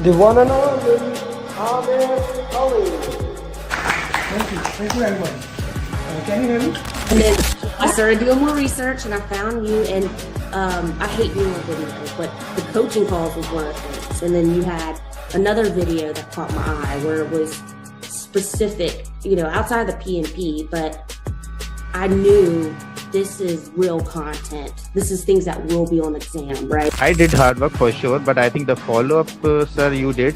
The one and only Amer. Thank you very much. Can you hear me? And then I started doing more research and I found you, and I hate doing videos, but the coaching calls was one of the things. And then you had another video that caught my eye where it was specific, outside the PMP, but I knew this is real content. This is things that will be on the exam, right? I did hard work for sure, but I think the follow-up, sir, you did.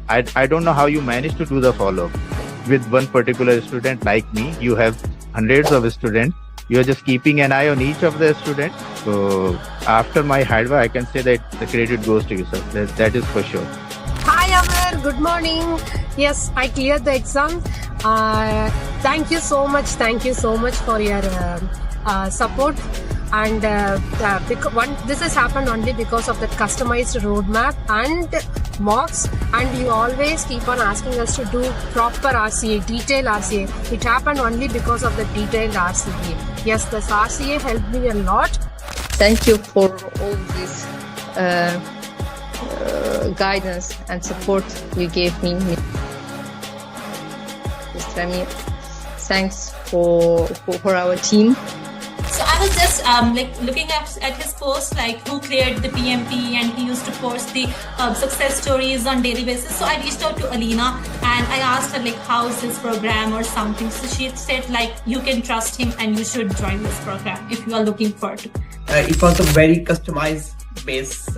I don't know how you managed to do the follow-up. With one particular student like me, you have hundreds of students. You are just keeping an eye on each of the students. So after my hard work, I can say that the credit goes to you, sir. That is for sure. Hi Amer, good morning. Yes, I cleared the exam. Thank you so much. Thank you so much for your support. And this has happened only because of that customized roadmap and mocks, and you always keep on asking us to do proper RCA, detailed RCA. It happened only because of the detailed RCA. Yes, this RCA helped me a lot. Thank you for all this guidance and support you gave me. Mr. Amer, thanks for our team. So I was just looking at his post, who cleared the PMP, and he used to post the success stories on daily basis. So I reached out to Alina and I asked her how's his program or something. So she said you can trust him and you should join this program if you are looking for it. It was a very customized base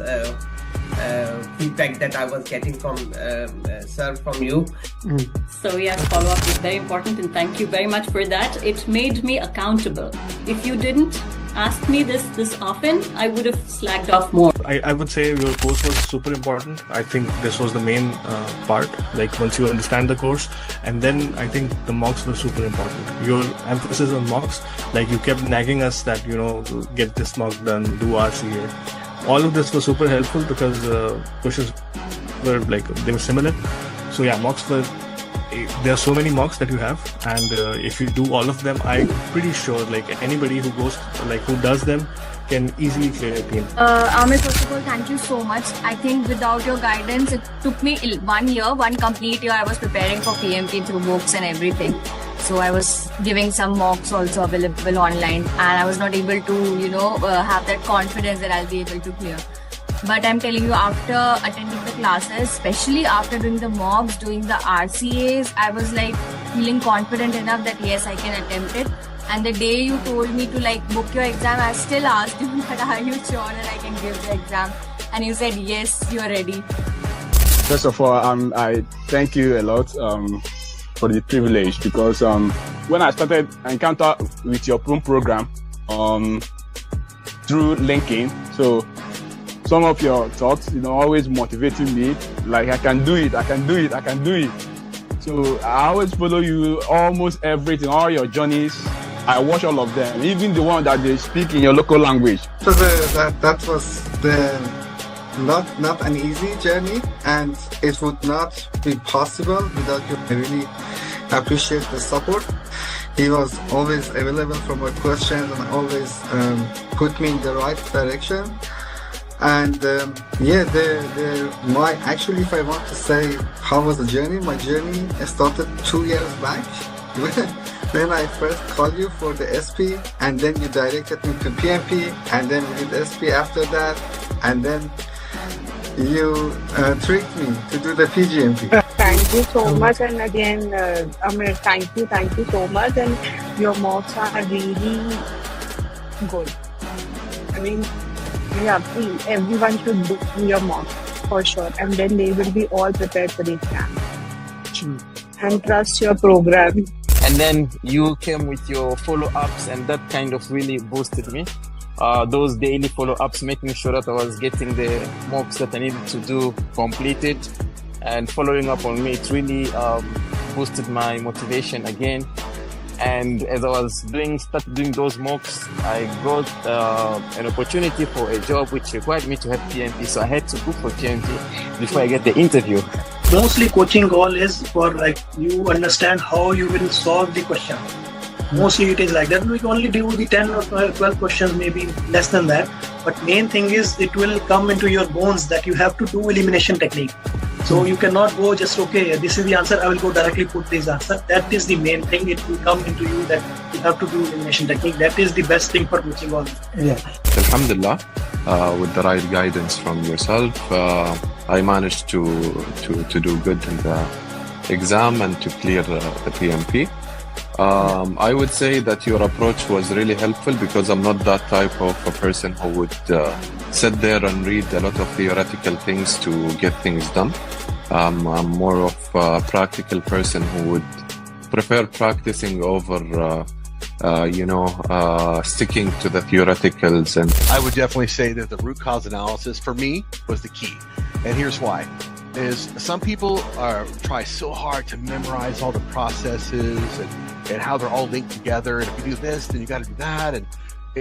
feedback that I was getting from sir, from you. So yes, follow-up is very important, and thank you very much for that. It made me accountable. If you didn't ask me this often, I would have slacked off more. I would say your course was super important. I think this was the main part, once you understand the course, and then I think the mocks were super important. Your emphasis on mocks, you kept nagging us that, get this mock done, do RCA. All of this was super helpful because questions were they were similar. So yeah, mocks were, there are so many mocks that you have, and if you do all of them, I'm pretty sure anybody who goes, who does them can easily clear a PMP. Amer, first of all, thank you so much. I think without your guidance, it took me 1 year, one complete year. I was preparing for PMP through books and everything. So I was giving some mocks also available online, and I was not able to, have that confidence that I'll be able to clear. But I'm telling you, after attending the classes, especially after doing the mocks, doing the RCAs, I was feeling confident enough that yes, I can attempt it. And the day you told me to book your exam, I still asked you that are you sure that I can give the exam? And you said yes, you're ready. First of all, I thank you a lot for the privilege, because when I started encounter with your program through LinkedIn, so some of your thoughts, always motivating me, I can do it, I can do it, I can do it. So I always follow you, almost everything, all your journeys. I watch all of them, even the one that they speak in your local language. So that was not an easy journey, and it would not be possible without you. I really appreciate the support. He was always available for my questions and always put me in the right direction. And actually, if I want to say how was the journey, my journey started 2 years back. Then I first called you for the SP, and then you directed me to PMP, and then we did SP after that, and then you tricked me to do the PGMP. Thank you so much, and again, Amer, thank you so much, and your mocks are really good. I mean, yeah, please, everyone should do your mock for sure, and then they will be all prepared for the exam. And trust your program. And then you came with your follow-ups, and that kind of really boosted me. Those daily follow-ups, making sure that I was getting the mocks that I needed to do completed, and following up on me, it really boosted my motivation again. And as I was started doing those mocks, I got an opportunity for a job which required me to have PMP, so I had to book for PMP before I get the interview. Mostly coaching goal is for you understand how you will solve the question. Mostly it is like that. We can only do the 10 or 12 questions, maybe less than that. But main thing is it will come into your bones that you have to do elimination technique. So you cannot go just, okay, this is the answer, I will go directly put this answer. That is the main thing. It will come into you that you have to do elimination technique. That is the best thing for coaching all. Yeah. Alhamdulillah, with the right guidance from yourself, I managed to do good in the exam and to clear the PMP. I would say that your approach was really helpful because I'm not that type of a person who would sit there and read a lot of theoretical things to get things done. I'm more of a practical person who would prefer practicing over sticking to the theoreticals. And I would definitely say that the root cause analysis for me was the key. And here's why. Is some people try so hard to memorize all the processes and how they're all linked together. And if you do this, then you got to do that.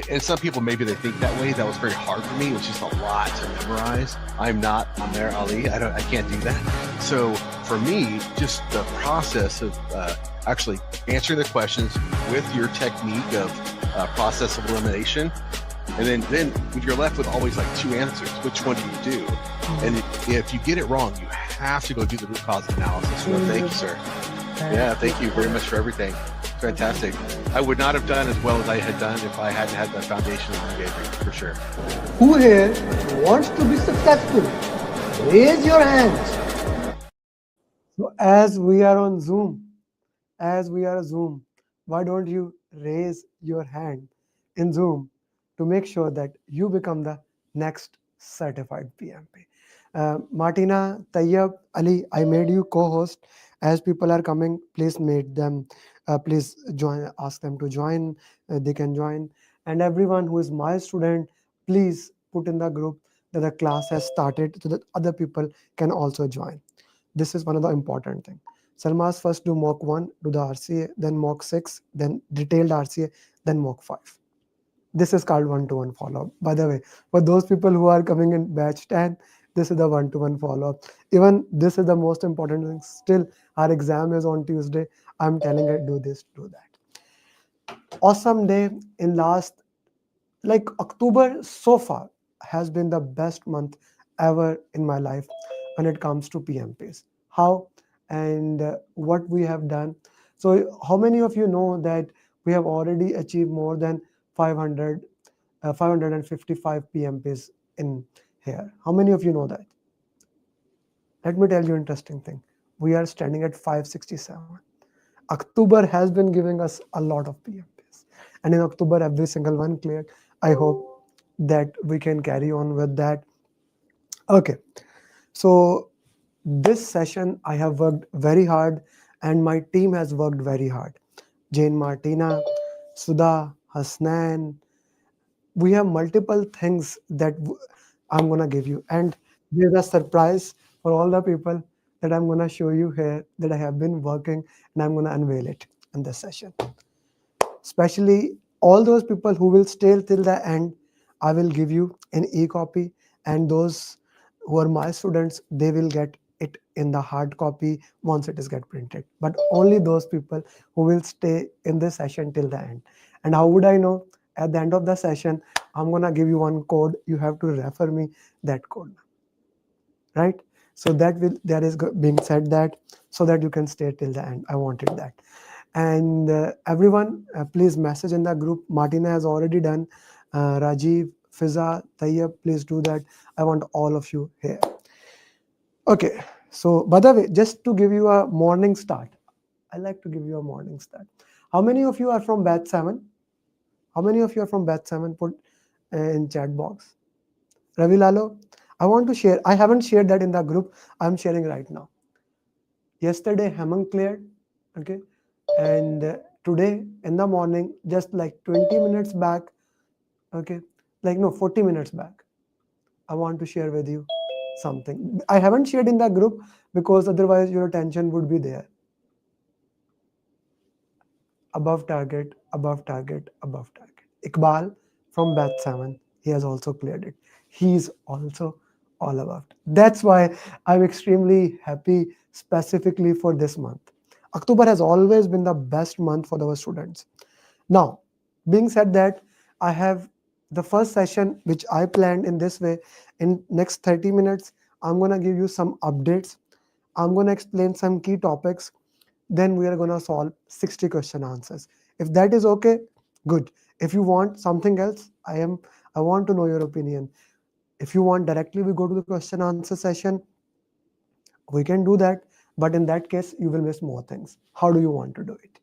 And some people, maybe they think that way. That was very hard for me. It was just a lot to memorize. I'm not Amer Ali. I can't do that. So for me, just the process of actually answering the questions with your technique of process of elimination. And then when you're left with always like two answers, which one do you do? And if you get it wrong, you have to go do the root cause analysis. So thank you, sir. Yeah, thank you very much for everything. Fantastic. I would not have done as well as I had done if I hadn't had the foundation that you gave me, for sure. Who here wants to be successful? Raise your hands. So as we are on Zoom, why don't you raise your hand in Zoom to make sure that you become the next certified PMP. Martina, Tayyab, Ali, I made you co-host. As people are coming, please make them, please join, ask them to join, they can join. And everyone who is my student, please put in the group that the class has started so that other people can also join. This is one of the important things. Salmas first do mock 1, do the RCA, then mock 6, then detailed RCA, then mock 5. This is called one-to-one follow-up. By the way, for those people who are coming in batch 10, this is the one-to-one follow-up. Even this is the most important thing. Still, our exam is on Tuesday. I'm telling her, do this, do that. Awesome day in last, like October so far has been the best month ever in my life when it comes to PMPs. How and what we have done. So how many of you know that we have already achieved more than 555 PMPs in here? How many of you know that? Let me tell you an interesting thing. We are standing at 567. October has been giving us a lot of PMPs. And in October, every single one cleared. I hope that we can carry on with that. Okay. So this session, I have worked very hard and my team has worked very hard. Jane, Martina, Sudha, Hasnan. We have multiple things that I'm going to give you. And there's a surprise for all the people that I'm going to show you here that I have been working, and I'm going to unveil it in this session. Especially all those people who will stay till the end, I will give you an e-copy, and those who are my students, they will get it in the hard copy once it is get printed. But only those people who will stay in this session till the end. And how would I know? At the end of the session, I'm going to give you one code. You have to refer me that code. Right? So that is being said that so that you can stay till the end. I wanted that. And everyone, please message in the group. Martina has already done. Rajiv, Fiza, Tayyab, please do that. I want all of you here. Okay. So, by the way, just to give you a morning start, I like to give you a morning start. How many of you are from batch 7? How many of you are from batch 7? Put in chat box. Ravi Lalo, I want to share. I haven't shared that in the group. I'm sharing right now. Yesterday, Hemant cleared. Okay. And today in the morning, just like 20 minutes back. Okay. Like, no, 40 minutes back. I want to share with you something. I haven't shared in the group because otherwise your attention would be there. Above target, above target, above target. Iqbal from batch 7, he has also cleared it. He's also all above. That's why I'm extremely happy specifically for this month. October has always been the best month for our students. Now, being said that, I have the first session which I planned in this way. In next 30 minutes, I'm going to give you some updates I'm going to explain some key topics. Then we are going to solve 60 question answers. If that is okay, good. If you want something else, I want to know your opinion. If you want directly we go to the question answer session, we can do that. But in that case, you will miss more things. How do you want to do it?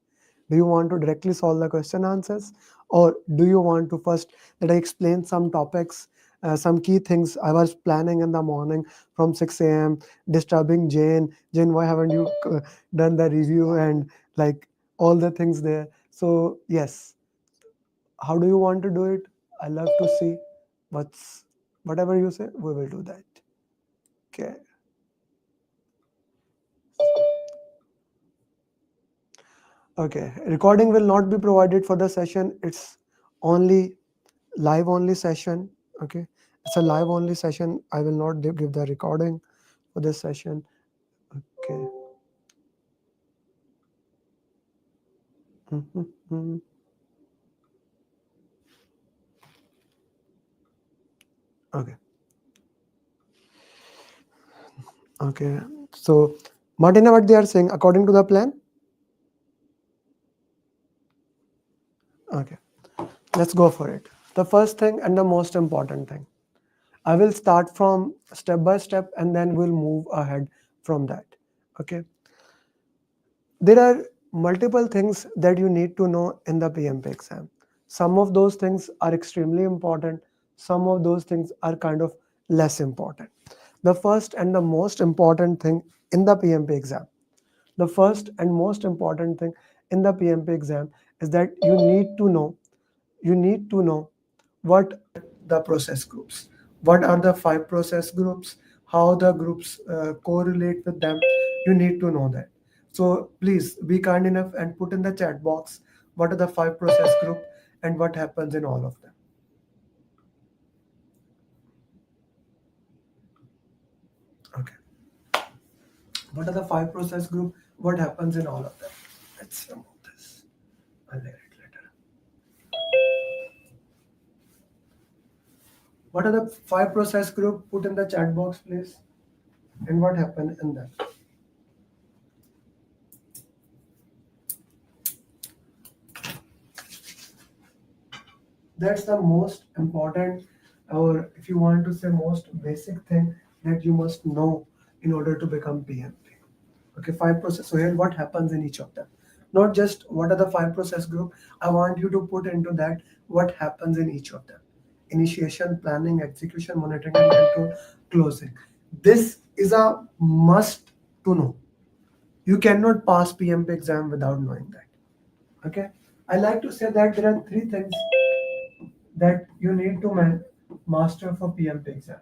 Do you want to directly solve the question answers, or do you want to first that I explain some topics, some key things I was planning in the morning from 6 a.m. disturbing Jane. Jane, why haven't you done the review and like all the things there? So yes, how do you want to do it? I love to see whatever you say, we will do that. Okay. Okay, recording will not be provided for the session. It's only live only session. Okay, it's a live only session. I will not give the recording for this session. Okay. Mhm. Okay. Okay. So, Martina, what they are saying according to the plan? Okay. Let's go for it. The first thing and the most important thing. I will start from step by step and then we'll move ahead from that. Okay. There are multiple things that you need to know in the PMP exam. Some of those things are extremely important. Some of those things are kind of less important. The first and the most important thing in the PMP exam, the first and most important thing in the PMP exam is that you need to know what the process groups, what are the 5 process groups, how the groups correlate with them. You need to know that. So please be kind enough and put in the chat box what are the 5 process group and what happens in all of them. Okay. What are the 5 process group? What happens in all of them? Let's remove this. I'll later it later. What are the 5 process group? Put in the chat box, please. And what happened in them? That's the most important, or if you want to say most basic thing that you must know in order to become PMP. Okay, 5 process. So here what happens in each of them. Not just what are the 5 process group. I want you to put into that what happens in each of them. Initiation, planning, execution, monitoring and control, closing. This is a must to know. You cannot pass PMP exam without knowing that. Okay. I like to say that there are 3 things that you need to master for PMP exam.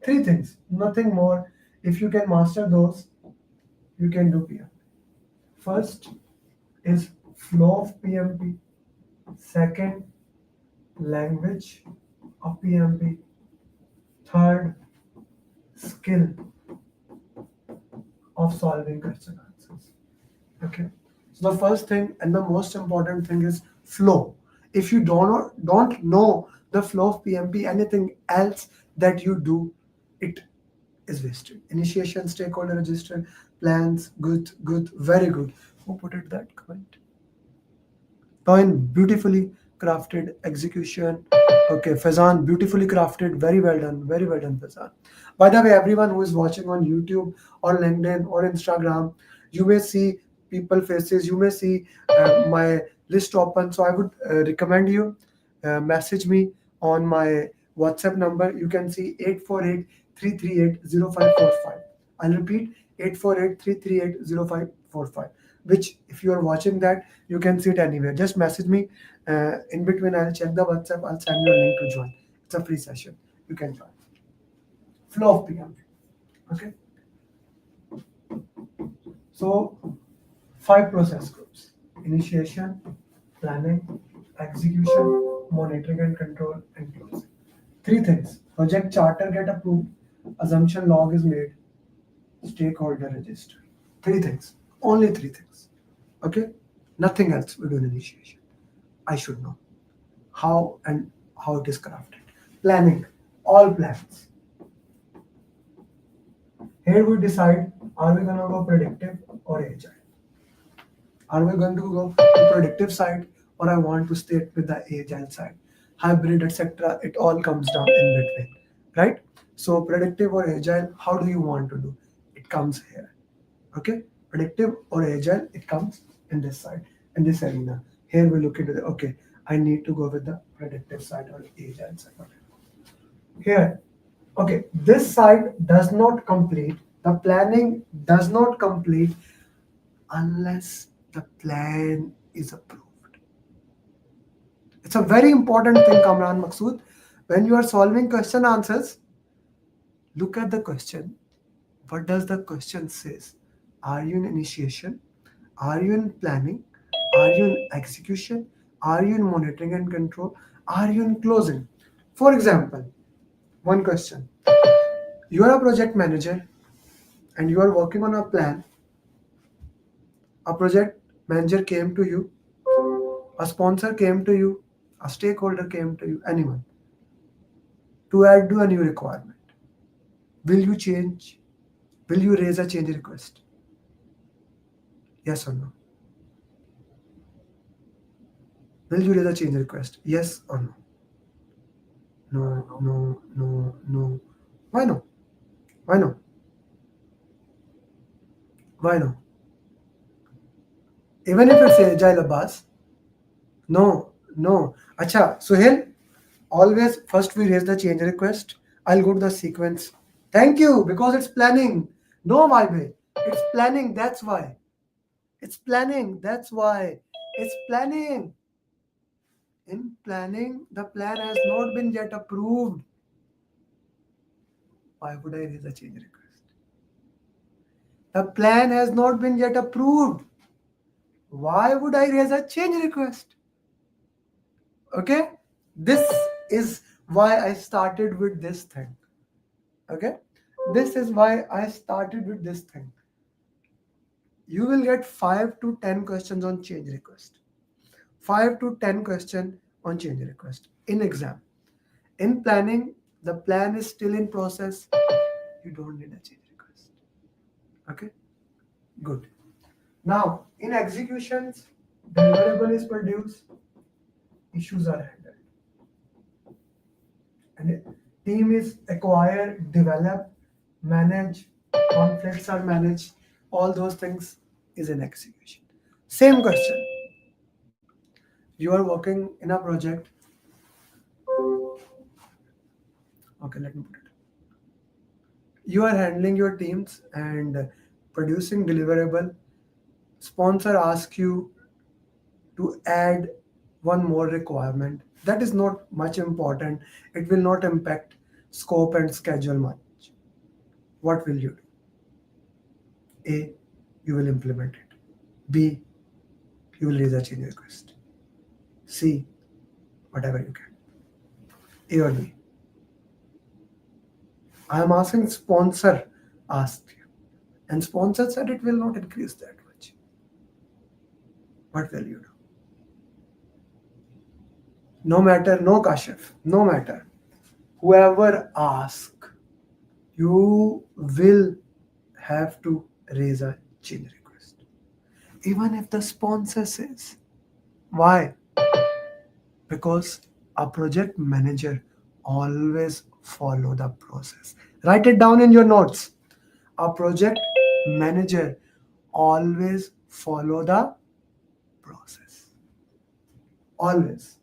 3 things, nothing more. If you can master those, you can do PMP. First is flow of PMP. Second, language of PMP. Third, skill of solving question answers. Okay. So the first thing and the most important thing is flow. If you don't know the flow of PMP, anything else that you do, it is wasted. Initiation, stakeholder register, plans, good, very good. Who put it that comment? Toin, beautifully crafted execution. Okay, Fazan, beautifully crafted. Very well done, Fazan. By the way, everyone who is watching on YouTube or LinkedIn or Instagram, you may see people faces, you may see my list open. So I would recommend you message me on my WhatsApp number. You can see 848-338-0545. I'll repeat 848-338-0545. Which if you are watching that, you can see it anywhere. Just message me. In between, I'll check the WhatsApp. I'll send you a link to join. It's a free session. You can join. Flow of PMP. Okay. So 5 process groups: initiation, planning, execution, monitoring and control, and closing. 3 things: project charter get approved, assumption log is made, stakeholder register. 3 things. Only 3 things. Okay. Nothing else we do in initiation. I should know how and how it is crafted. Planning, all plans. Here we decide Are we gonna go predictive or agile? Are we going to go to predictive side, or I want to stay with the agile side? Hybrid, etc. It all comes down in between, right? So predictive or agile, how do you want to do? It comes here. Okay, predictive or agile, it comes in this side, in this arena. Here we look into the, okay, I need to go with the predictive side or agile side. Here, okay, this side does not complete, the planning does not complete unless the plan is approved. It's a very important thing, Kamran Maksud. When you are solving question answers, look at the question. What does the question says? Are you in initiation? Are you in planning? Are you in execution? Are you in monitoring and control? Are you in closing? For example, one question. You are a project manager and you are working on a plan. A project manager came to you, a sponsor came to you, a stakeholder came to you, anyone, to add to a new requirement. Will you change? Will you raise a change request? Yes or no? Will you raise a change request? Yes or no? No, no, no, no. Why no? Why no? Why no? Even if it's agile Abbas? No, no. Acha, Suhail, always first we raise the change request. I'll go to the sequence. Thank you, because it's planning. No, my way. It's planning, that's why. It's planning, that's why. It's planning. In planning, the plan has not been yet approved. Why would I raise a change request? The plan has not been yet approved. Why would I raise a change request? Okay, this is why I started with this thing. Okay, this is why I started with this thing. You will get 5 to 10 questions on change request. 5 to 10 questions on change request in exam. In planning, the plan is still in process. You don't need a change request. Okay, good. Now, in executions, deliverable is produced, issues are handled. And team is acquire, develop, manage, conflicts are managed. All those things is in execution. Same question. You are working in a project. Okay, let me put it. You are handling your teams and producing deliverable. Sponsor asks you to add one more requirement. That is not much important. It will not impact scope and schedule much. What will you do? A, you will implement it. B, you will raise a change request. C, whatever you can. A or B. I am asking sponsor asked you. And sponsor said it will not increase that much. What will you do? No matter, no Kashif, no matter. Whoever asks, you will have to raise a change request. Even if the sponsor says. Why? Because a project manager always follow the process. Write it down in your notes. A project manager always follow the process. Always.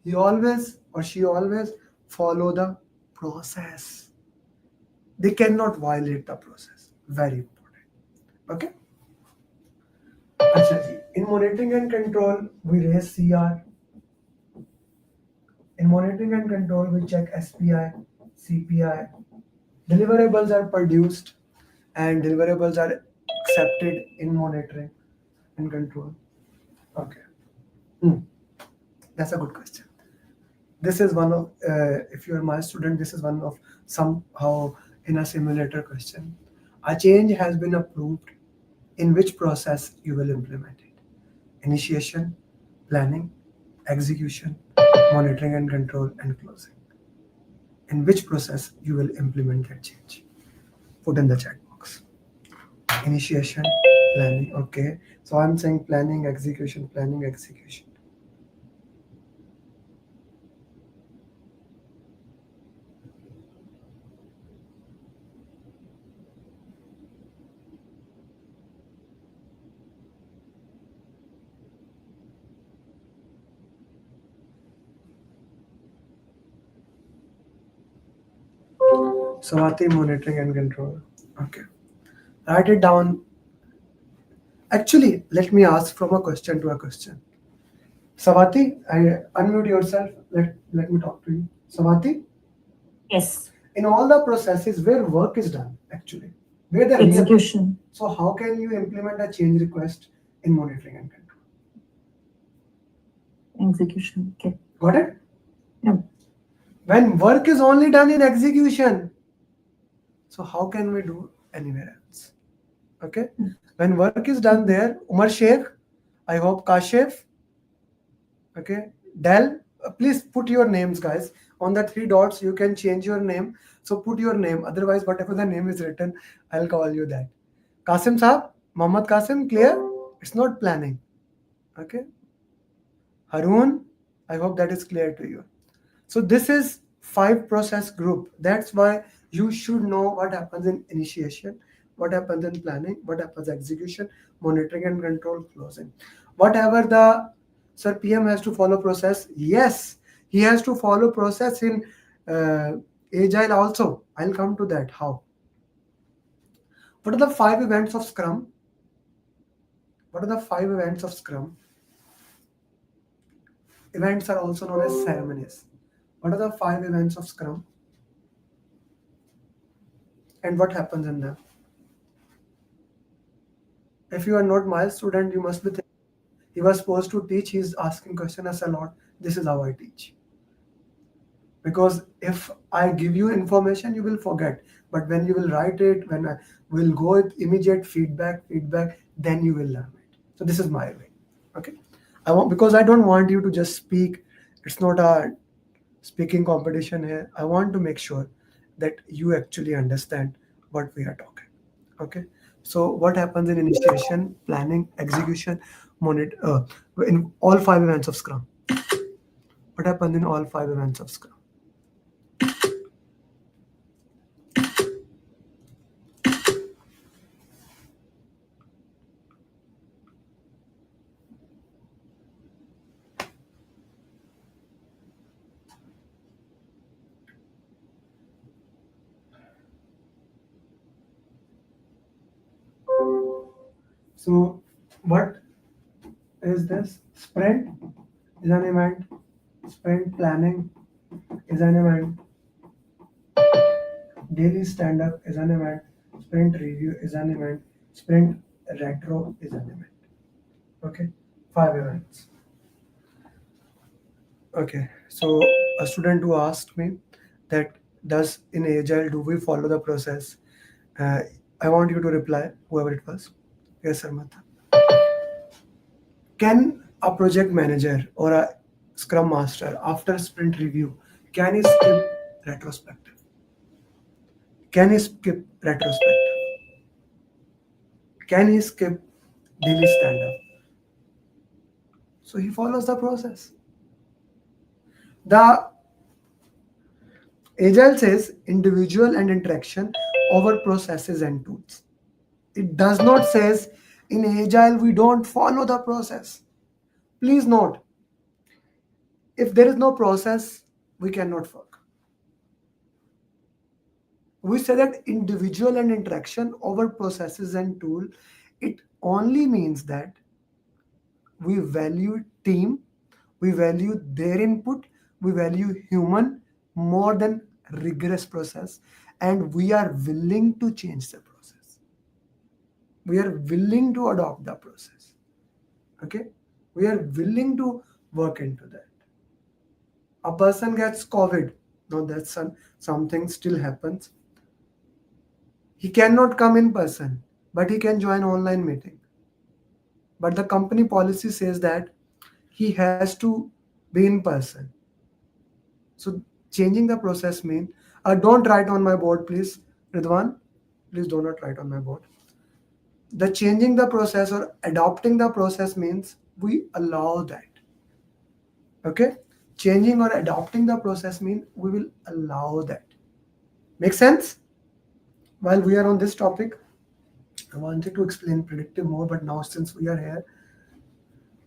He always or she always follow the process. They cannot violate the process. Very important. Okay? In monitoring and control, we raise CR. In monitoring and control, we check SPI, CPI. Deliverables are produced and deliverables are accepted in monitoring and control. Okay. That's a good question. This is one of, if you are my student, this is one of somehow in a simulator question. A change has been approved. In which process you will implement it? Initiation, planning, execution, monitoring and control, and closing. In which process you will implement that change? Put in the chat box. Initiation, planning. Okay. So I'm saying planning, execution, planning, execution. Swati, monitoring and control. Okay. Write it down. Actually, let me ask from a question to a question. Swati, unmute yourself. Let me talk to you. Swati? Yes. In all the processes where work is done, actually, where the Execution. So how can you implement a change request in monitoring and control? Execution. Okay. Got it? Yeah. When work is only done in execution, so how can we do anywhere else? Okay. When work is done there, Umar Sheikh, I hope Kashif, okay, Del, please put your names, guys. On the 3 dots, you can change your name. So put your name. Otherwise, whatever the name is written, I'll call you that. Qasim Saab, Mohammad Qasim, clear? It's not planning. Okay. Haroon, I hope that is clear to you. So this is 5 process group. That's why you should know what happens in initiation, what happens in planning, what happens execution, monitoring and control, closing. Whatever the PM has to follow process. Yes, he has to follow process in Agile also. I'll come to that. How? What are the 5 events of Scrum? What are the 5 events of Scrum? Events are also known as ceremonies. What are the 5 events of Scrum? And what happens in them? If you are not my student, you must be thinking, he was supposed to teach, he's asking questions a lot. This is how I teach. Because if I give you information, you will forget. But when you will write it, when I will go with immediate feedback, then you will learn it. So this is my way. Okay. Because I don't want you to just speak. It's not a speaking competition here. I want to make sure that you actually understand what we are talking. Okay. So what happens in initiation, planning, execution, in all 5 events of Scrum? What happens in all 5 events of Scrum? So what is this? Sprint is an event. Sprint planning is an event. Daily stand-up is an event. Sprint review is an event. Sprint retro is an event. Okay, 5 events. Okay, so a student who asked me that does in Agile do we follow the process? I want you to reply, whoever it was. Yes, Sarmata. Can a project manager or a scrum master after sprint review, can he skip retrospective? Can he skip retrospective? Can he skip daily stand-up? So he follows the process. The Agile says individual and interaction over processes and tools. It does not says in Agile we don't follow the process. Please note, if there is no process, we cannot work. We say that individual and interaction over processes and tool. It only means that we value team, we value their input, we value human more than rigorous process, and we are willing to change the process. We are willing to adopt the process. Okay, we are willing to work into that. A person gets COVID, no, that's something still happens. He cannot come in person, but he can join online meeting. But the company policy says that he has to be in person. So changing the process mean, don't write on my board, please. Ridwan, please do not write on my board. The changing the process or adopting the process means we allow that. Okay? Changing or adopting the process means we will allow that. Make sense? While we are on this topic, I wanted to explain predictive more, but now since we are here,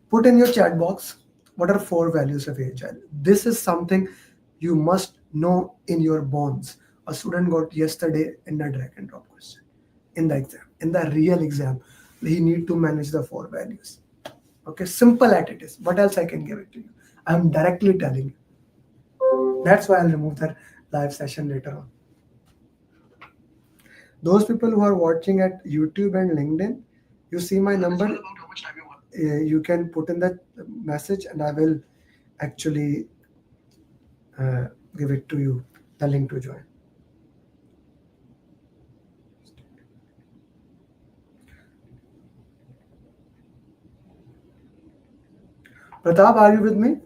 put in your chat box what are 4 values of Agile. This is something you must know in your bones. A student got yesterday in a drag and drop question in the exam. In the real exam, he need to manage the 4 values. Okay, simple as it is. What else I can give it to you? I'm directly telling you. That's why I'll remove that live session later on. Those people who are watching at YouTube and LinkedIn, you see my number. You can put in that message and I will actually give it to you, the link to join. Pratap, are you with me?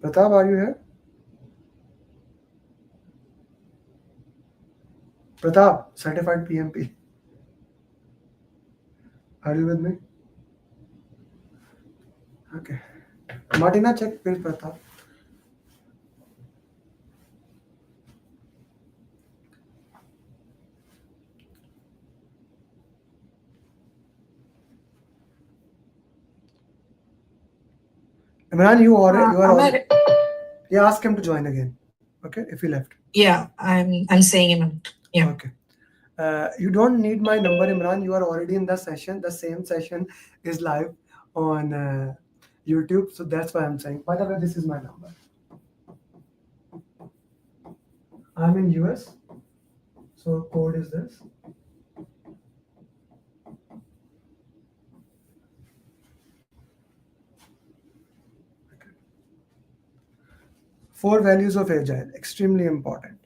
Pratap, are you here? Pratap, certified PMP. Are you with me? Okay. Martina, check with Pratap. Imran, you are already. Yeah, ask him to join again. Okay, if he left. Yeah, I'm saying him. Yeah. Okay. You don't need my number, Imran. You are already in the session. The same session is live on YouTube. So that's why I'm saying. By the way, this is my number. I'm in US. So code is this. Okay. 4 values of Agile, extremely important.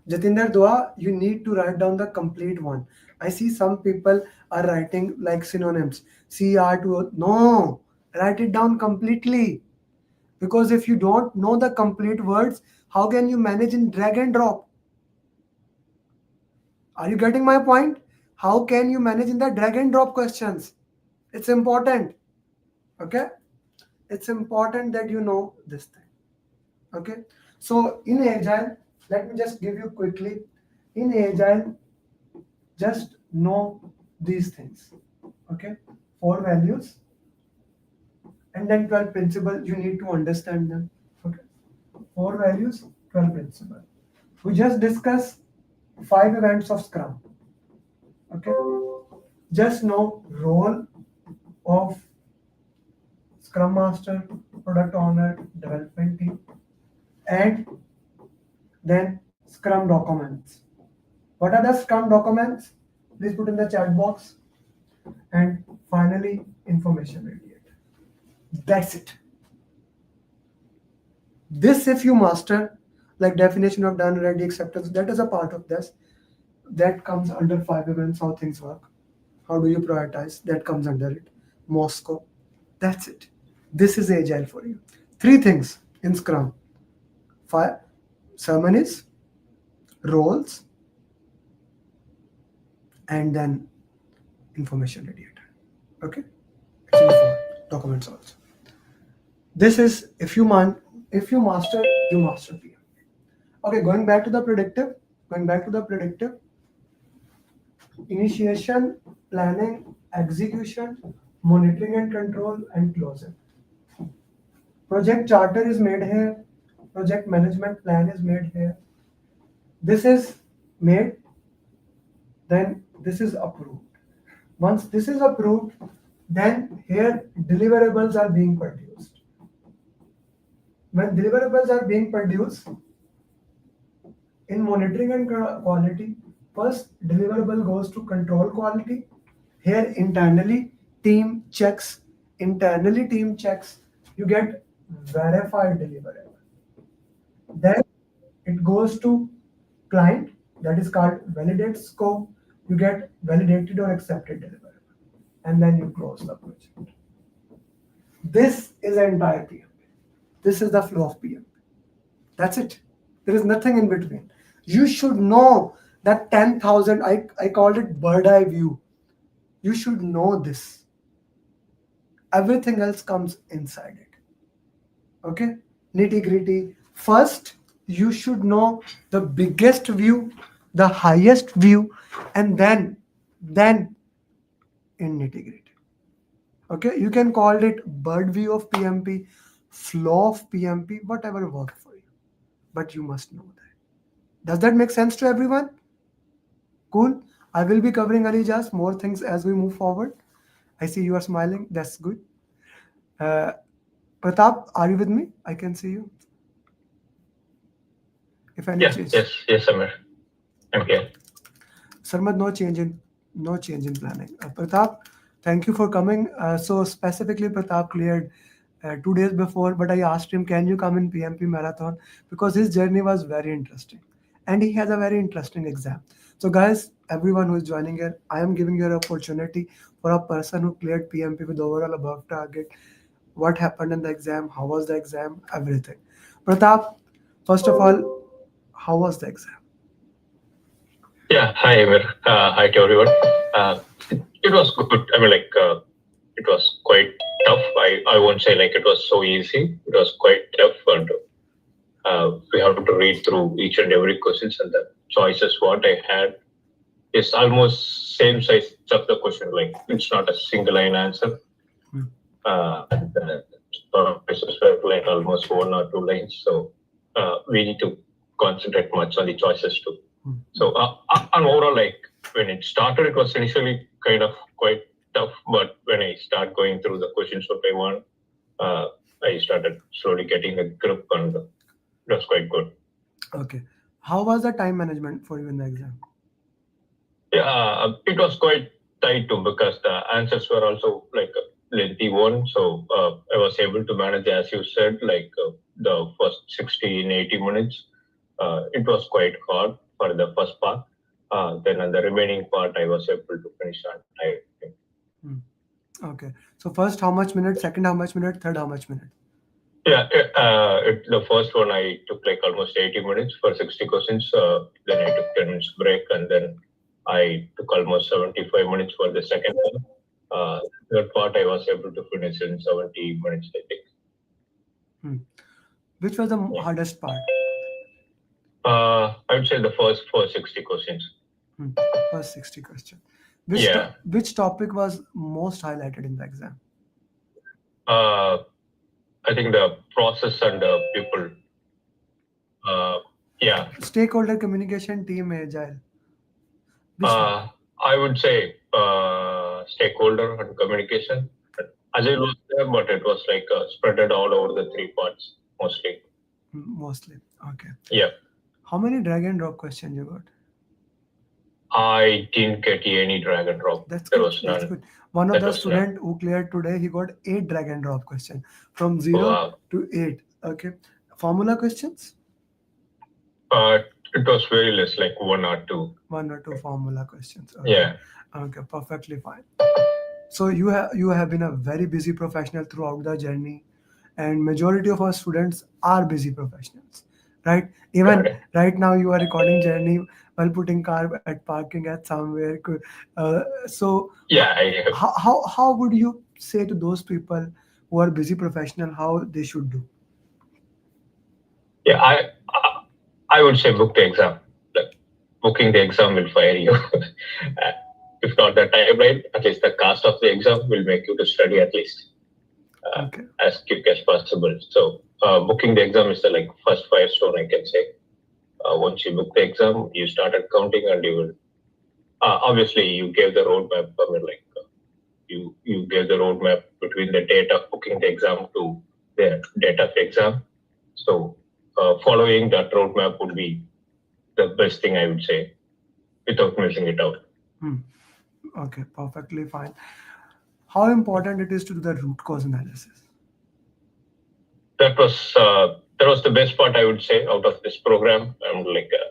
Jatinder Dua, you need to write down the complete one. I see some people are writing like synonyms. CR2. No, write it down completely. Because if you don't know the complete words, how can you manage in drag and drop? Are you getting my point? How can you manage in the drag and drop questions? It's important. Okay? It's important that you know this thing. Okay? So in Agile, let me just give you quickly. In Agile, just know these things. Okay? 4 values and then 12 principles. You need to understand them. Okay? 4 values, 12 principles. We just discussed 5 events of Scrum. Okay? Just know role of Scrum Master, Product Owner, Development Team, and then Scrum documents. What are the Scrum documents? Please put in the chat box. And finally, information radiator. That's it. This, if you master, like definition of done, ready, acceptance, that is a part of this. That comes under 5 events, how things work. How do you prioritize? That comes under it. Moscow. That's it. This is Agile for you. 3 things in Scrum. 5 ceremonies, roles, and then information radiator. Okay? Actually 4 documents also. This is if you master, you master PM. Okay, going back to the predictive. Initiation, planning, execution, monitoring and control, and closing. Project charter is made here. Project management plan is made here. This is made, then this is approved. Once this is approved, then here deliverables are being produced. When deliverables are being produced, in monitoring and quality, first deliverable goes to control quality. Here internally team checks, you get verified deliverable. Then it goes to client, that is called validate scope, you get validated or accepted deliverable. And then you close the project. This is entire PMP. This is the flow of PMP. That's it. There is nothing in between. You should know that 10,000, I called it bird eye view. You should know this. Everything else comes inside it. Okay? Nitty gritty. First, you should know the biggest view, the highest view, and then in nitty gritty. Okay? You can call it bird view of PMP, flow of PMP, whatever works for you. But you must know that. Does that make sense to everyone? Cool. I will be covering Alijaz more things as we move forward. I see you are smiling. That's good. Pratap, are you with me? I can see you. If any change. Yes, Amer. I'm here. Sarmad, no change in planning. Pratap, thank you for coming. So specifically, Pratap cleared 2 days before, but I asked him, can you come in PMP Marathon? Because his journey was very interesting. And he has a very interesting exam. So guys, everyone who is joining here, I am giving you an opportunity for a person who cleared PMP with overall above target. What happened in the exam? How was the exam? Everything. Pratap, first of all, how was the exam? Yeah, hi, Amer. Hi to everyone. It was good. I mean, it was quite tough. I won't say it was so easy. It was quite tough, and we have to read through each and every questions, and the choices what I had is almost same size of the question. It's not a single line answer. The choices were almost 1 or 2 lines. So we need to concentrate much on the choices too. So on overall, when it started, it was initially kind of quite tough. But when I start going through the questions what I want, I started slowly getting a grip, and it was quite good. Okay. How was the time management for you in the exam? Yeah, it was quite tight too, because the answers were also a lengthy one. So I was able to manage, as you said, the first 60 and 80 minutes. It was quite hard for the first part. Then on the remaining part, I was able to finish on time. Okay. So first how much minute, second how much minute, third how much minute? Yeah, the first one I took almost 80 minutes for 60 questions. Then I took 10 minutes break, and then I took almost 75 minutes for the second one. Third part I was able to finish in 70 minutes, I think. Which was the hardest part? I would say the first 60 questions. First 60 questions. Which topic was most highlighted in the exam? I think the process and the people. Yeah. Stakeholder communication, team, agile. I would say stakeholder and communication. Agile was there, but it was spread all over the 3 parts mostly. Mostly. Okay. Yeah. How many drag and drop questions you got? I didn't get any drag and drop. That's there good. was none. That's good. One of the student who cleared today, he got 8 drag and drop questions from 0 to 8. Okay. Formula questions? It was very less, 1 or 2. 1 or 2 formula questions. Okay. Yeah. Okay, perfectly fine. So you have been a very busy professional throughout the journey, and majority of our students are busy professionals, right? Even right now you are recording journey while putting car at parking at somewhere. So yeah, how would you say to those people who are busy professional how they should do? Yeah, I would say book the exam. Booking the exam will fire you. If not the timeline, at least the cost of the exam will make you to study at least as quick as possible. So booking the exam is the first firestone, I can say. Once you book the exam, you started counting, and you will obviously you gave the roadmap. You gave the roadmap between the date of booking the exam to the date of exam. So following that roadmap would be the best thing, I would say, without missing it out. Okay, perfectly fine. How important it is to do the root cause analysis? That was the best part, I would say, out of this program.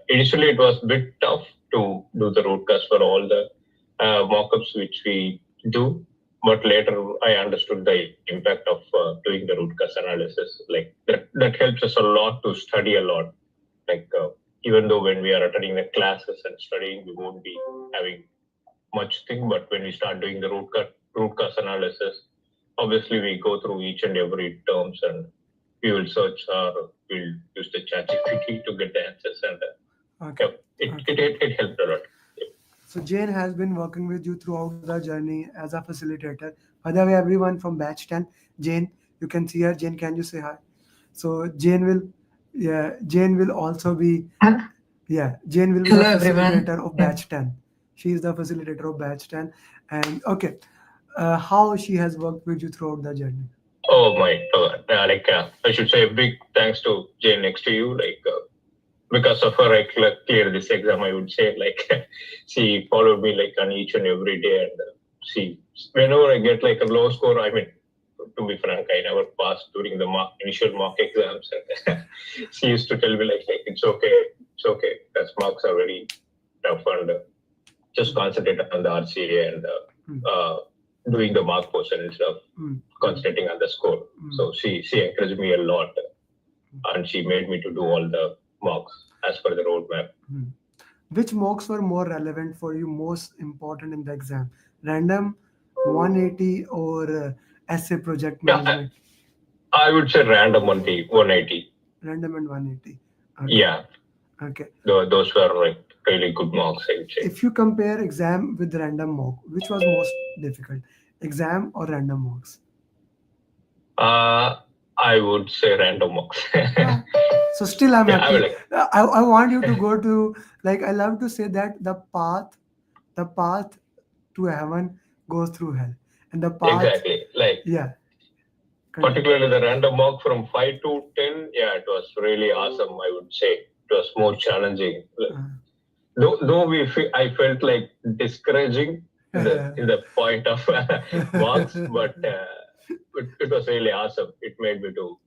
Initially it was a bit tough to do the root cause for all the mock-ups which we do, but later I understood the impact of doing the root cause analysis. Like that helps us a lot to study a lot. Like even though when we are attending the classes and studying, we won't be having much thing. But when we start doing the root cause analysis, obviously we go through each and every terms and we will search or we'll use the ChatGPT to get the answers. And it helped a lot. So Jane has been working with you throughout the journey as a facilitator. By the way, everyone from batch 10, Jane, you can see her. Jane, can you say hi? So Jane will also be, Jane will be Hello, the everyone. facilitator of batch 10. She is the facilitator of batch 10. And okay, how she has worked with you throughout the journey? Oh my God! I should say a big thanks to Jane next to you. Because of her, I cleared this exam. I would say she followed me on each and every day, and she whenever I get a low score, I mean, to be frank, I never passed during the initial mock exams. And she used to tell me it's okay, because marks are very tough, and just concentrate on the RCA and doing the mark portion instead of concentrating on the score. So she encouraged me a lot, and she made me to do all the mocks as per the roadmap. Which mocks were more relevant for you, most important in the exam? Random, 180, or essay project management? I would say random 180. Random and 180. Okay. Yeah. Okay. Those were really good mocks, I would say. If you compare exam with random mock, which was most difficult? Exam or random mocks? I would say random mocks. So still I'm Yeah, happy. I want you to go to, I love to say that the path to heaven goes through hell. And the path. Exactly. Yeah. Particularly the random mock from 5 to 10, it was really awesome, I would say. It was more challenging. Though I felt discouraging in the point of marks, but it was really awesome. It made me to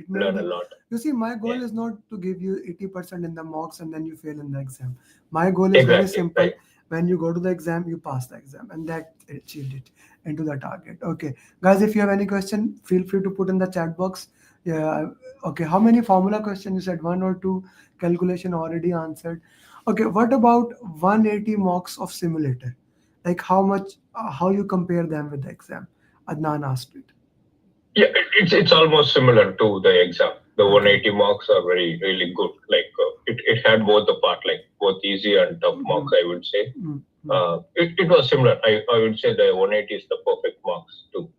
learn a lot. You see, my goal is not to give you 80% in the mocks and then you fail in the exam. My goal is very simple. Right. When you go to the exam, you pass the exam, and that achieved it into the target. Okay, guys, if you have any question, feel free to put in the chat box. Yeah. Okay, how many formula questions? You said 1 or 2. Calculation already answered. Okay, what about 180 mocks of simulator? How you compare them with the exam? Adnan asked it. Yeah, it's almost similar to the exam. The 180 marks are really good. It had both the part, both easy and tough marks, I would say. It was similar. I would say the 180 is the perfect marks too.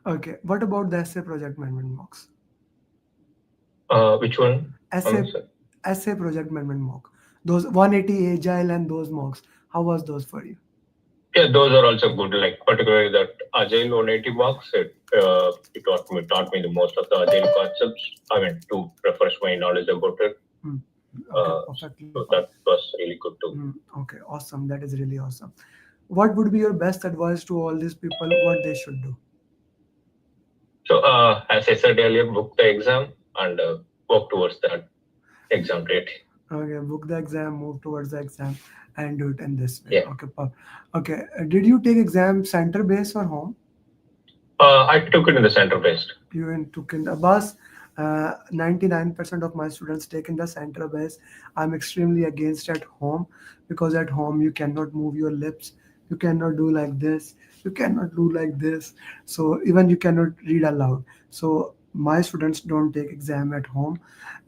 Okay, what about the essay project management marks? Which one? Essay project management mock. Those 180 Agile and those mocks. How was those for you? Yeah, those are also good. Particularly that Agile 180 marks, it taught me the most of the Agile concepts. I mean, to refresh my knowledge about it. So that was really good too. Okay, awesome. That is really awesome. What would be your best advice to all these people? What they should do? So, as I said earlier, book the exam and work towards that exam date. Okay, book the exam, move towards the exam, and do it in this way. Yeah. Okay. Did you take exam center based or home? I took it in the center based. You took in the bus. 99% of my students take in the center based. I'm extremely against at home, because at home you cannot move your lips. You cannot do like this. You cannot do like this. So even you cannot read aloud. So my students don't take exam at home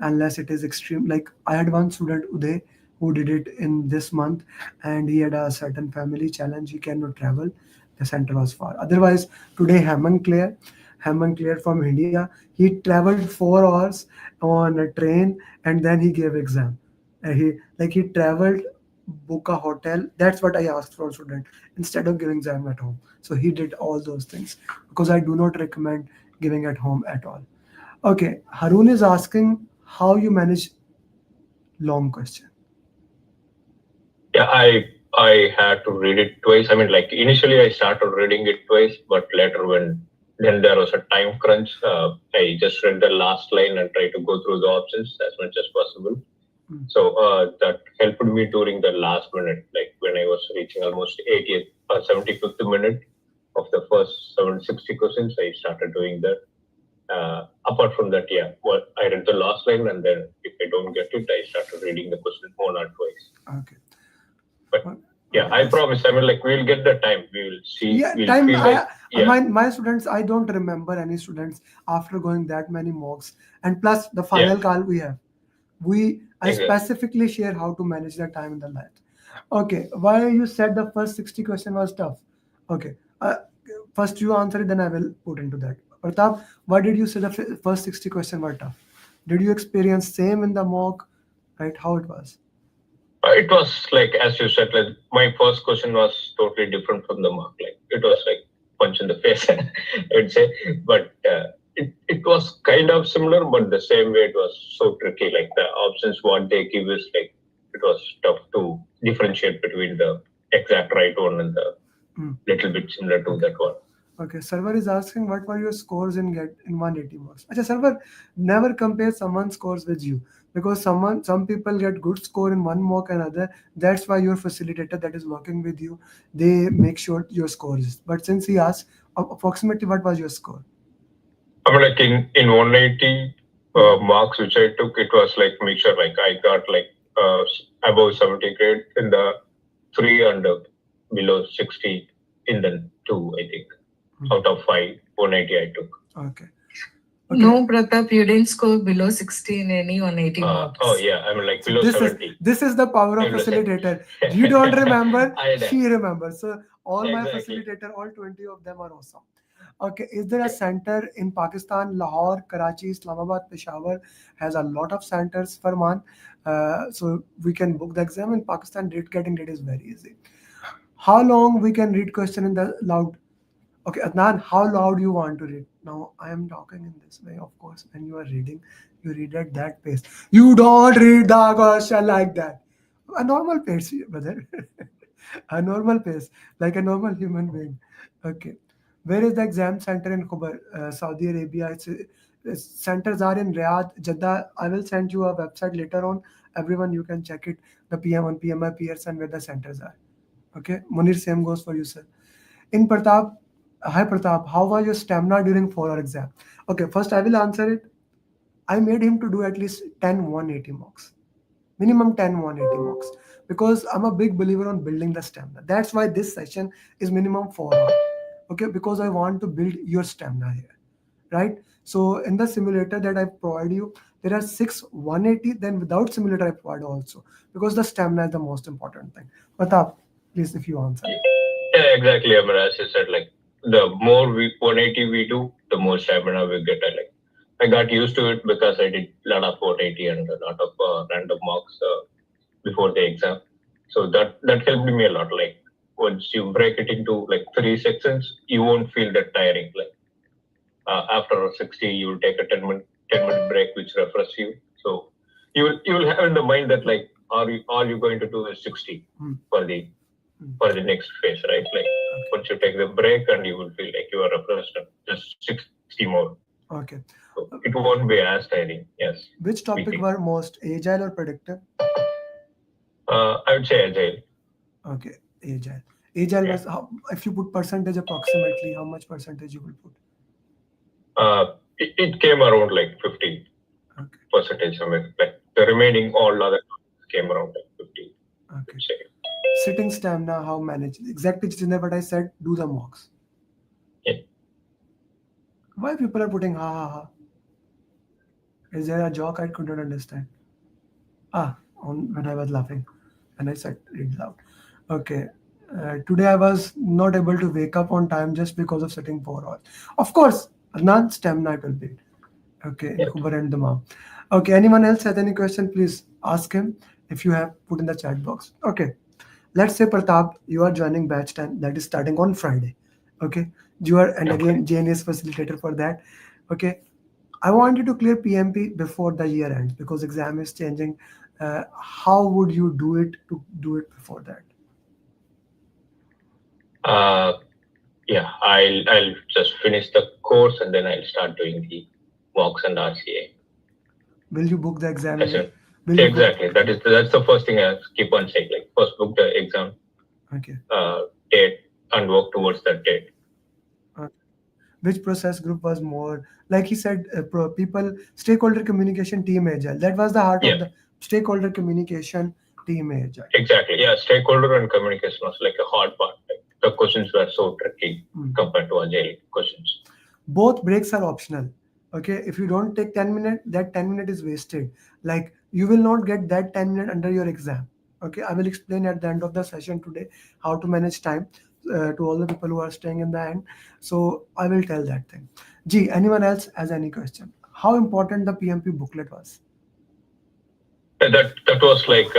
unless it is extreme. I had one student, Uday, who did it in this month, and he had a certain family challenge. He cannot travel. The center was far. Otherwise, today Hemant Clear from India, he traveled 4 hours on a train, and then he gave exam. He traveled, book a hotel. That's what I asked for a student, instead of giving exam at home. So he did all those things, because I do not recommend giving at home at all. Okay, Harun is asking how you manage long question. Yeah, I had to read it twice. I mean, initially I started reading it twice, but later then there was a time crunch. I just read the last line and tried to go through the options as much as possible. So that helped me during the last minute, when I was reaching almost 75th minute of the first 760 questions. I started doing that. Apart from that, I read the last line, and then if I don't get it, I started reading the question one or twice. Okay. But I promise. I mean, like, we'll get the time. We will see. Yeah, we'll time. feel like, My students, I don't remember any students after going that many mocks. And plus, the final call we have. I specifically share how to manage the time in the lab. Okay, why you said the first 60 question was tough? Okay, first you answer it, then I will put into that. Pratap, why did you say the first 60 question were tough? Did you experience same in the mock? Right, how it was? It was like, as you said, like, my first question was totally different from the mock. Like, it was like punch in the face, I would say. But it was kind of similar, but the same way it was so tricky. Like, the options what they give is like, it was tough to differentiate between the exact right one and the little bit similar to that one. Okay, server is asking what were your scores in 180 marks. Achha, server never compare someone's scores with you, because some people get good score in one mock and other. That's why your facilitator that is working with you, they make sure your score is. But since he asked approximately what was your score? I mean, like, in 180 marks which I took, it was like mixture. Like, I got like above 70 grade in the 3 and below 60 in the 2, I think. Out of 5, 180 I took. Okay. No, Pratap, you didn't score below 60 in any 180 marks. Oh, yeah. I mean, like, below this 70. This is the power of facilitator. You don't remember, I she remembers. So all my Exactly. facilitator, all 20 of them are awesome. Okay, is there a center in Pakistan? Lahore, Karachi, Islamabad, Peshawar has a lot of centers, Farman. So we can book the exam in Pakistan. Getting it is very easy. How long we can read question in the loud? Okay, Adnan, how loud you want to read? Now, I am talking in this way, of course. When you are reading, you read at that pace. You don't read the question like that. A normal pace, brother. A normal pace, like a normal human being. Okay. Where is the exam center in Khubar, Saudi Arabia? Centers are in Riyadh, Jeddah. I will send you a website later on. Everyone, you can check it. The PM on PMI Pearson where the centers are. Okay. Munir, same goes for you, sir. In Pratap, hi Pratap, how was your stamina during 4-hour exam? Okay, first I will answer it. I made him to do at least 10 180 mocks. Minimum 10 180 mocks. Because I'm a big believer on building the stamina. That's why this session is minimum 4 hours. Okay, because I want to build your stamina here. Right? So in the simulator that I provide you, there are 6 180, then without simulator I provide also. Because the stamina is the most important thing. Pratap, please, if you answer. Yeah, exactly, Amer. As you said, like, the more 180 we do, the more stamina we get. I got used to it because I did a lot of 180 and a lot of random mocks before the exam. So that helped me a lot. Like, once you break it into like 3 sections, you won't feel that tiring. Like, after 60, you will take a 10-minute break, which refreshes you. So you will have in the mind that, like, all you going to do is 60 for the next phase, right? Like, once you take the break, and you will feel like you are refreshed, just 60 more. Okay. So it won't be as tiring. Yes. Which topic were most, Agile or Predictive? I would say Agile. Okay, Agile. Agile was, if you put percentage approximately, how much percentage you will put? It came around like 50%. I mean, like, the remaining all other came around like 50. Okay. Sitting stamina, how managed? Exactly, what I said, do the mocks. Yeah. Why people are putting ha ha ha? Is there a joke I could not understand? When I was laughing and I said read loud. Okay. Today I was not able to wake up on time just because of sitting 4 hours. Of course, non stamina it will be. Okay, in Kubar and the mom. Okay, anyone else has any question, please ask him if you have put in the chat box. Okay. Let's say Pratap, you are joining batch 10 that is starting on Friday. Okay. You are, and again, Jane is facilitator for that. Okay. I want you to clear PMP before the year ends because exam is changing. How would you do it to do it before that? Yeah, I'll just finish the course and then I'll start doing the mocks and RCA. Will you book the exam? Exactly. That's the first thing I keep on saying. Like, first book the exam date, and work towards that date. Which process group was more, like he said, stakeholder communication team agile? That was the heart of the stakeholder communication team agile. Exactly. Yeah, stakeholder and communication was like a hard part. Like, the questions were so tricky compared to agile questions. Both breaks are optional. Okay, if you don't take 10 minutes, that 10 minutes is wasted. Like, you will not get that 10 minutes under your exam. Okay, I will explain at the end of the session today how to manage time to all the people who are staying in the end. So I will tell that thing. Gee, anyone else has any question? How important the PMP booklet was? That was like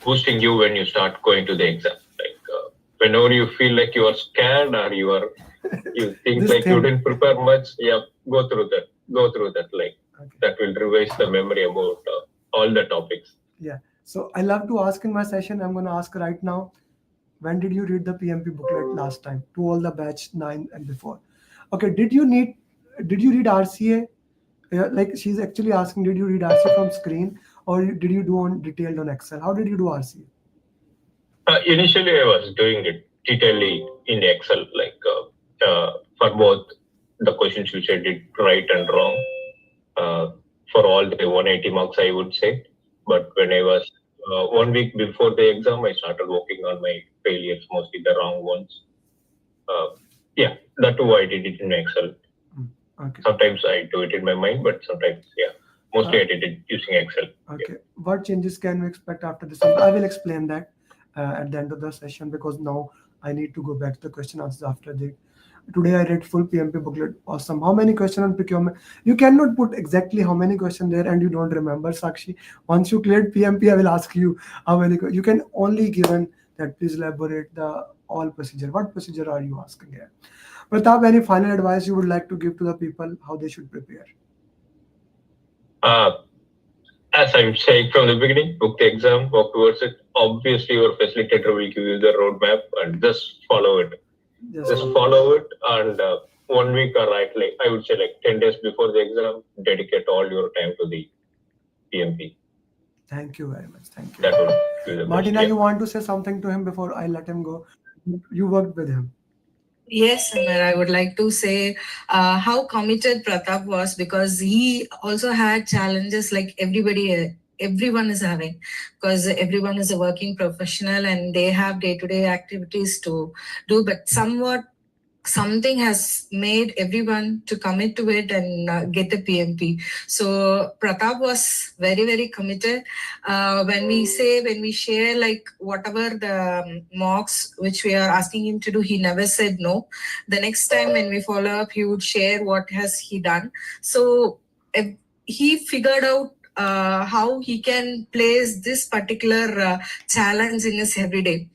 boosting you when you start going to the exam. Like whenever you feel like you are scared or you think like you didn't prepare much, go through that. Like that will revise the memory about all the topics. Yeah. So I love to ask in my session. I'm going to ask right now. When did you read the PMP booklet last time? To all the batch 9 and before. Okay. Did you read RCA? Like she's actually asking, did you read RCA from screen or did you do on detailed on Excel? How did you do RCA? Initially, I was doing it detailedly in Excel, like for both the questions which I did right and wrong. For all the 180 marks, I would say. But when I was 1 week before the exam, I started working on my failures, mostly the wrong ones. That too I did it in Excel. Okay. Sometimes I do it in my mind, but sometimes, mostly I did it using Excel. Okay. What changes can we expect after this? I will explain that at the end of the session because now I need to go back to the question answers after the. Today I read full PMP booklet. Awesome. How many questions on procurement? You cannot put exactly how many questions there and you don't remember, Sakshi. Once you cleared PMP, I will ask you how many. You can only given that. Please elaborate the all procedure. What procedure are you asking here? Pratap, any final advice you would like to give to the people how they should prepare? As I'm saying from the beginning, book the exam, work towards it. Obviously, your facilitator will give you the roadmap and just follow it. Just follow it, and 1 week or like I would say like 10 days before the exam, dedicate all your time to the PMP. Thank you very much. Thank you. That would be the Martina, best, you want to say something to him before I let him go? You worked with him. Yes, Amer, I would like to say how committed Pratap was because he also had challenges like everyone is having, because everyone is a working professional and they have day-to-day activities to do, but something has made everyone to commit to it and get the PMP. So Pratap was very, very committed. When we share like whatever the mocks which we are asking him to do, he never said no. The next time when we follow up, he would share what has he done. So he figured out how he can place this particular challenge in his everyday.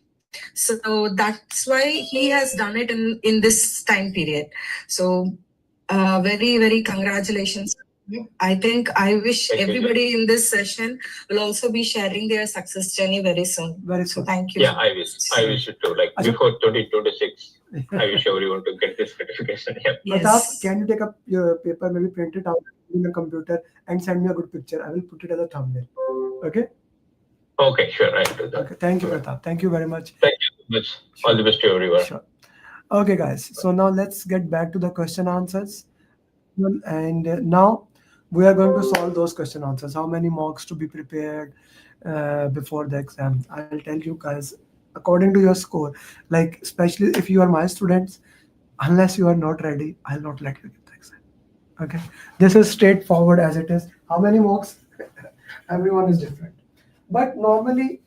So that's why he has done it in this time period. So very, very congratulations. I think I wish everybody in this session will also be sharing their success journey very soon. Very soon. So thank you. Yeah, I wish it too. Like before 2026, I wish everyone to get this certification. Yeah. Pratap, can you take up your paper, maybe print it out in the computer and send me a good picture? I will put it as a thumbnail. Okay? Okay, sure. I'll do that. Okay, thank you, Pratap. Thank you very much. Thank you so much. All the best to everyone. Sure. Okay, guys. So now let's get back to the question answers. And now we are going to solve those question answers. How many mocks to be prepared before the exam? I'll tell you guys, according to your score, like especially if you are my students, unless you are not ready, I'll not let you get the exam. Okay. This is straightforward as it is. How many mocks? Everyone is different. But normally,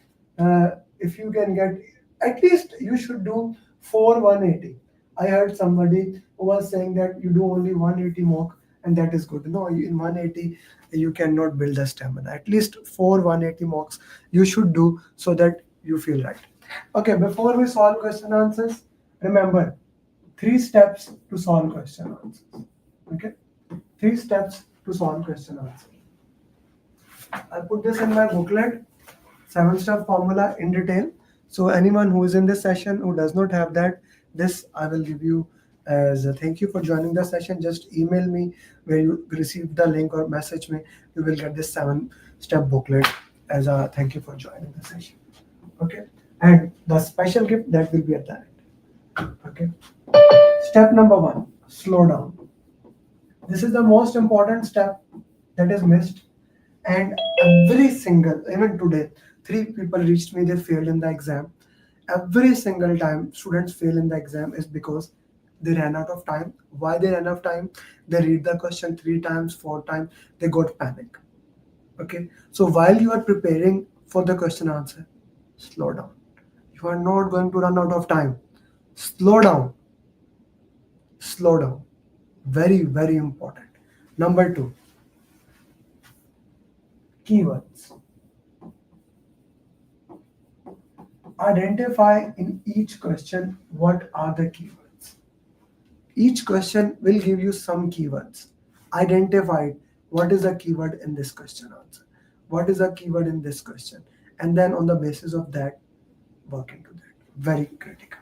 if you can get, at least you should do 4 180. I heard somebody who was saying that you do only 180 mock and that is good. No, in 180, you cannot build the stamina. At least 4 180 mocks you should do so that you feel right. Okay, before we solve question answers, remember 3 steps to solve question answers. Okay, 3 steps to solve question answers. I put this in my booklet, 7-step formula in detail. So anyone who is in this session who does not have that, this I will give you as a thank you for joining the session. Just email me where you received the link or message me. You will get this 7-step booklet as a thank you for joining the session. Okay. And the special gift that will be at the end. Okay. Step number 1, slow down. This is the most important step that is missed. And every single, even today, 3 people reached me, they failed in the exam. Every single time students fail in the exam is because they ran out of time. Why they ran out of time? They read the question 3 times, 4 times, they got panic. Okay. So while you are preparing for the question answer, slow down. You are not going to run out of time. Slow down. Slow down. Very, very important. Number 2, keywords. Identify in each question what are the keywords. Each question will give you some keywords. Identify what is a keyword in this question answer. What is a keyword in this question? And then on the basis of that, work into that. Very critical.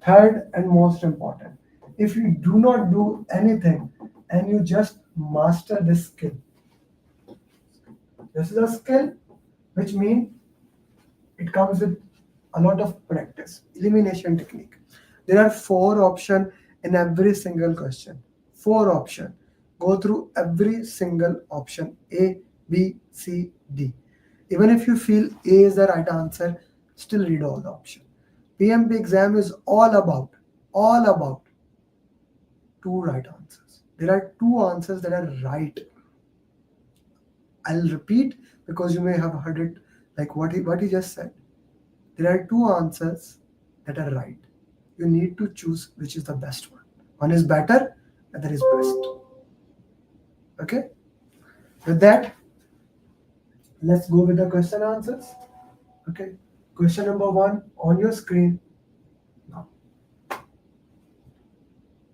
Third and most important, if you do not do anything and you just master this skill, this is a skill which means it comes with a lot of practice. Elimination technique. There are 4 options in every single question. 4 options. Go through every single option. A, B, C, D. Even if you feel A is the right answer, still read all the options. PMP exam is all about 2 right answers. There are 2 answers that are right. I'll repeat because you may have heard it like what he just said. There are 2 answers that are right. You need to choose which is the best one. One is better, other is best. Okay? With that, let's go with the question answers. Okay? Question number 1 on your screen. Now,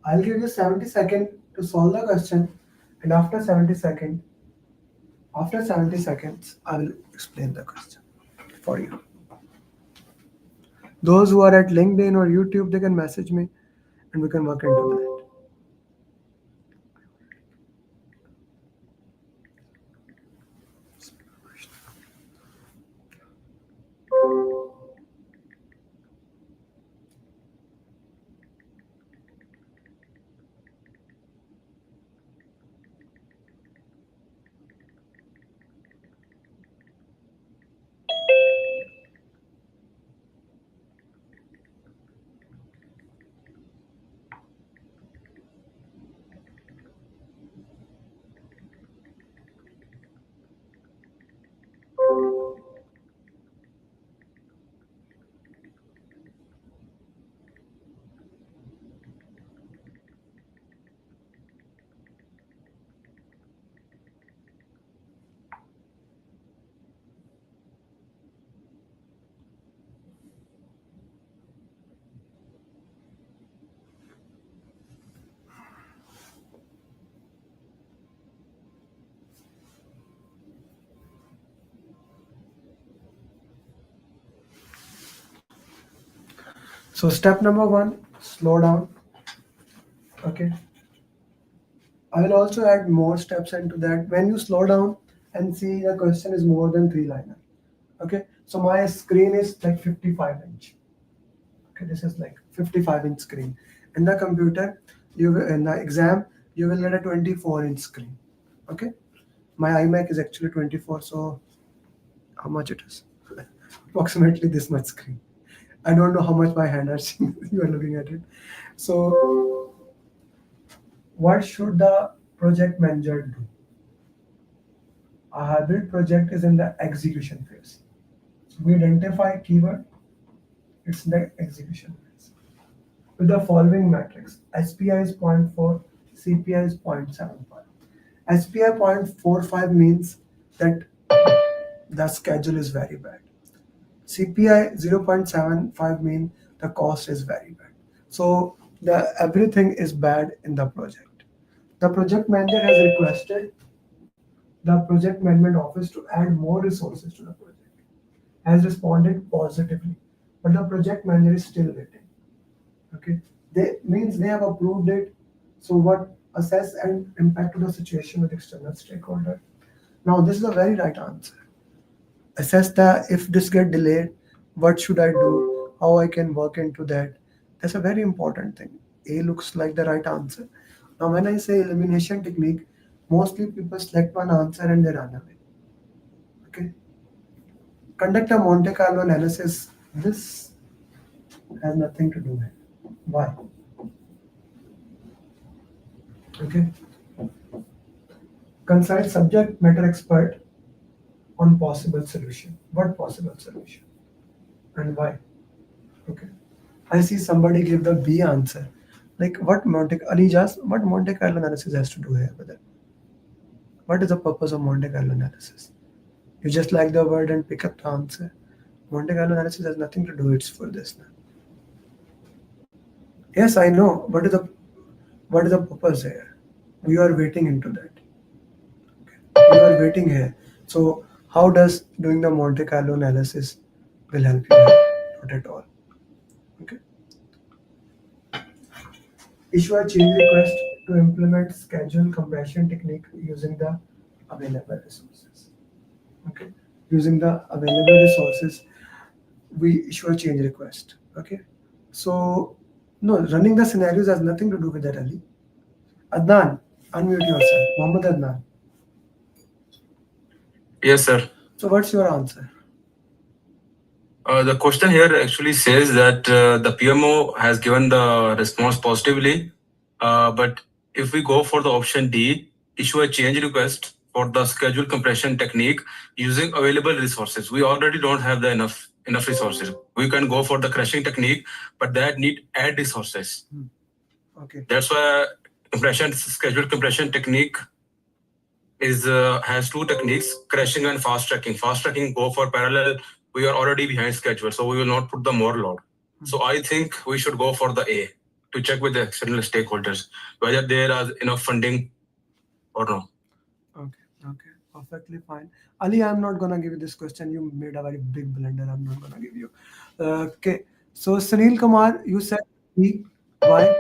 I'll give you 70 seconds to solve the question, and after 70 seconds, I will explain the question for you. Those who are at LinkedIn or YouTube, they can message me and we can work into that. So step number 1, slow down. Okay. I will also add more steps into that. When you slow down and see the question is more than 3 liner. Okay. So my screen is like 55 inch. Okay. This is like 55 inch screen. In the computer, in the exam, you will get a 24 inch screen. Okay. My iMac is actually 24. So how much it is? Approximately this much screen. I don't know how much my hand is. You are looking at it. So what should the project manager do? A hybrid project is in the execution phase. We identify keyword, it's the execution phase. With the following metrics, SPI is 0.4, CPI is 0.75. SPI 0.45 means that the schedule is very bad. CPI 0.75 means the cost is very bad. So everything is bad in the project. The project manager has requested the project management office to add more resources to the project, has responded positively, but the project manager is still waiting. Okay, they have approved it. So what assess and impact to the situation with external stakeholder. Now this is a very right answer. Assess if this get delayed, what should I do? How I can work into that? That's a very important thing. A looks like the right answer. Now, when I say elimination technique, mostly people select one answer and they run away. Okay. Conduct a Monte Carlo analysis. This has nothing to do with it. Why? Okay. Consult subject matter expert on possible solution. What possible solution? And why? Okay. I see somebody give the B answer. Like what Monte Carlo analysis has to do here with it? What is the purpose of Monte Carlo analysis? You just like the word and pick up the answer. Monte Carlo analysis has nothing to do. It's for this now. Yes, I know. What is the purpose here? We are waiting into that. Okay. We are waiting here. So how does doing the Monte Carlo analysis will help you? Not at all. Okay. Issue a change request to implement schedule compression technique using the available resources. Okay. Using the available resources, we issue a change request. Okay. So no, running the scenarios has nothing to do with that, Ali. Adnan, unmute yourself. Mohammed Adnan. Yes, sir. So what's your answer? The question here actually says that the PMO has given the response positively, but if we go for the option D, issue a change request for the schedule compression technique using available resources. We already don't have the enough resources. We can go for the crushing technique, but that need add resources. Okay. That's why schedule compression technique has two techniques, crushing and fast tracking. Fast tracking go for parallel. We are already behind schedule, so we will not put the more load. So I think we should go for the A to check with the external stakeholders whether there is enough funding or no. Okay, perfectly fine. Ali, I'm not gonna give you this question. You made a very big blunder. I'm not gonna give you. Okay, so Sunil Kumar, you said D. Why?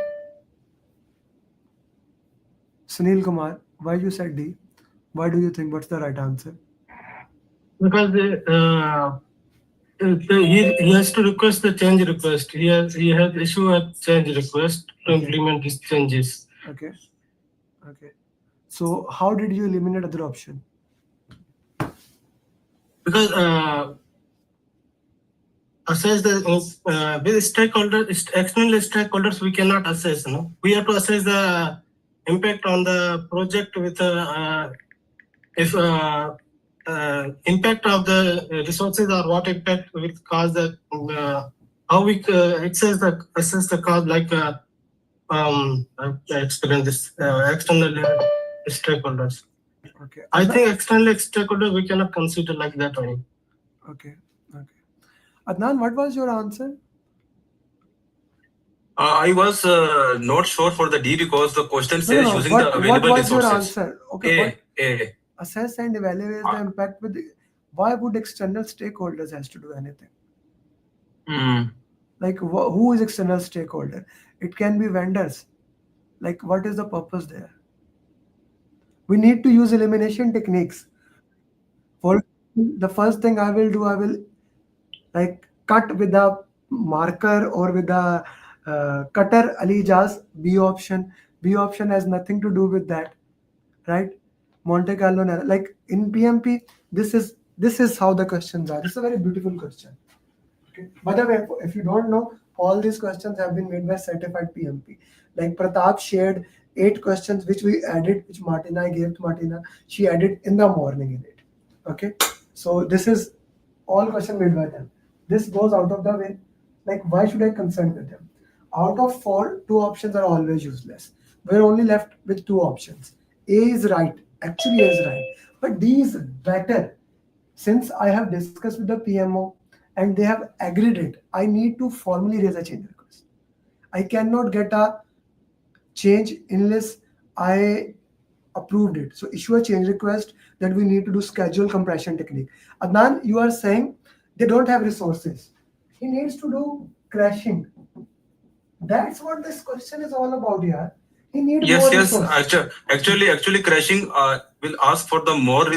Sunil Kumar, why you said D? Why do you think what's the right answer? Because he has to request the change request. He has issued a change request to implement these changes. Okay. Okay. So how did you eliminate other option? Because assess the with external stakeholders we cannot assess. No, we have to assess the impact on the project with if impact of the resources or what impact will cause the how we assess the cause like explain this external stakeholders. Okay. I think external stakeholders we cannot consider like that only. Okay. Okay. Adnan, what was your answer? I was not sure for the D because the question says using the available what was resources. your answer? Okay. A. Assess and evaluate the impact with. Why would external stakeholders has to do anything? Like who is external stakeholder? It can be vendors. Like what is the purpose there? We need to use elimination techniques. For the first thing I will do, I will like cut with a marker or with a cutter. Ali Jaz B option. B option has nothing to do with that, right? Monte Carlo, like in PMP, this is how the questions are. This is a very beautiful question. Okay. By the way, if you don't know, all these questions have been made by certified PMP. Like Pratap shared 8 questions which we added, which I gave to Martina. She added in the morning in it. Okay. So this is all question made by them. This goes out of the way. Like why should I consult with them? Out of 4, 2 options are always useless. We're only left with 2 options. A is right. Actually A is right. But D is better. Since I have discussed with the PMO and they have agreed it, I need to formally raise a change request. I cannot get a change unless I approved it. So issue a change request that we need to do schedule compression technique. Adnan, you are saying they don't have resources. He needs to do crashing. That's what this question is all about here. He needs more resources. Actually crashing will ask for the more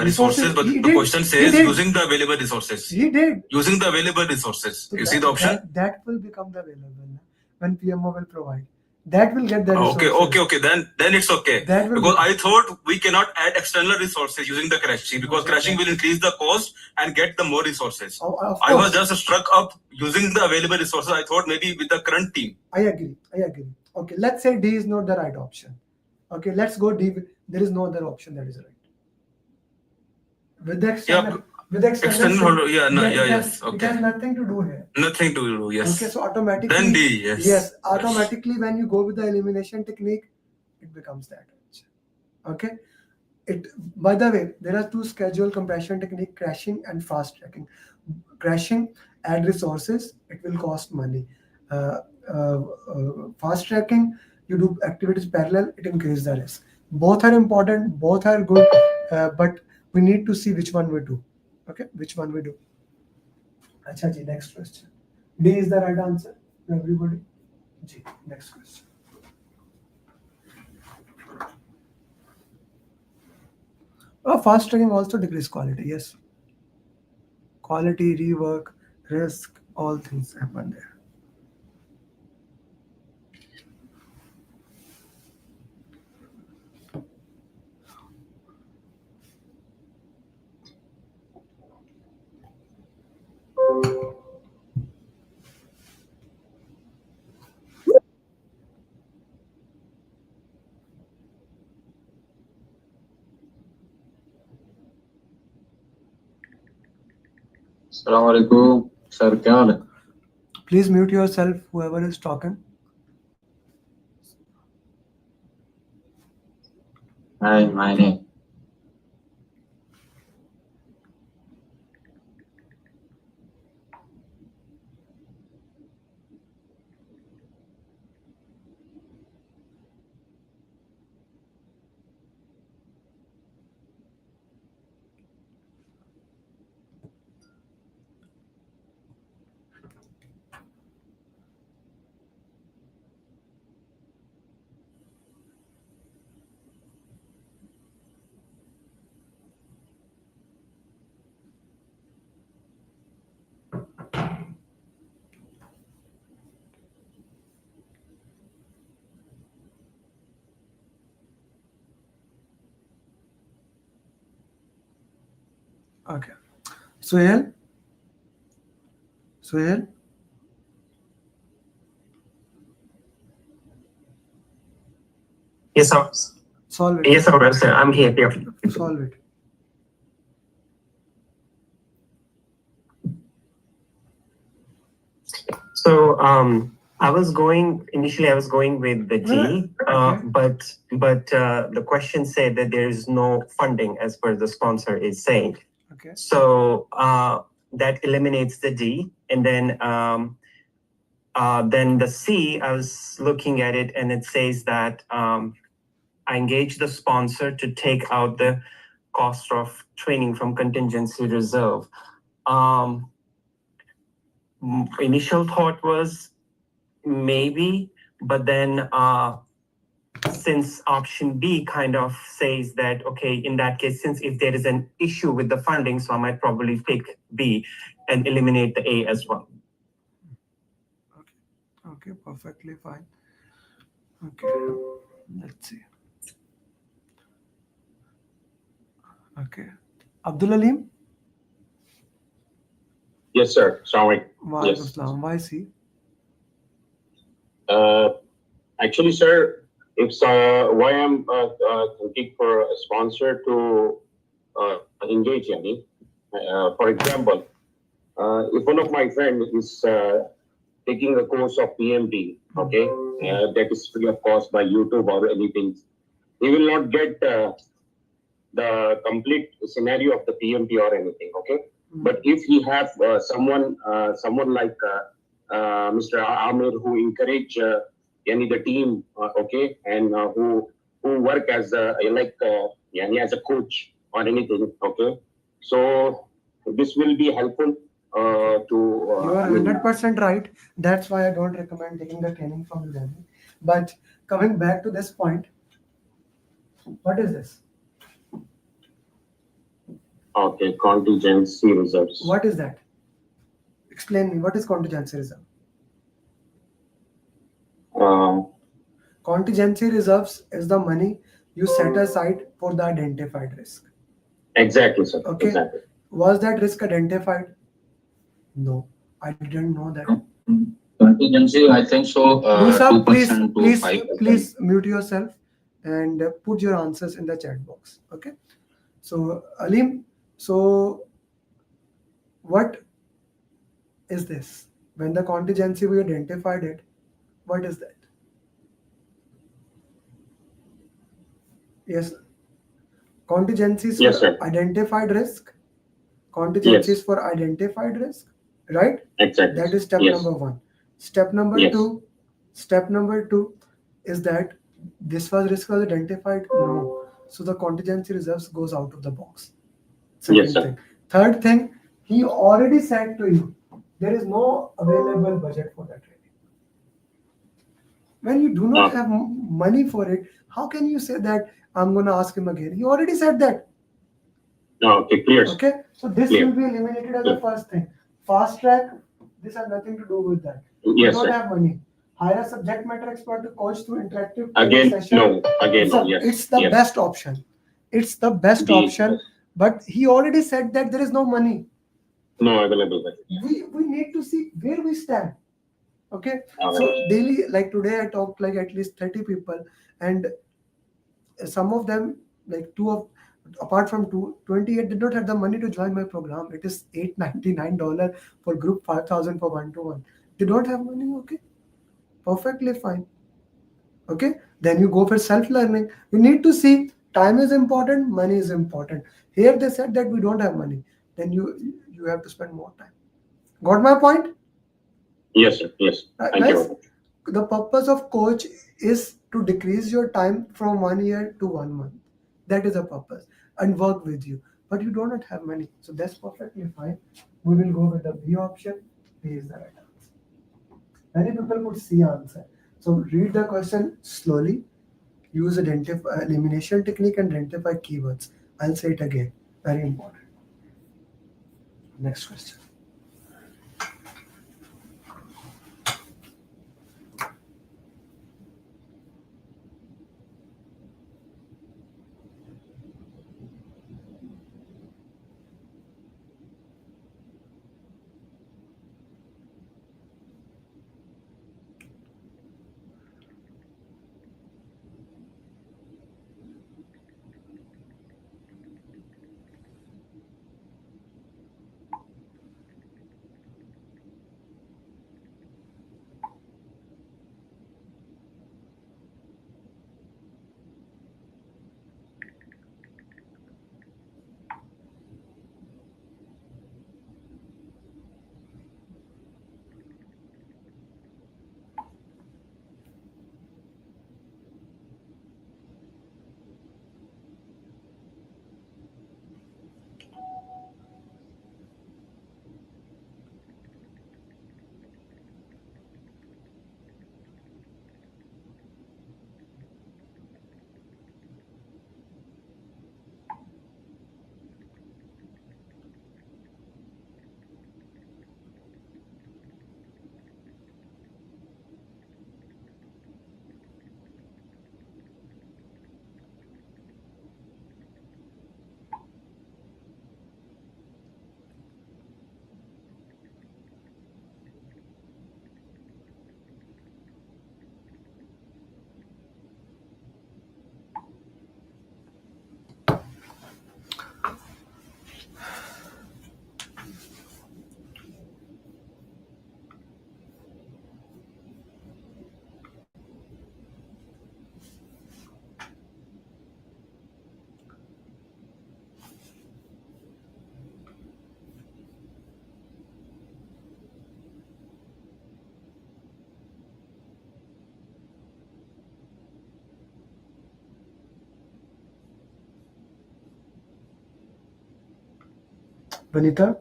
resources, but the question says using the available resources. He did. Using the available resources. So you see the option? That will become the available. when PMO will provide. That will get the resources. Okay. Then it's okay. Because I thought we cannot add external resources using the crashing, because crashing will increase the cost and get the more resources. I was just struck up using the available resources. I thought maybe with the current team. I agree. Okay, let's say D is not the right option. Okay, let's go D. There is no other option that is right. With the external, yes. It has nothing to do here. Nothing to do, yes. Okay, so automatically. Then D, yes. Yes, automatically when you go with the elimination technique, it becomes that. Okay. By the way, there are two schedule compression technique: crashing and fast tracking. Crashing add resources, it will cost money. Fast tracking, you do activities parallel, it increases the risk. Both are important, both are good, but we need to see which one we do. Okay, which one we do. Acha ji, next question. D is the right answer for everybody. G, next question. Fast tracking also decrease quality, yes. Quality, rework, risk, all things happen there. Assalamualaikum, sir. क्या हाल है? Please mute yourself, whoever is talking. Hi, my name. Okay. Suhail? Yes, sir. Solve it. Yes, sir. I'm here. Solve it. So I was going with the G, but the question said that there is no funding as per the sponsor is saying. Okay. So that eliminates the D, and then the C, I was looking at it and it says that I engage the sponsor to take out the cost of training from contingency reserve. Initial thought was maybe, but then since option B kind of says that, okay, in that case, since if there is an issue with the funding, so I might probably pick B and eliminate the A as well. Okay, perfectly fine. Okay, let's see. Okay, Abdul Alim? Yes, sir. Sorry. Yes. Why C? Actually, sir, it's why I'm thinking for a sponsor to engage in. For example, if one of my friends is taking a course of PMP, okay, that is free of cost by YouTube or anything, he will not get the complete scenario of the PMP or anything, okay. But if he have someone like Mr. Amer who encourage the team, okay, and who work as as a coach or anything, okay. So this will be helpful to. You are 100% right. That's why I don't recommend taking the training from them. But coming back to this point, what is this? Okay, contingency reserves. What is that? Explain me. What is contingency reserve? Contingency reserves is the money you set aside for the identified risk. Exactly, sir. Okay. Exactly. Was that risk identified? No, I didn't know that. Contingency, I think so. Musa, 2% to 5%. please mute yourself and put your answers in the chat box. Okay. So Alim, so what is this? When the contingency we identified it, what is that? Yes. Contingencies Yes, for sir. identified risk. Contingencies Yes. for identified risk, right? Exactly. That is step Yes. number 1. Step number Yes. 2. Step number 2 is that this risk was identified. No. So the contingency reserves goes out of the box. Second Yes, sir. thing. Third thing, he already said to you, there is no available budget for that training. When you do not have money for it, how can you say that I'm going to ask him again? He already said that. No, okay, clear. sir. Okay, so this Clear. will be eliminated as the first thing. Fast track, this has nothing to do with that. Yes, you don't sir. have money. Hire a subject matter expert to coach through interactive Again, session. no. Again, It's, no. Yes. it's the yes. best option. It's the best The- option. But he already said that there is no money. No available budget. We need to see where we stand. Okay, Okay. so daily, like today I talked like at least 30 people, and some of them, like apart from 28 did not have the money to join my program. It is $899 for group, 5,000 for one-to-one. They don't have money. Okay, perfectly fine. Okay, then you go for self-learning. You need to see time is important, money is important. Here they said that we don't have money. Then you have to spend more time. Got my point? Yes, sir. Yes. Thank Guys, you. the purpose of coach is to decrease your time from 1 year to 1 month. That is the purpose, and work with you. But you do not have money, so that's perfectly fine. We will go with the B option. B is the right answer. Many people put C answer. So read the question slowly. Use elimination technique and identify keywords. I'll say it again. Very important. Next question. Vanita?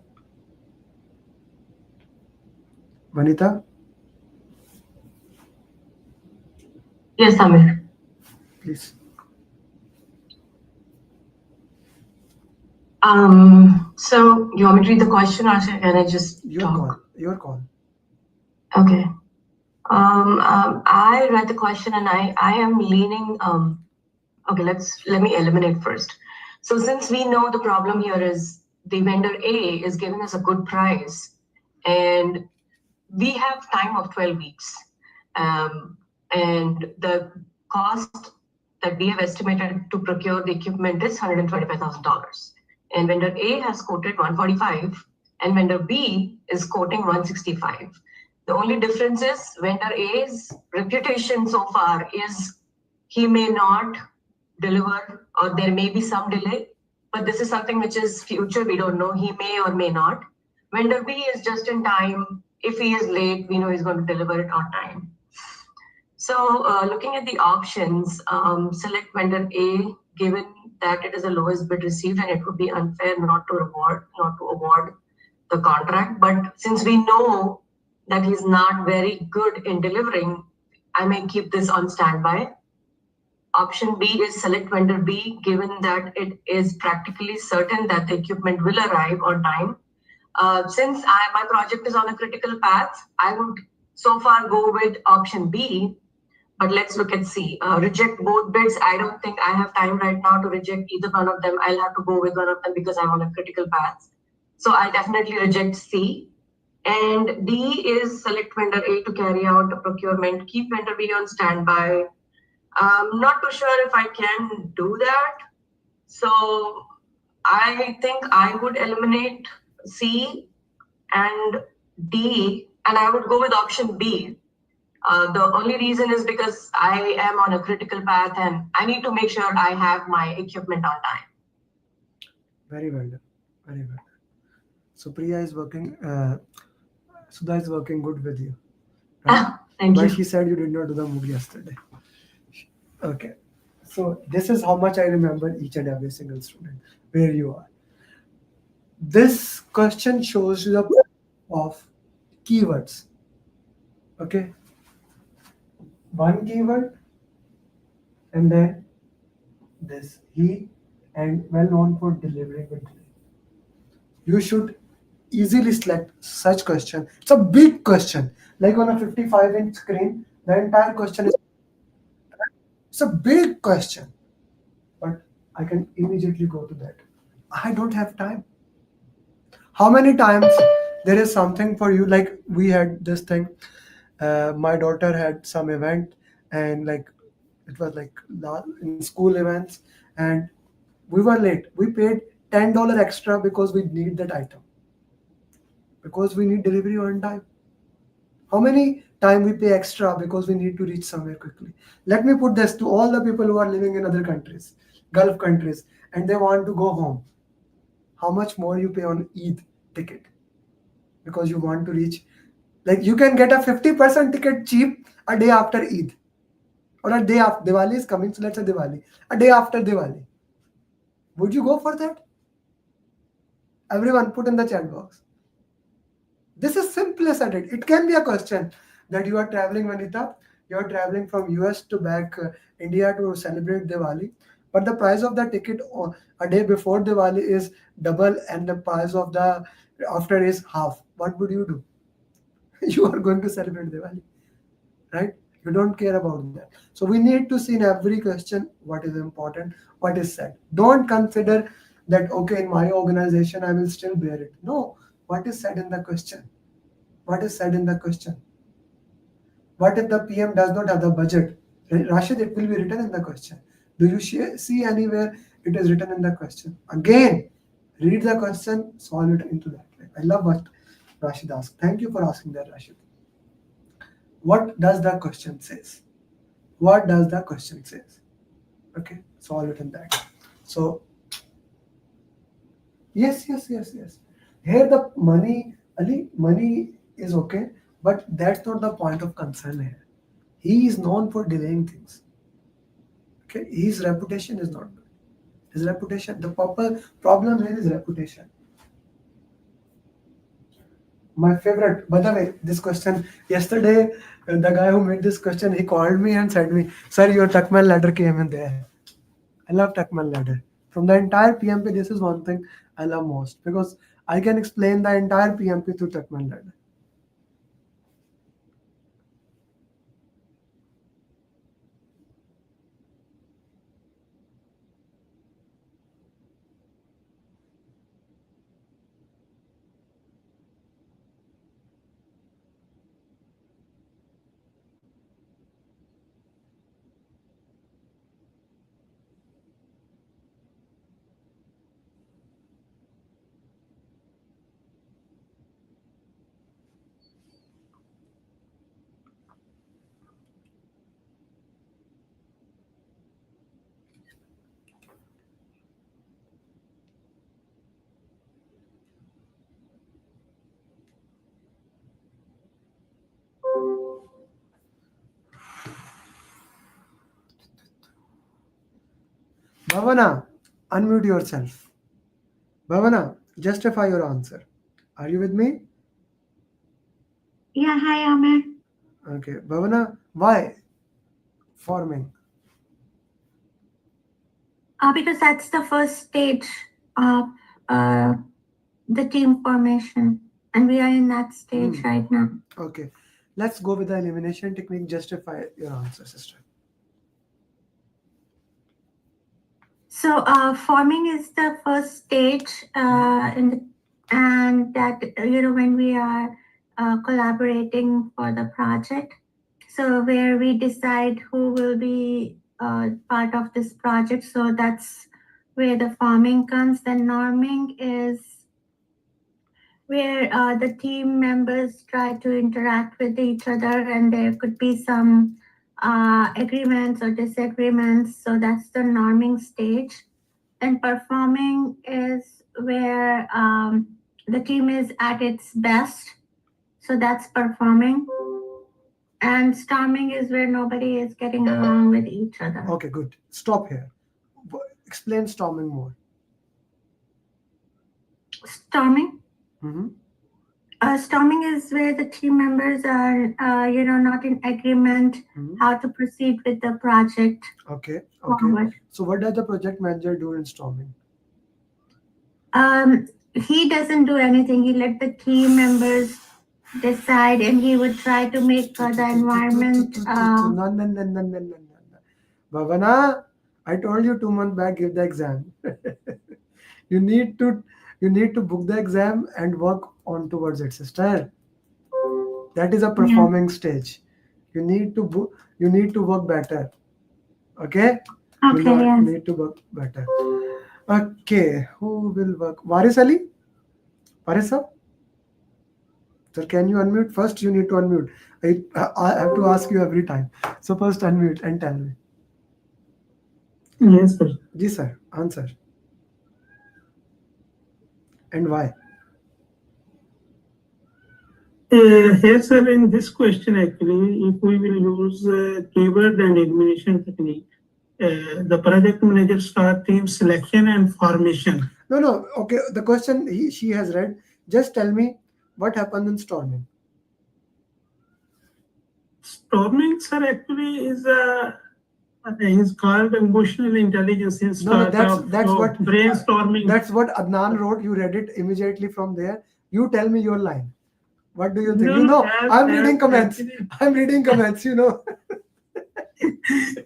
Vanita? Yes, Amer. Please. So you want me to read the question or can I just Your talk? call. Your call. Okay. I read the question and I am leaning. Okay, let me eliminate first. So since we know the problem here is the vendor A is giving us a good price, and we have time of 12 weeks, and the cost that we have estimated to procure the equipment is $125,000, and vendor A has quoted 145, and vendor B is quoting 165. The only difference is vendor A's reputation so far is he may not deliver, or there may be some delay, but this is something which is future. We don't know. He may or may not. Vendor B is just in time. If he is late, we know he's going to deliver it on time. So looking at the options, select vendor A, given that it is the lowest bid received and it would be unfair not to award the contract. But since we know that he's not very good in delivering, I may keep this on standby. Option B is select vendor B, given that it is practically certain that the equipment will arrive on time. Since my project is on a critical path, I would so far go with option B, but let's look at C. Reject both bids. I don't think I have time right now to reject either one of them. I'll have to go with one of them because I'm on a critical path. So I'll definitely reject C. And D is select vendor A to carry out the procurement. Keep vendor B on standby. Not too sure if I can do that. So I think I would eliminate C and D, and I would go with option B. The only reason is because I am on a critical path and I need to make sure I have my equipment on time. Very well done. Very well done. So Priya is working, Sudha is working good with you. Right? Thank but you. she said you did not do the move yesterday. Okay. So this is how much I remember each and every single student, where you are. This question shows you the of keywords. Okay. One keyword, and then this he, and well known for delivering with delay. You should easily select such question. It's a big question, like on a 55-inch screen. The entire question is. It's a big question, but I can immediately go to that. I don't have time. How many times there is something for you? Like we had this thing. My daughter had some event, and like it was like in school events, and we were late. We paid $10 extra because we need that item, because we need delivery on time. How many time we pay extra because we need to reach somewhere quickly? Let me put this to all the people who are living in other countries, Gulf countries, and they want to go home. How much more you pay on Eid ticket because you want to reach? Like you can get a 50% ticket cheap a day after Eid, or a day after Diwali is coming. So let's say Diwali, a day after Diwali. Would you go for that? Everyone put in the chat box. This is simplest at it. It can be a question that you are traveling, Vanita. You are traveling from US to back India to celebrate Diwali, but the price of the ticket a day before Diwali is double, and the price of the after is half. What would you do? You are going to celebrate Diwali, right? You don't care about that. So we need to see in every question what is important, what is said. Don't consider that, okay, in my organization, I will still bear it. No, what is said in the question? What is said in the question? What if the PM does not have the budget? Rashid, it will be written in the question. Do you see anywhere it is written in the question? Again, read the question, solve it into that. I love what Rashid asked. Thank you for asking that, Rashid. What does the question says? What does the question says? Okay, solve it in that. So, yes. Here the money, Ali, money is okay, but that's not the point of concern here. He is known for delaying things. Okay, his reputation is not good. His reputation, the problem here is reputation. My favorite, by the way, this question, yesterday, the guy who made this question, he called me and said me, sir, your Tuckman ladder came in there. I love Tuckman ladder. From the entire PMP, this is one thing I love most, because I can explain the entire PMP through Tuckman ladder. Bhavana, unmute yourself. Bhavana, justify your answer. Are you with me? Yeah, hi, Amer. Okay. Bhavana, why forming? Because that's the first stage of the team formation, and we are in that stage right now. Okay. Let's go with the elimination technique. Justify your answer, sister. So forming is the first stage and that when we are collaborating for the project. So where we decide who will be part of this project. So that's where the forming comes. Then norming is where the team members try to interact with each other, and there could be some agreements or disagreements. So that's the norming stage. And performing is where the team is at its best. So that's performing. And storming is where nobody is getting along with each other. Okay, good. Stop here. Explain storming more. Storming? Mm-hmm. Storming is where the team members are, not in agreement how to proceed with the project. Okay. Forward. So what does the project manager do in storming? He doesn't do anything. He let the team members decide, and he would try to make the environment. No. Bhavana, I told you 2 months back, give the exam. you need to book the exam and work on towards it, sister. That is a performing stage. You need to work better. Okay? You need to work better. Okay, who will work? Waris Ali? Waris sir? Sir, can you unmute? First, you need to unmute. I have to ask you every time. So first unmute and tell me. Yes, sir. Yes, sir. Answer. And why? Here, sir, in this question, actually, if we will use keyword and elimination technique, the project manager start team selection and formation. No. Okay, the question she has read. Just tell me what happened in storming. Storming, sir, actually is called emotional intelligence. No, that's what brainstorming. That's what Adnan wrote. You read it immediately from there. You tell me your line. What do you think? I'm reading comments. I'm reading comments.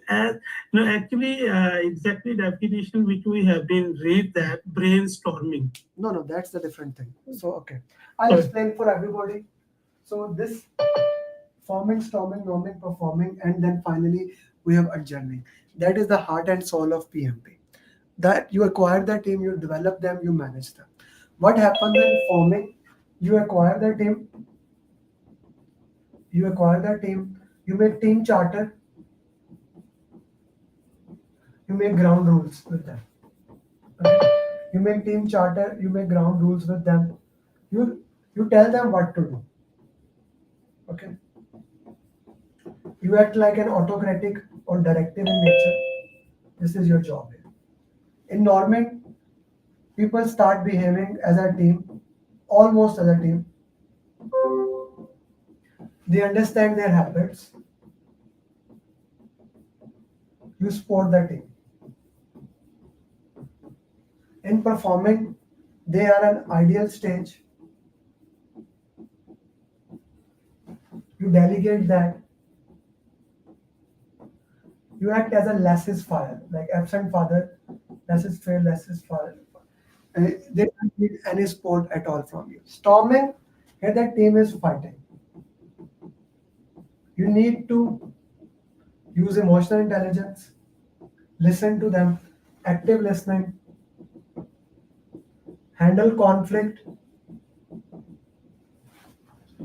Actually, exactly definition which we have been read that brainstorming. No, that's a different thing. So okay, I'll explain for everybody. So this forming, storming, norming, performing, and then finally we have adjourning. That is the heart and soul of PMP. That you acquire the team, you develop them, you manage them. What happens in forming? You acquire the team. You make team charter. You make ground rules with them. Okay? You make team charter. You make ground rules with them. You tell them what to do. Okay. You act like an autocratic or directive in nature. This is your job here. In norming, people start behaving as a team, almost as a team. They understand their habits. You support the team. In performing, they are an ideal stage. You delegate that. You act as a laissez-faire, like absent father, laissez-faire, laissez-faire. They don't need any support at all from you. Storming, here the team is fighting. You need to use emotional intelligence, listen to them, active listening, handle conflict,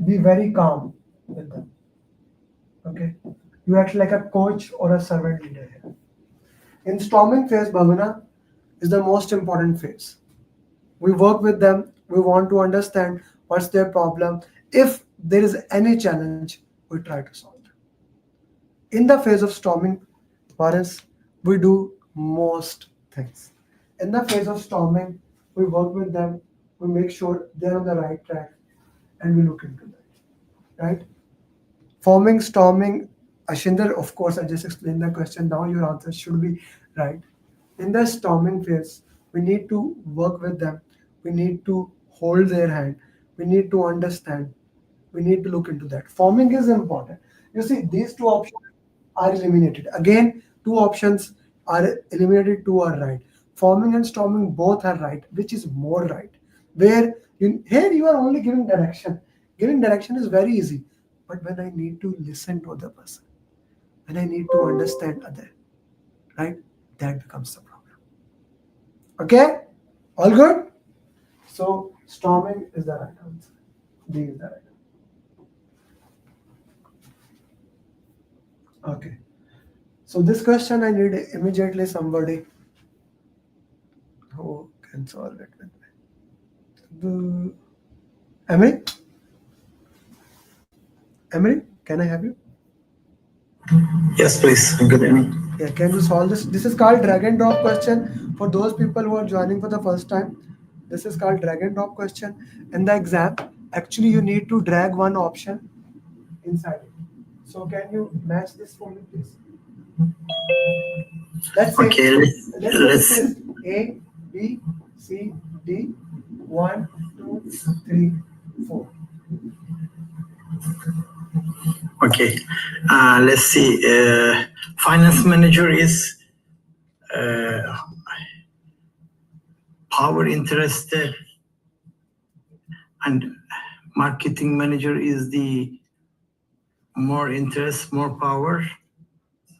be very calm with them. Okay? You act like a coach or a servant leader here. In storming phase, Bhavana is the most important phase. We work with them. We want to understand what's their problem. If there is any challenge, we try to solve it. In the phase of storming, Paris, we do most things. In the phase of storming, we work with them, we make sure they're on the right track, and we look into that, right? Forming, storming, Ashinder, of course, I just explained the question. Now your answer should be right. In the storming phase, we need to work with them. We need to hold their hand. We need to understand. We need to look into that. Forming is important. You see, these two options are eliminated. Again, two options are eliminated, two are right. Forming and storming both are right. Which is more right? Where here you are only giving direction. Giving direction is very easy. But when I need to listen to other person, when I need to understand other, right? That becomes the problem. Okay? All good? So storming is the right answer. D is the right answer. Okay. So this question I need immediately somebody who can solve it with me. Emery? Emery, can I have you? Yes, please. Good evening. Yeah, can you solve this? This is called drag and drop question. For those people who are joining for the first time, this is called drag and drop question. In the exam, actually you need to drag one option inside it. So can you match this for me, please? Let's say, Okay, let's say A, B, C, D, 1, 2, 3, 4. Okay. Let's see. Finance manager is power interest, and marketing manager is the more interest, more power.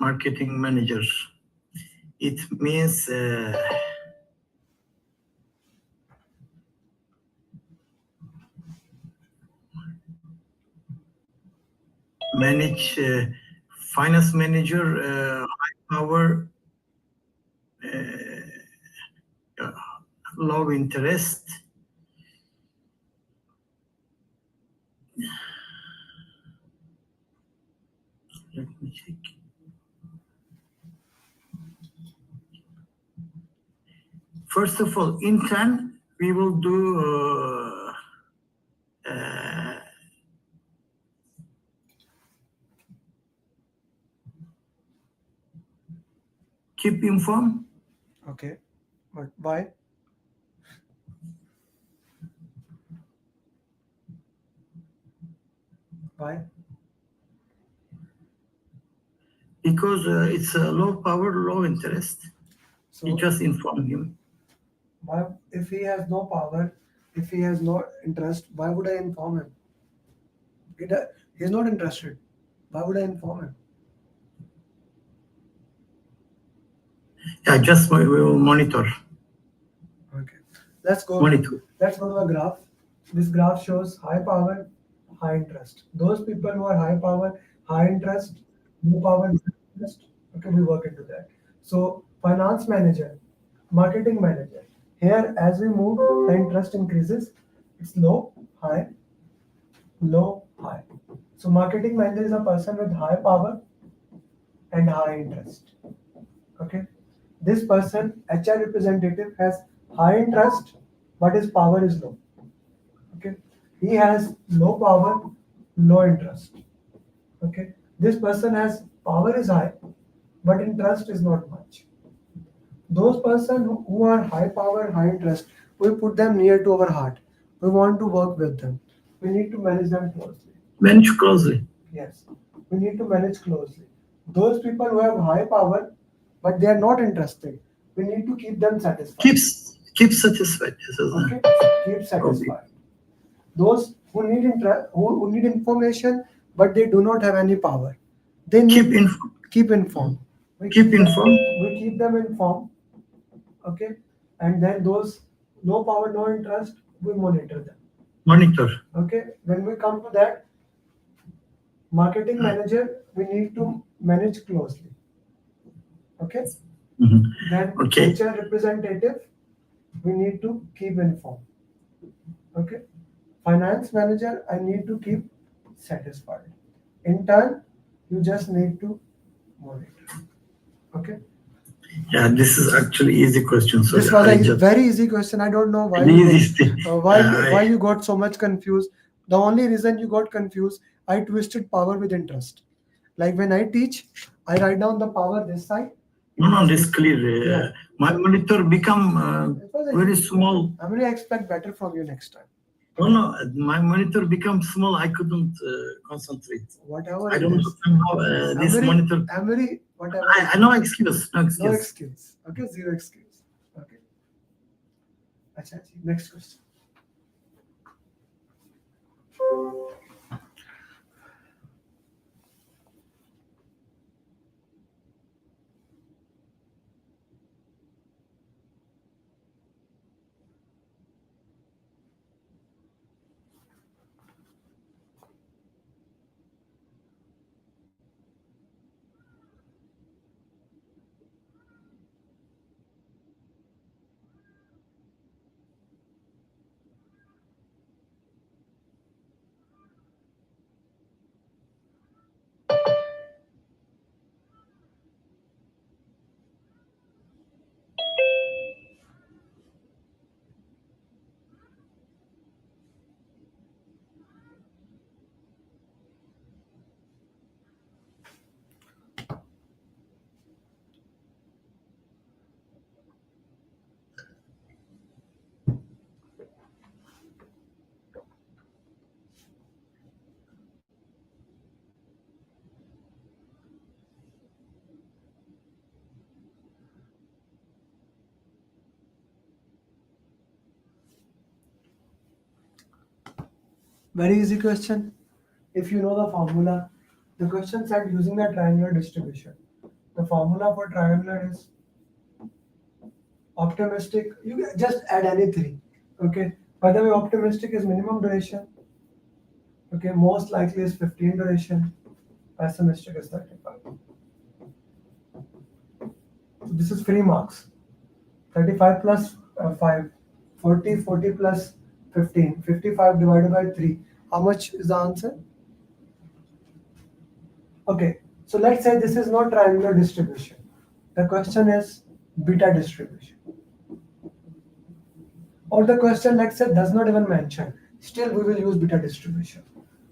Marketing manager. It means manage finance manager, high power, low interest. Let me check. First of all, in 10, we will do keep informed. Okay, but why? Why? Because it's a low power, low interest. So you just inform him. why, if he has no power, if he has no interest, why would I inform him? He's not interested. Why would I inform him? Yeah, just we will monitor. Okay. Let's go. Monitor. Let's go to the graph. This graph shows high power, high interest. Those people who are high power, high interest, low power, no interest. Okay, we work into that. So finance manager, marketing manager. Here, as we move, the interest increases. It's low, high, low, high. So marketing manager is a person with high power and high interest. Okay. This person, HR representative, has high interest, but his power is low. Okay. He has low power, low interest. Okay. This person has power is high, but interest is not much. Those person who are high power, high interest, we put them near to our heart. We want to work with them. We need to manage them closely. Manage closely. Yes. We need to manage closely. Those people who have high power, but they are not interested, we need to keep them satisfied. Keep satisfied. Okay. Keep satisfied. Those who need who need information, but they do not have any power, they need keep informed. We keep them informed. Okay. And then those no power, no interest, we monitor them. Monitor. Okay. When we come to that, marketing manager, we need to manage closely. Okay. Then HR representative, we need to keep informed. Okay. Finance manager, I need to keep satisfied. Intern, you just need to monitor. Okay. Yeah, this is actually easy question. So This was I a just very easy question. I don't know why why you got so much confused. The only reason you got confused, I twisted power with interest. Like when I teach, I write down the power this side. no, this clear. Yeah. My monitor become very small. I'm gonna expect better from you next time. No, my monitor becomes small. I couldn't concentrate. Whatever. I don't know somehow this monitor. Amery, whatever. No excuse. No excuse. No excuse. Okay, zero excuse. Okay. Acha, next question. Very easy question. If you know the formula, the question said using the triangular distribution. The formula for triangular is optimistic. You just add any three. Okay. By the way, optimistic is minimum duration. Okay. Most likely is 15 duration. Pessimistic is 35. So this is 3 marks. 35 plus 5. 40. 40 plus 15. 55 divided by 3. How much is the answer? Okay, so let's say this is not triangular distribution. The question is beta distribution. Or the question, let's say, does not even mention. Still, we will use beta distribution.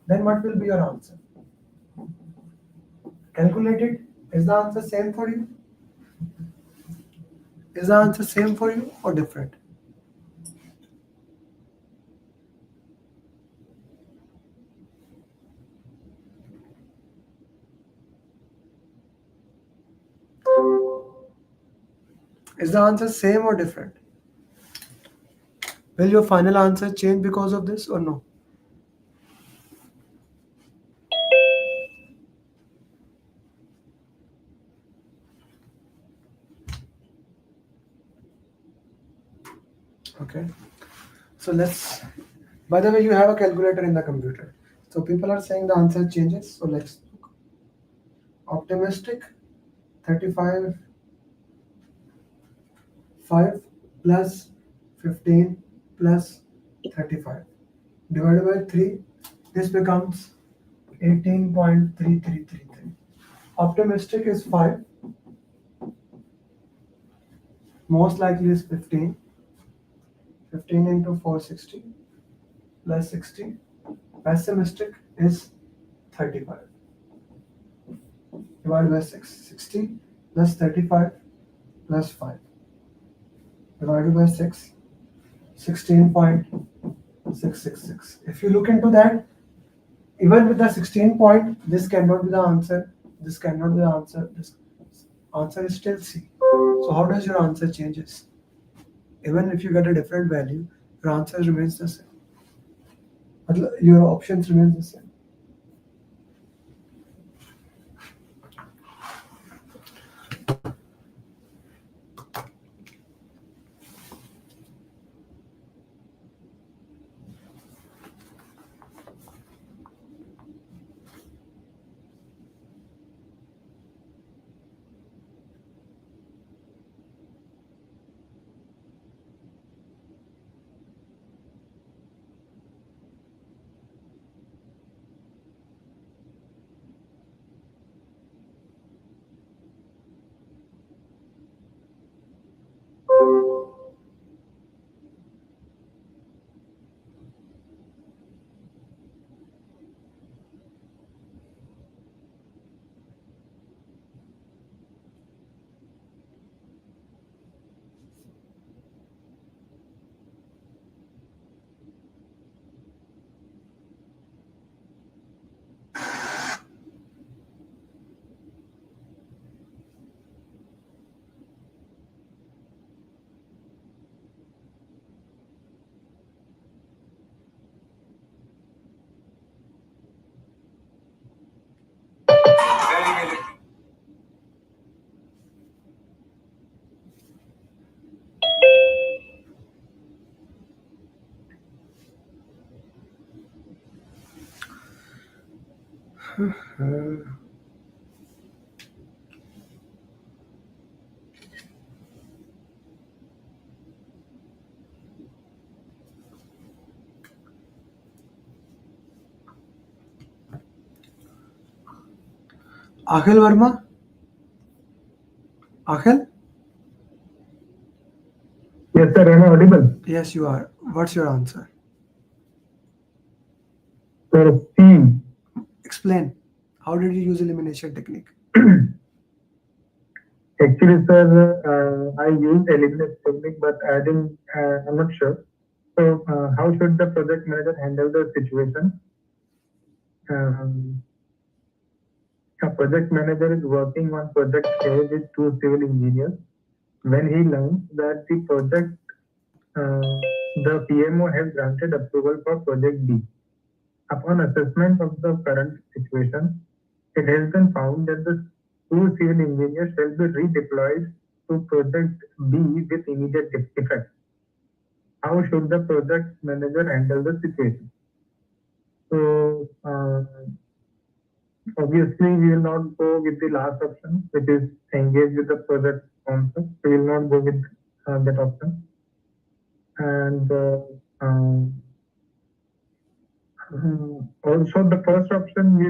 Then what will be your answer? Calculate it. Is the answer same for you? Is the answer same for you or different? Is the answer same or different? Will your final answer change because of this or no? Okay. So let's, by the way, you have a calculator in the computer. So people are saying the answer changes. So let's look. Optimistic, 35, 5 plus 15 plus 35 divided by 3. This becomes 18.3333. Optimistic is 5. Most likely is 15. 15 into 460 plus 60. Pessimistic is 35. Divided by 6. 60 plus 35 plus 5. Divided by 6. 16.666. If you look into that, even with the 16 point, this cannot be the answer. This cannot be the answer. This answer is still C. So how does your answer changes? Even if you get a different value, your answer remains the same. Your options remain the same. Akhil Verma? Akhil? Yes, sir. Am I audible? Yes, you are. What's your answer? Sir, C. Explain. How did you use elimination technique? Actually, sir, I used elimination technique, but I'm not sure. So, how should the project manager handle the situation? A project manager is working on project A with 2 civil engineers. When he learns that the PMO has granted approval for project B. Upon assessment of the current situation, it has been found that the 2 civil engineers shall be redeployed to project B with immediate effect. How should the project manager handle the situation? So, obviously, we will not go with the last option, which is engage with the project sponsor. We will not go with that option. And also the first option we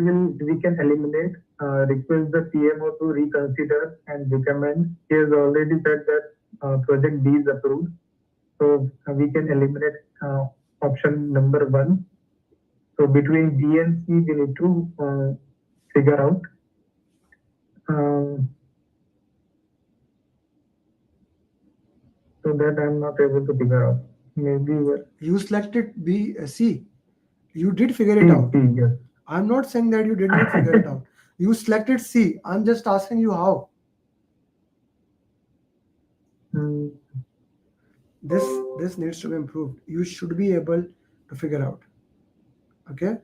can eliminate, request the PMO to reconsider and recommend. He has already said that project B is approved. So we can eliminate option number 1. So between B and C, we need to figure out. So that I'm not able to figure out. Maybe you selected C. You did figure it out. Yes. I'm not saying that you did not figure it out. You selected C. I'm just asking you how. This needs to be improved. You should be able to figure out. Okay?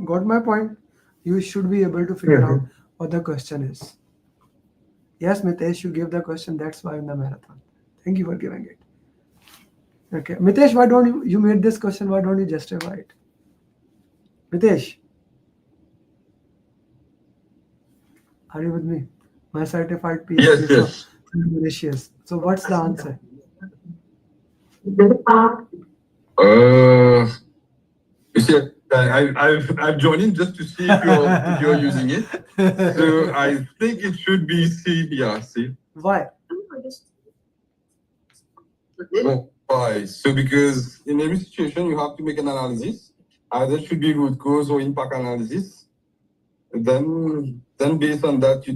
Got my point? You should be able to figure out what the question is. Yes, Mitesh, you gave the question. That's why in the marathon. Thank you for giving it. Okay, Mitesh, why don't you made this question? Why don't you justify it? Mitesh, are you with me? My certified PhD. Yes. Mauritius. So what's the answer? You see, I've joined in just to see if you're using it. So I think it should be C. Yeah, C. Why? Oh, why? So because in every situation you have to make an analysis. Either should be root cause or impact analysis. Then based on that you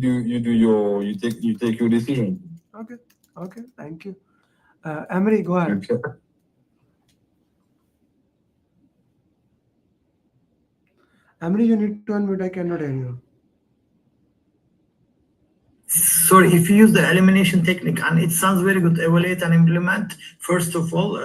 take your decision. Okay. Thank you. Amer, go ahead. Okay. Amer, you need to unmute. I cannot hear you. Sorry, if you use the elimination technique, and it sounds very good, evaluate and implement, first of all,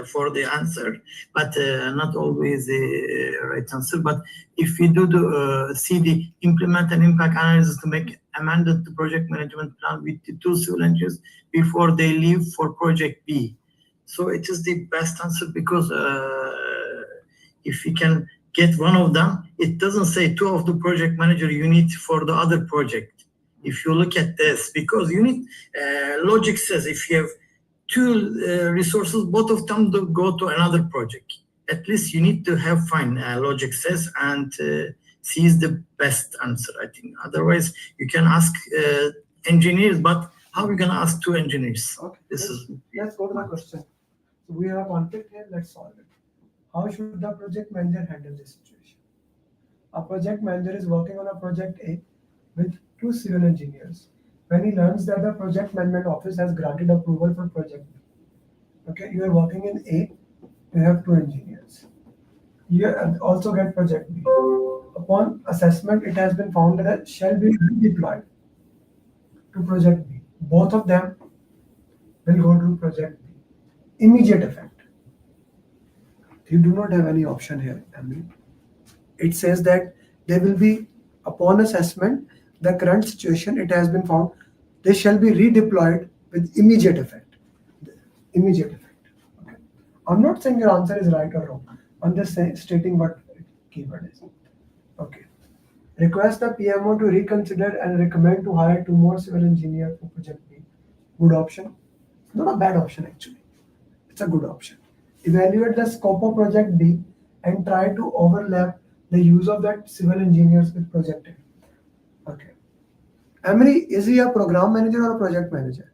for the answer, but not always the right answer. But if you do the see the implement and impact analysis to make amended the project management plan with the 2 civil engineers before they leave for project B. So it is the best answer because if we can get one of them, it doesn't say 2 of the project manager you need for the other project. If you look at this, because you need, logic says if you have 2 resources, both of them go to another project. At least you need to have fine, logic says, and C is the best answer, I think. Otherwise, you can ask engineers, but how are we going to ask 2 engineers? Okay. Let's go to the question. So we have a conflict here, let's solve it. How should the project manager handle this situation? A project manager is working on a project A with 2 civil engineers. When he learns that the project management office has granted approval for project B. Okay, you are working in A, you have 2 engineers. You also get project B. Upon assessment, it has been found that it shall be redeployed to project B. Both of them will go to project B. Immediate effect. You do not have any option here. I mean, it says that they will be, upon assessment, the current situation, it has been found, they shall be redeployed with immediate effect. Immediate effect. Okay. I'm not saying your answer is right or wrong. I'm just stating what it keyword is. Okay. Request the PMO to reconsider and recommend to hire 2 more civil engineers for project B. Good option. Not a bad option actually. It's a good option. Evaluate the scope of project B and try to overlap the use of that civil engineers with project A. Okay. Emery, is he a program manager or a project manager?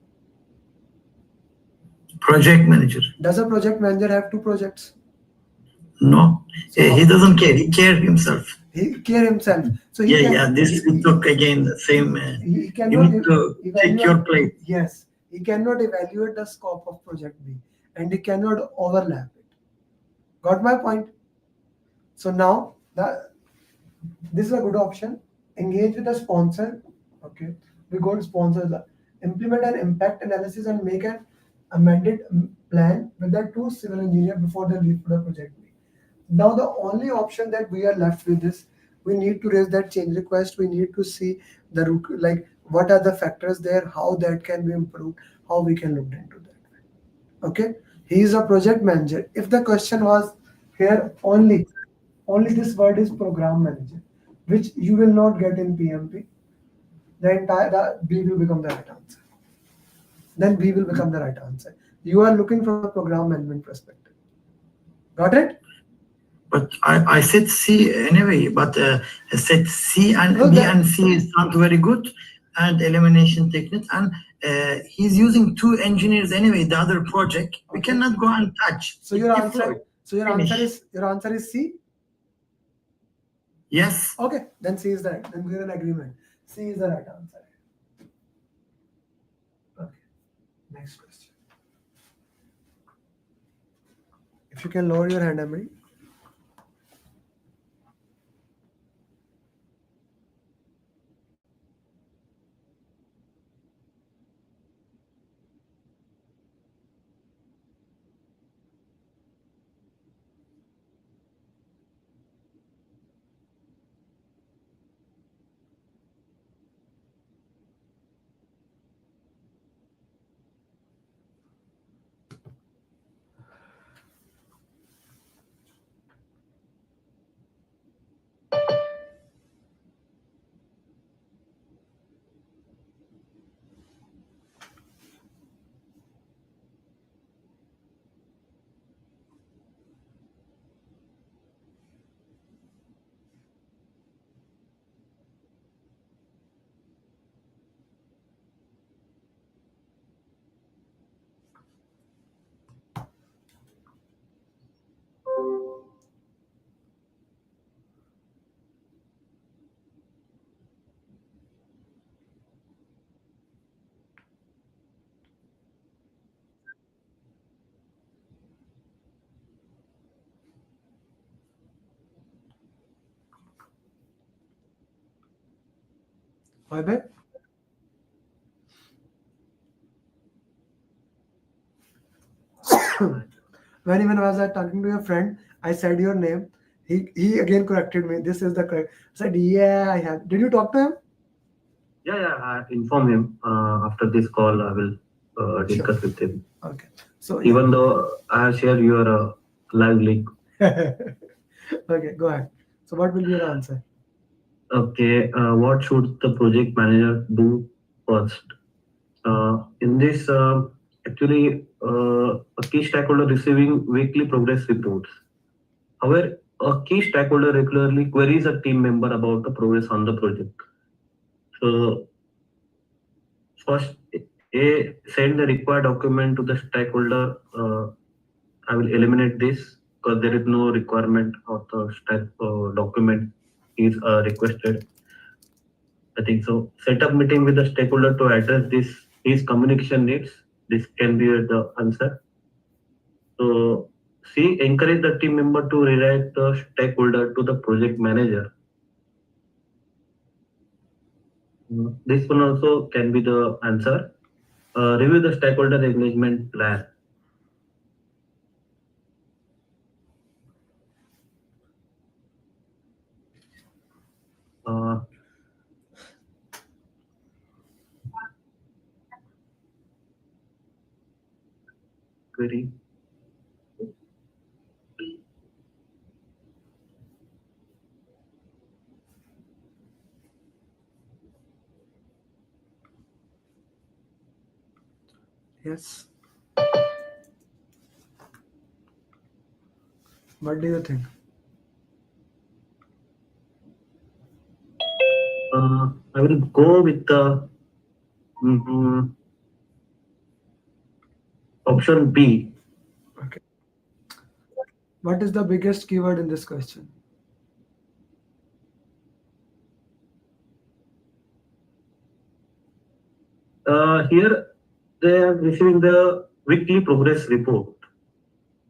Project manager. Does a project manager have 2 projects? No, he doesn't care. He cares himself. He care himself. So he can, This we took again the same. he You cannot need to take your place. Yes, he cannot evaluate the scope of project B and he cannot overlap it. Got my point? So now this is a good option. Engage with the sponsor. Okay, we go to sponsor. Implement an impact analysis and make an amended plan with the 2 civil engineers before they leave for the project B. Now the only option that we are left with is we need to raise that change request. We need to see the like what are the factors there, how that can be improved, how we can look into that. Okay, he is a project manager. If the question was here only this word is program manager, which you will not get in PMP, the B will become the right answer. Then B will become the right answer. You are looking from a program management perspective. Got it? But I said C anyway, but I said C and B and C sound very good, and elimination technique, and he's using 2 engineers anyway, the other project. We cannot go and touch. So your answer is C? Yes. Okay, then C is the right. Then we're in agreement. C is the right answer. Okay, next question. If you can lower your hand, Emery. My bad. When even was I talking to your friend, I said your name. He again corrected me. This is the correct. I said, yeah, I have. Did you talk to him? Yeah, I inform him after this call. I will discuss with him. Okay. So even though I have shared your live link. Okay, go ahead. So what will be your answer? Okay, what should the project manager do first? In this, actually, a key stakeholder receiving weekly progress reports. However, a key stakeholder regularly queries a team member about the progress on the project. So, first, send the required document to the stakeholder. I will eliminate this because there is no requirement of the document is requested. I think so. Set up meeting with the stakeholder to address his communication needs. This can be the answer. So C, encourage the team member to redirect the stakeholder to the project manager. This one also can be the answer. Review the stakeholder engagement plan. Query. Yes. What do you think? I will go with the option B. Okay. What is the biggest keyword in this question? Here they are receiving the weekly progress report,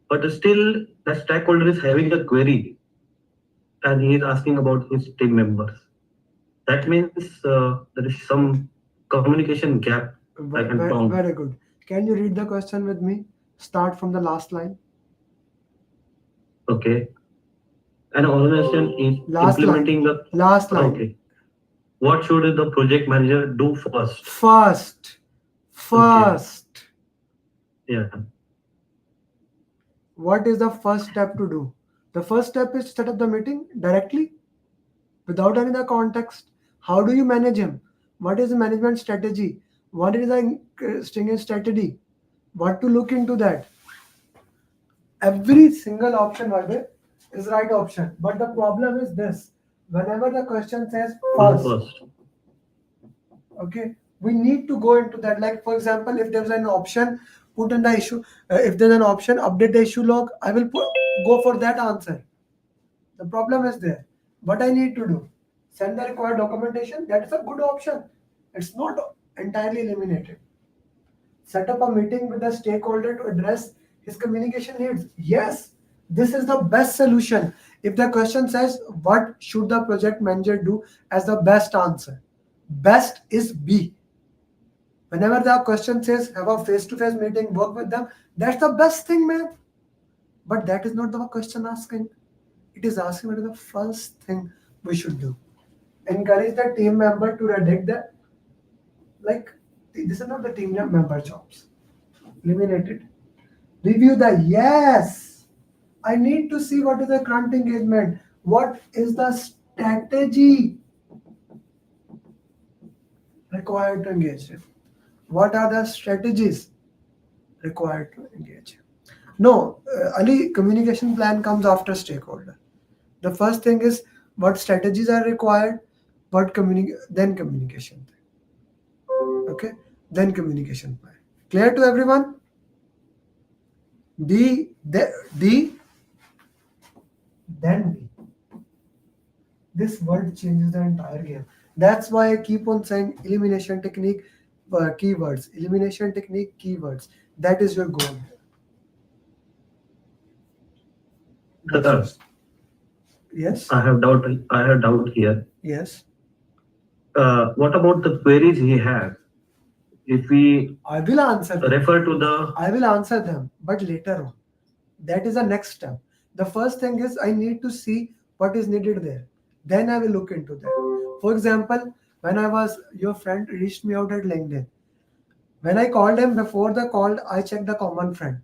but still the stakeholder is having a query and he is asking about his team members. That means there is some communication gap I can found. Very good. Can you read the question with me? Start from the last line. Okay. An organization is Last implementing line. the Last line. Okay. What should the project manager do first? First. Yeah. What is the first step to do? The first step is to set up the meeting directly without any other context. How do you manage him? What is the management strategy? What is the stringent strategy? What to look into that? Every single option, Varve, is right option. But the problem is this. Whenever the question says first, okay, we need to go into that. Like, for example, if there's an option, put in the issue. If there's an option, update the issue log, I will go for that answer. The problem is there. What I need to do? Send the required documentation. That is a good option. It's not entirely eliminated. Set up a meeting with the stakeholder to address his communication needs. Yes, this is the best solution. If the question says, what should the project manager do as the best answer? Best is B. Whenever the question says, have a face-to-face meeting, work with them, that's the best thing, man. But that is not the question asking. It is asking what is the first thing we should do. Encourage the team member to redact that. Like, this is not the team member jobs. Eliminate it. Review the yes. I need to see what is the current engagement. What is the strategy required to engage him? What are the strategies required to engage him? No, Ali, communication plan comes after stakeholder. The first thing is what strategies are required, then communication. Okay, then communication plan. Clear to everyone? D, then B. This word changes the entire game. That's why I keep on saying elimination technique, keywords. Elimination technique, keywords. That is your goal. Yes. I have doubt here. Yes. What about the queries he has? If we I will answer them. refer to the I will answer them, but later on. That is the next step. The first thing is I need to see what is needed there. Then I will look into that. For example, when your friend reached me out at LinkedIn. When I called him, before the call, I checked the common friend.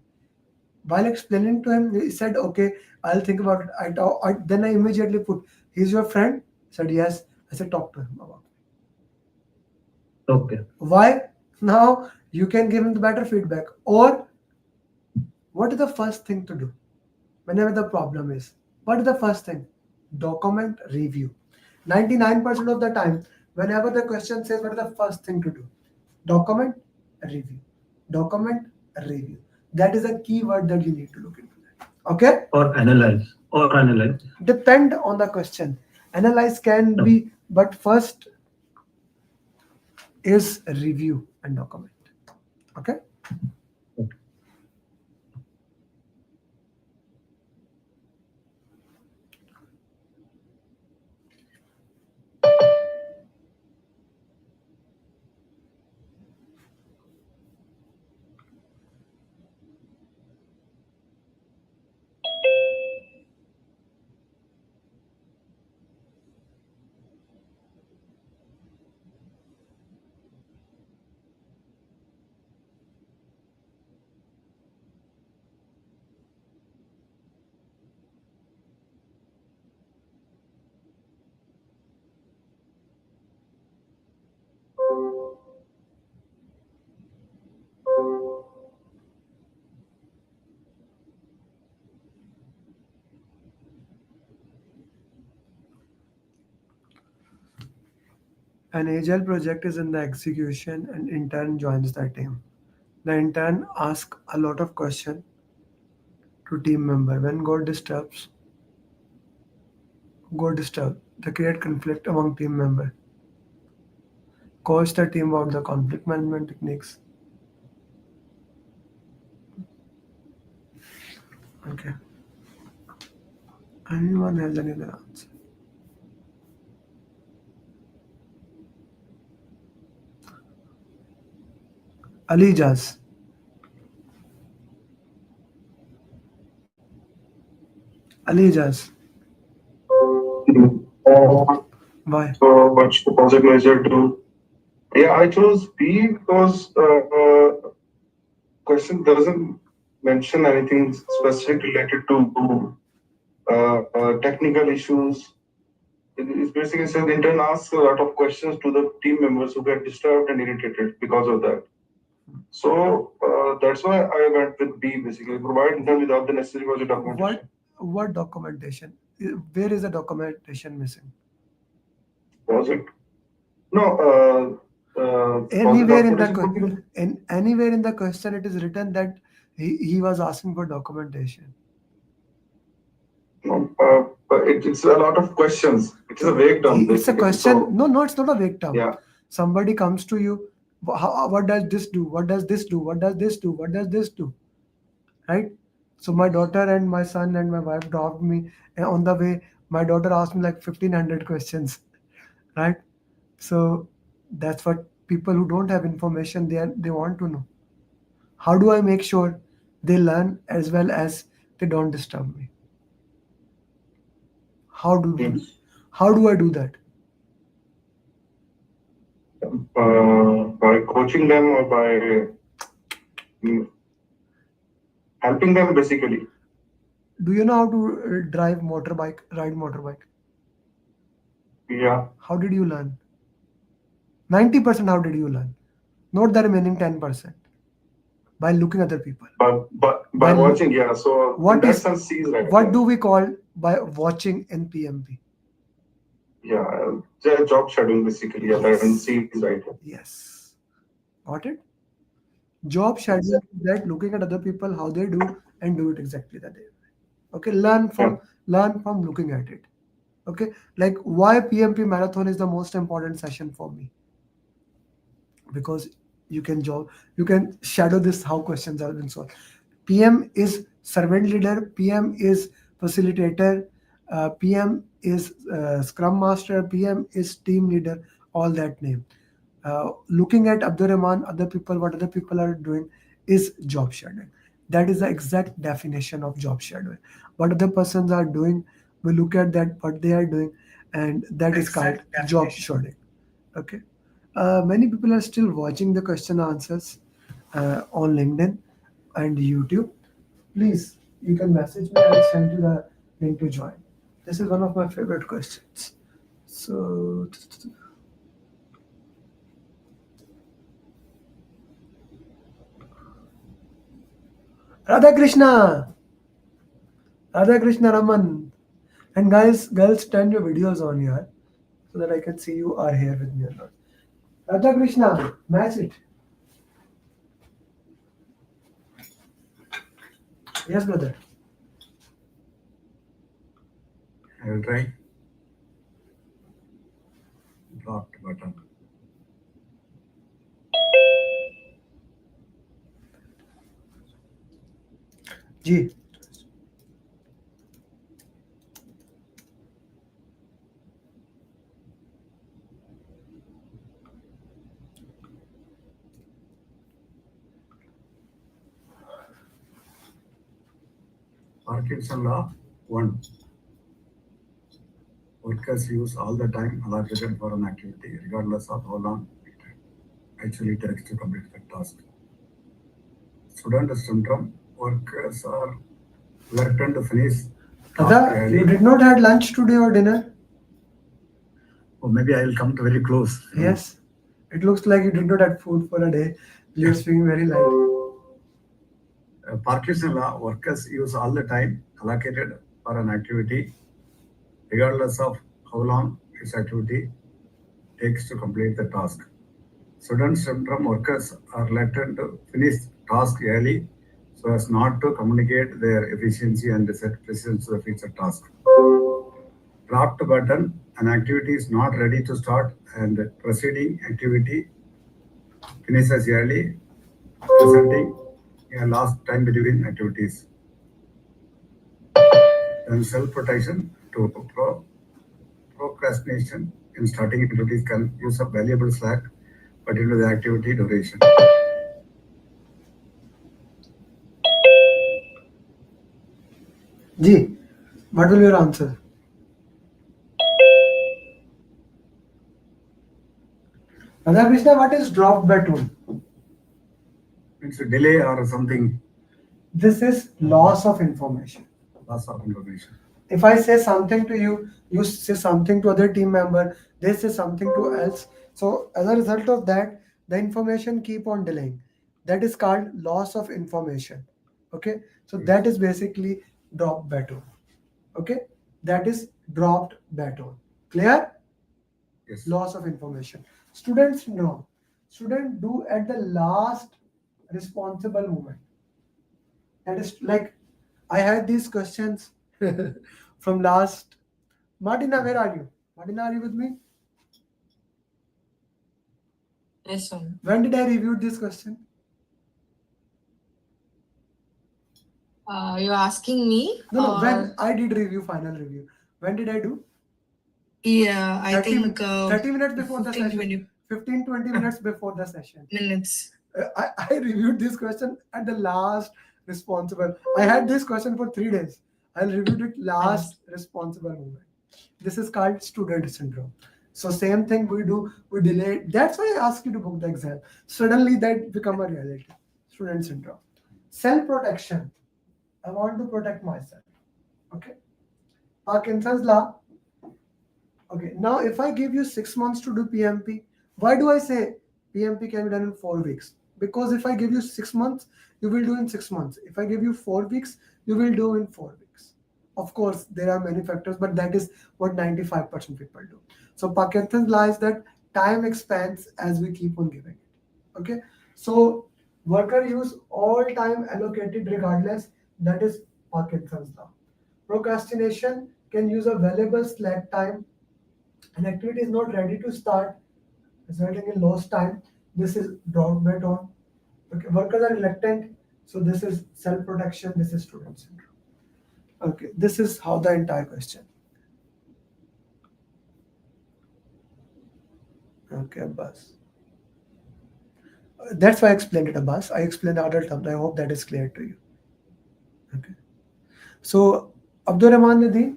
While explaining to him, he said, okay, I'll think about it. Then I immediately put, he's your friend? He said, yes. I said, talk to him about it. Okay. Why? Now you can give him the better feedback. Or what is the first thing to do? Whenever the problem is, what is the first thing? Document review. 99% of the time, whenever the question says what is the first thing to do? Document review. Document review. That is a key word that you need to look into that. Okay? Or analyze. Depend on the question. Analyze can be, but first is review and document. Okay? An Agile project is in the execution and intern joins the team. The intern asks a lot of questions to team member. When got disturbed, they create conflict among team member. Coach the team about the conflict management techniques. Okay. Anyone has any other answer? Alijaz. Alijaz. Why? So much the project manager do. Yeah, I chose B because question doesn't mention anything specific related to technical issues. It basically says the intern asks a lot of questions to the team members who get disturbed and irritated because of that. So that's why I went with B basically. Provide intern with all the necessary project documentation. What documentation? Where is the documentation missing? Project? No. Anywhere in the question it is written that he was asking for documentation. No, but it's a lot of questions. It's a vague term. It's a question. No, it's not a vague term. Yeah. Somebody comes to you. What does this do? What does this do? What does this do? What does this do? Right? So my daughter and my son and my wife dropped me, and on the way, my daughter asked me like 1,500 questions. Right? So that's what people who don't have information they want to know. How do I make sure they learn as well as they don't disturb me? How do I do that? By coaching them or by helping them basically. Do you know how to ride motorbike? Yeah. How did you learn? 90% how did you learn? Not the remaining 10%. By looking at other people. By watching, yeah. So what in is that sense, sees right. What do we call by watching in PMP? Yeah, job shadowing basically. Yeah, that and sees right. Yes. Got it? Job shadowing is that looking at other people how they do and do it exactly that way. Okay, learn from looking at it. Okay, like why PMP Marathon is the most important session for me, because you can shadow this how questions are being solved. PM is servant leader, PM is facilitator, PM is scrum master, PM is team leader, all that name. Looking at Abdurrahman, what other people are doing is job shadowing. That is the exact definition of job shadowing. What other persons are doing, we look at that, what they are doing, and that is called job shadowing. Okay. Many people are still watching the question answers on LinkedIn and YouTube. Please, you can message me. I'll send you the link to join. This is one of my favorite questions. So, Radha Krishna Raman. And guys, girls, turn your videos on here so that I can see you are here with me or not. Radha Krishna, match it. Yes, brother. I will try. Blocked button. Ji. Parkinson law 1. Workers use all the time allocated for an activity, regardless of how long it actually takes to complete the task. Student syndrome, workers are reluctant to finish. Radha, you did not have lunch today or dinner? Oh, maybe I will come to very close. Yes. It looks like you did not have food for a day. You're speaking very light. Parkinson law, workers use all the time allocated for an activity, regardless of how long its activity takes to complete the task. Students from workers are reluctant to finish task early so as not to communicate their efficiency and set precedence to the future task. Draft button, an activity is not ready to start and preceding activity finishes early, resulting in a lost time between activities. Then self-protection to procrastination in starting activities can use up valuable slack particular the activity duration. Ji, what will be your answer? Radha Krishna, what is dropped by tone? It's a delay or something. This is loss of information. Loss of information. If I say something to you, you say something to other team member, they say something to else. So as a result of that, the information keep on delaying. That is called loss of information. Okay, so that is basically dropped by tone. Okay, that is dropped by tone. Clear? Yes. Loss of information. Students know. Students do at the last responsible moment. That is like I had these questions from last. Martina, where are you? Martina, are you with me? Yes, sir. When did I review this question? You're asking me? No, when I did review, final review. When did I do? Yeah, I 30, think 30 minutes before 15, the session. 20 15-20 minutes before the session. minutes. I reviewed this question at the last responsible. I had this question for 3 days. I reviewed it last responsible moment. This is called student syndrome. So same thing we do, we delay. That's why I ask you to book the exam. Suddenly that become a reality. Student syndrome. Self-protection. I want to protect myself. Okay. Parkinson's law. Okay. Now if I give you 6 months to do PMP, why do I say PMP can be done in 4 weeks? Because if I give you 6 months, you will do in 6 months. If I give you 4 weeks, you will do in 4 weeks. Of course, there are many factors, but that is what 95% people do. So Parkinson's law is that time expands as we keep on giving it. Okay. So worker use all time allocated regardless. That is Parkinson's law. Procrastination can use a valuable slack time. An activity is not ready to start, resulting in lost time. This is dropped by tone. Okay. Workers are reluctant. So this is self-protection. This is student syndrome. Okay, this is how the entire question. Okay, Abbas. That's why I explained it, Abbas. I explained the other terms. I hope that is clear to you. Okay. So, Abdul Rahman Nadi,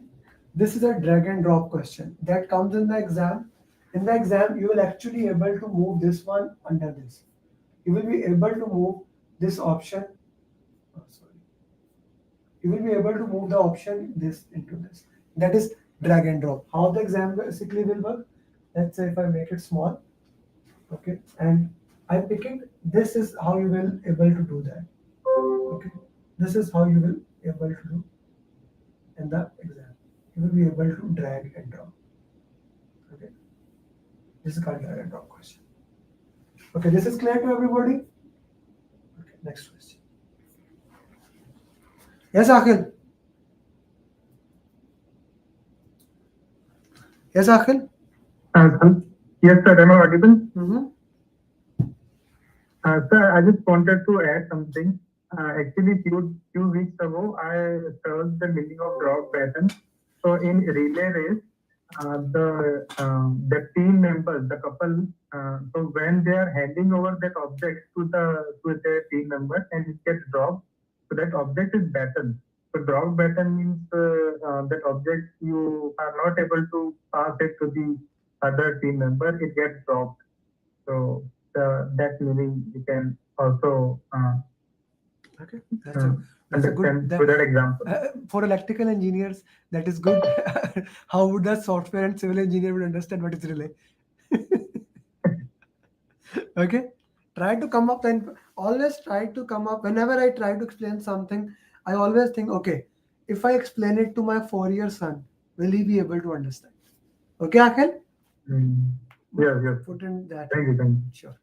this is a drag and drop question that comes in the exam. In the exam, you will actually able to move this one under this. You will be able to move this option. Oh, sorry. You will be able to move the option this into this. That is drag and drop. How the exam basically will work? Let's say if I make it small, okay, and I pick it, this is how you will able to do that. Okay, this is how you will able to do in the exam. You will be able to drag and drop. Okay, this is called drag and drop question. Okay, this is clear to everybody. Okay, next question. Yes, Akhil. Yes, Akhil. Yes, sir. Am I audible? Mm-hmm. Sir, I just wanted to add something. Actually, few weeks ago, I served the meaning of drop pattern. So in relay race, the team members, the couple, so when they are handing over that object to their team member and it gets dropped, so that object is battened. So drop baton means that object you are not able to pass it to the other team member, it gets dropped. So that meaning you can also Okay, that's a good with that example. For electrical engineers. That is good. How would a software and civil engineer would understand what is relay? Okay, try to come up and always try to come up. Whenever I try to explain something, I always think, okay, if I explain it to my 4-year son, will he be able to understand? Okay, Akhil? Yes. Put in that. Thank you. Sure.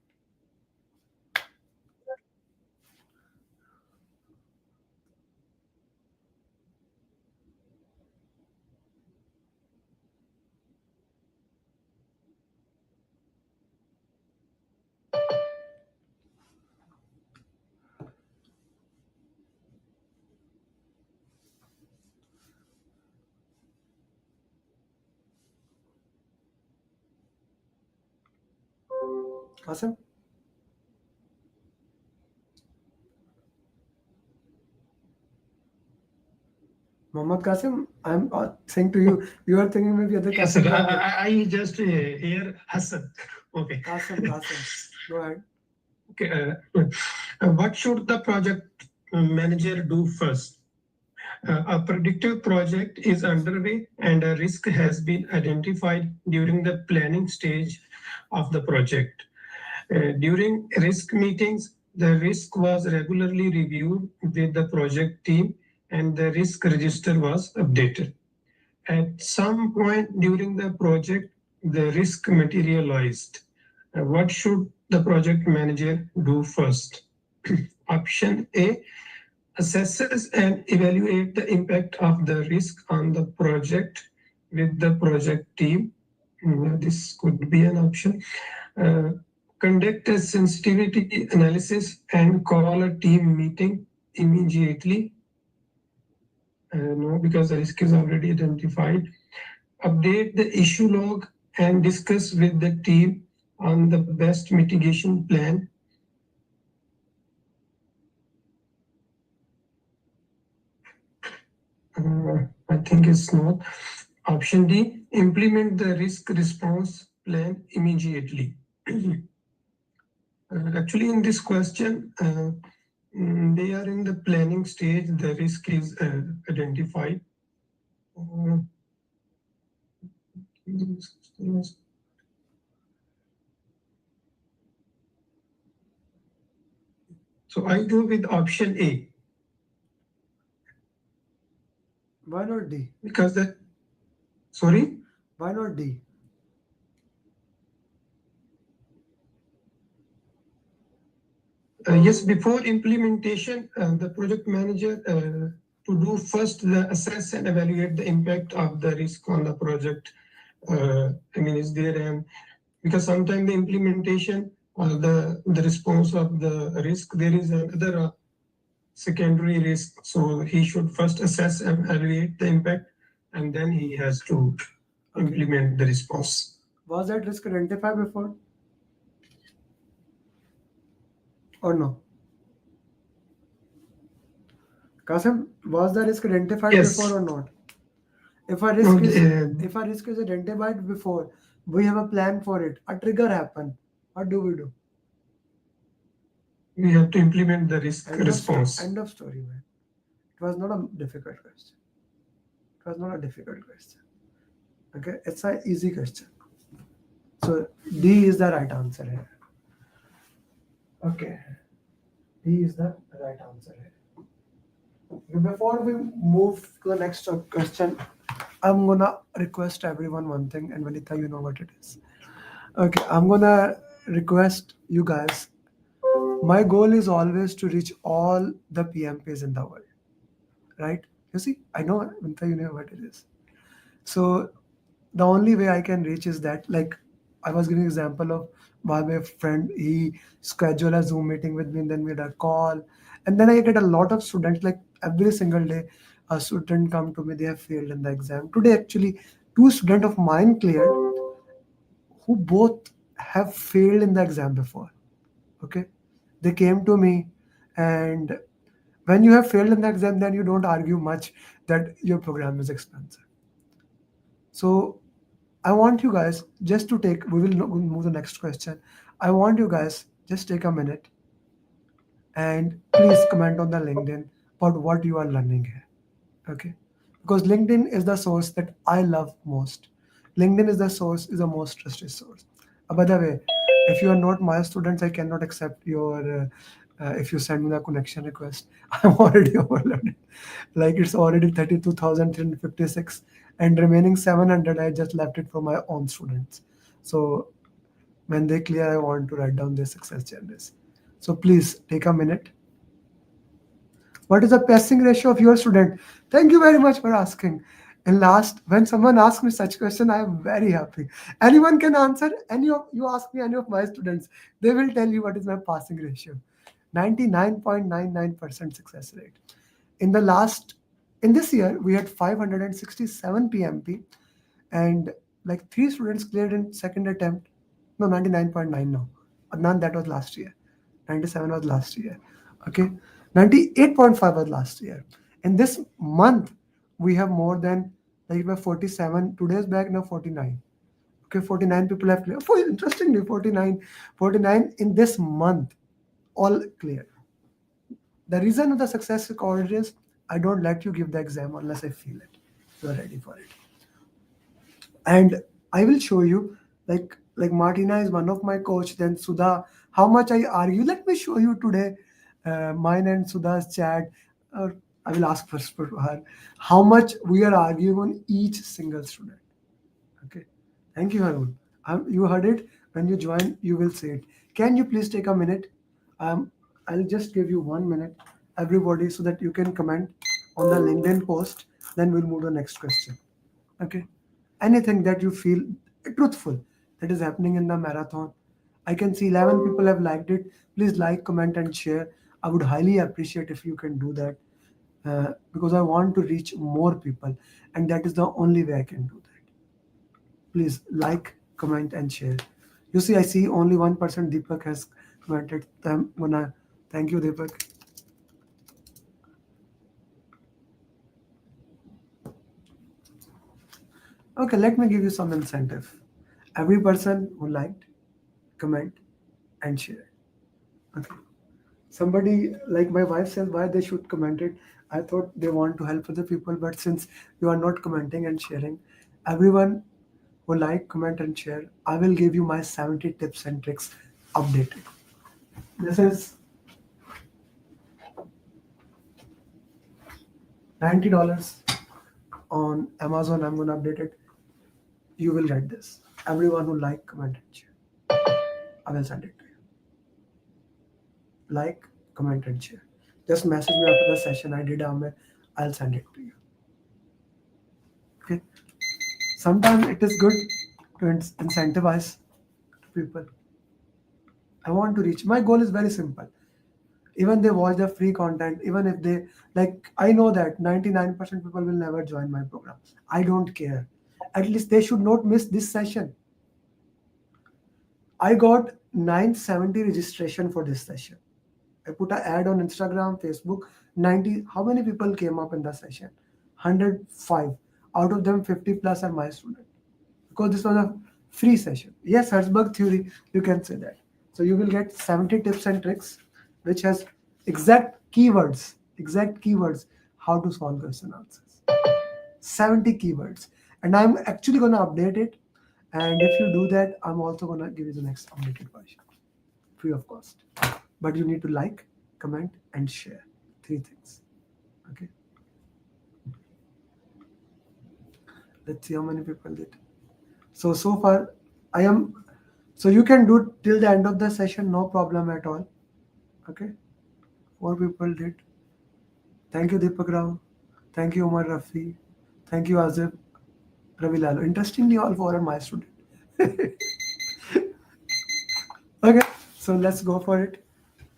Qasim? Mohammad Qasim, I'm saying to you, you are thinking maybe other Yes, Qasim. sir. I just hear Hassan. Okay. Qasim. Go ahead. Okay. What should the project manager do first? A predictive project is underway and a risk has been identified during the planning stage of the project. During risk meetings, the risk was regularly reviewed with the project team and the risk register was updated. At some point during the project, the risk materialized. What should the project manager do first? Option A, assesses and evaluate the impact of the risk on the project with the project team. This could be an option. Conduct a sensitivity analysis and call a team meeting immediately. No, because the risk is already identified. Update the issue log and discuss with the team on the best mitigation plan. I think it's not. Option D, implement the risk response plan immediately. Actually, in this question, they are in the planning stage, the risk is identified. So I go with option A. Why not D? Because that, sorry? Why not D? Yes, before implementation, the project manager to do first the assess and evaluate the impact of the risk on the project. Is there because sometimes the implementation or the response of the risk, there is another secondary risk. So he should first assess and evaluate the impact, and then he has to implement the response. Was that risk identified before? Or no? Qasim, was the risk identified before or not? If a risk is identified before, we have a plan for it. A trigger happened. What do we do? We have to implement the risk response. End of story, man. It was not a difficult question. Okay, it's an easy question. So D is the right answer here. Okay, D is the right answer here. Before we move to the next question, I'm gonna request everyone one thing, and Vanita, you know what it is. Okay, I'm gonna request you guys. My goal is always to reach all the PMPs in the world, right? You see, I know, Vanita, you know what it is. So the only way I can reach is that, like, I was giving an example of my friend, he scheduled a Zoom meeting with me, and then we had a call. And then I get a lot of students, like every single day, a student come to me, they have failed in the exam. Today, actually, 2 students of mine cleared who both have failed in the exam before. Okay. They came to me, and when you have failed in the exam, then you don't argue much that your program is expensive. So I want you guys just to take, we will move to the next question. I want you guys just take a minute and please comment on the LinkedIn about what you are learning here. Okay. Because LinkedIn is the source that I love most. LinkedIn is the most trusted source. By the way, if you are not my students, I cannot accept your, if you send me the connection request. I'm already overloaded. Like it's already 32,356 and remaining 700, I just left it for my own students. So When they clear, I want to write down their success journeys. So please take a minute. What is the passing ratio of your student? Thank you very much for asking. And last, when someone asks me such question, I am very happy. Anyone can answer. Any of you ask me any of my students, they will tell you what is my passing ratio. 99.99% success rate. In this year, we had 567 PMP, and like 3 students cleared in second attempt. No, 99.9 now. None, that was last year. 97 was last year. Okay. 98.5 was last year. In this month, we have more than, like, we have 47. 2 days back, now 49. Okay, 49 people have cleared. Interestingly, 49 in this month, all clear. The reason of the success recorded is I don't let you give the exam unless I feel it. You're ready for it. And I will show you, like Martina is one of my coach, then Sudha, how much I argue. Let me show you today mine and Sudha's chat. I will ask first for her how much we are arguing on each single student. Okay. Thank you, Harun. You heard it. When you join, you will see it. Can you please take a minute? I'll just give you 1 minute, everybody, so that you can comment on the LinkedIn post. Then we'll move to the next question. Okay. Anything that you feel truthful that is happening in the marathon. I can see 11 people have liked it. Please like, comment, and share. I would highly appreciate if you can do that because I want to reach more people, and that is the only way I can do that. Please like, comment, and share. You see, I see only 1% Deepak has commented. I'm gonna thank you, Deepak. Okay, let me give you some incentive. Every person who liked, comment, and share. Okay. Somebody, like my wife says, why they should comment it. I thought they want to help other people, but since you are not commenting and sharing, everyone who like, comment, and share, I will give you my 70 tips and tricks updated. This is $90 on Amazon. I'm gonna update it. You will get this. Everyone who like, comment, and share, I will send it to you. Like, comment, and share. Just message me after the session. I did Amer. I'll send it to you. Okay. Sometimes it is good to incentivize people. I want to reach. My goal is very simple. Even they watch the free content, even if they like, I know that 99% people will never join my program. I don't care. At least they should not miss this session. I got 970 registration for this session. I put an ad on Instagram, Facebook. 90. How many people came up in the session? 105. Out of them, 50 plus are my students. Because this was a free session. Yes, Herzberg theory, you can say that. So you will get 70 tips and tricks, which has exact keywords, how to solve question answers. 70 keywords. And I'm actually going to update it. And if you do that, I'm also going to give you the next updated version, free of cost. But you need to like, comment, and share. 3 things. Okay. Let's see how many people did. So far, so you can do till the end of the session, no problem at all. Okay. 4 people did. Thank you, Deepak Rao. Thank you, Omar Rafi. Thank you, Azib. Ravi Lalo. Interestingly, all 4 are my students. Okay, so let's go for it.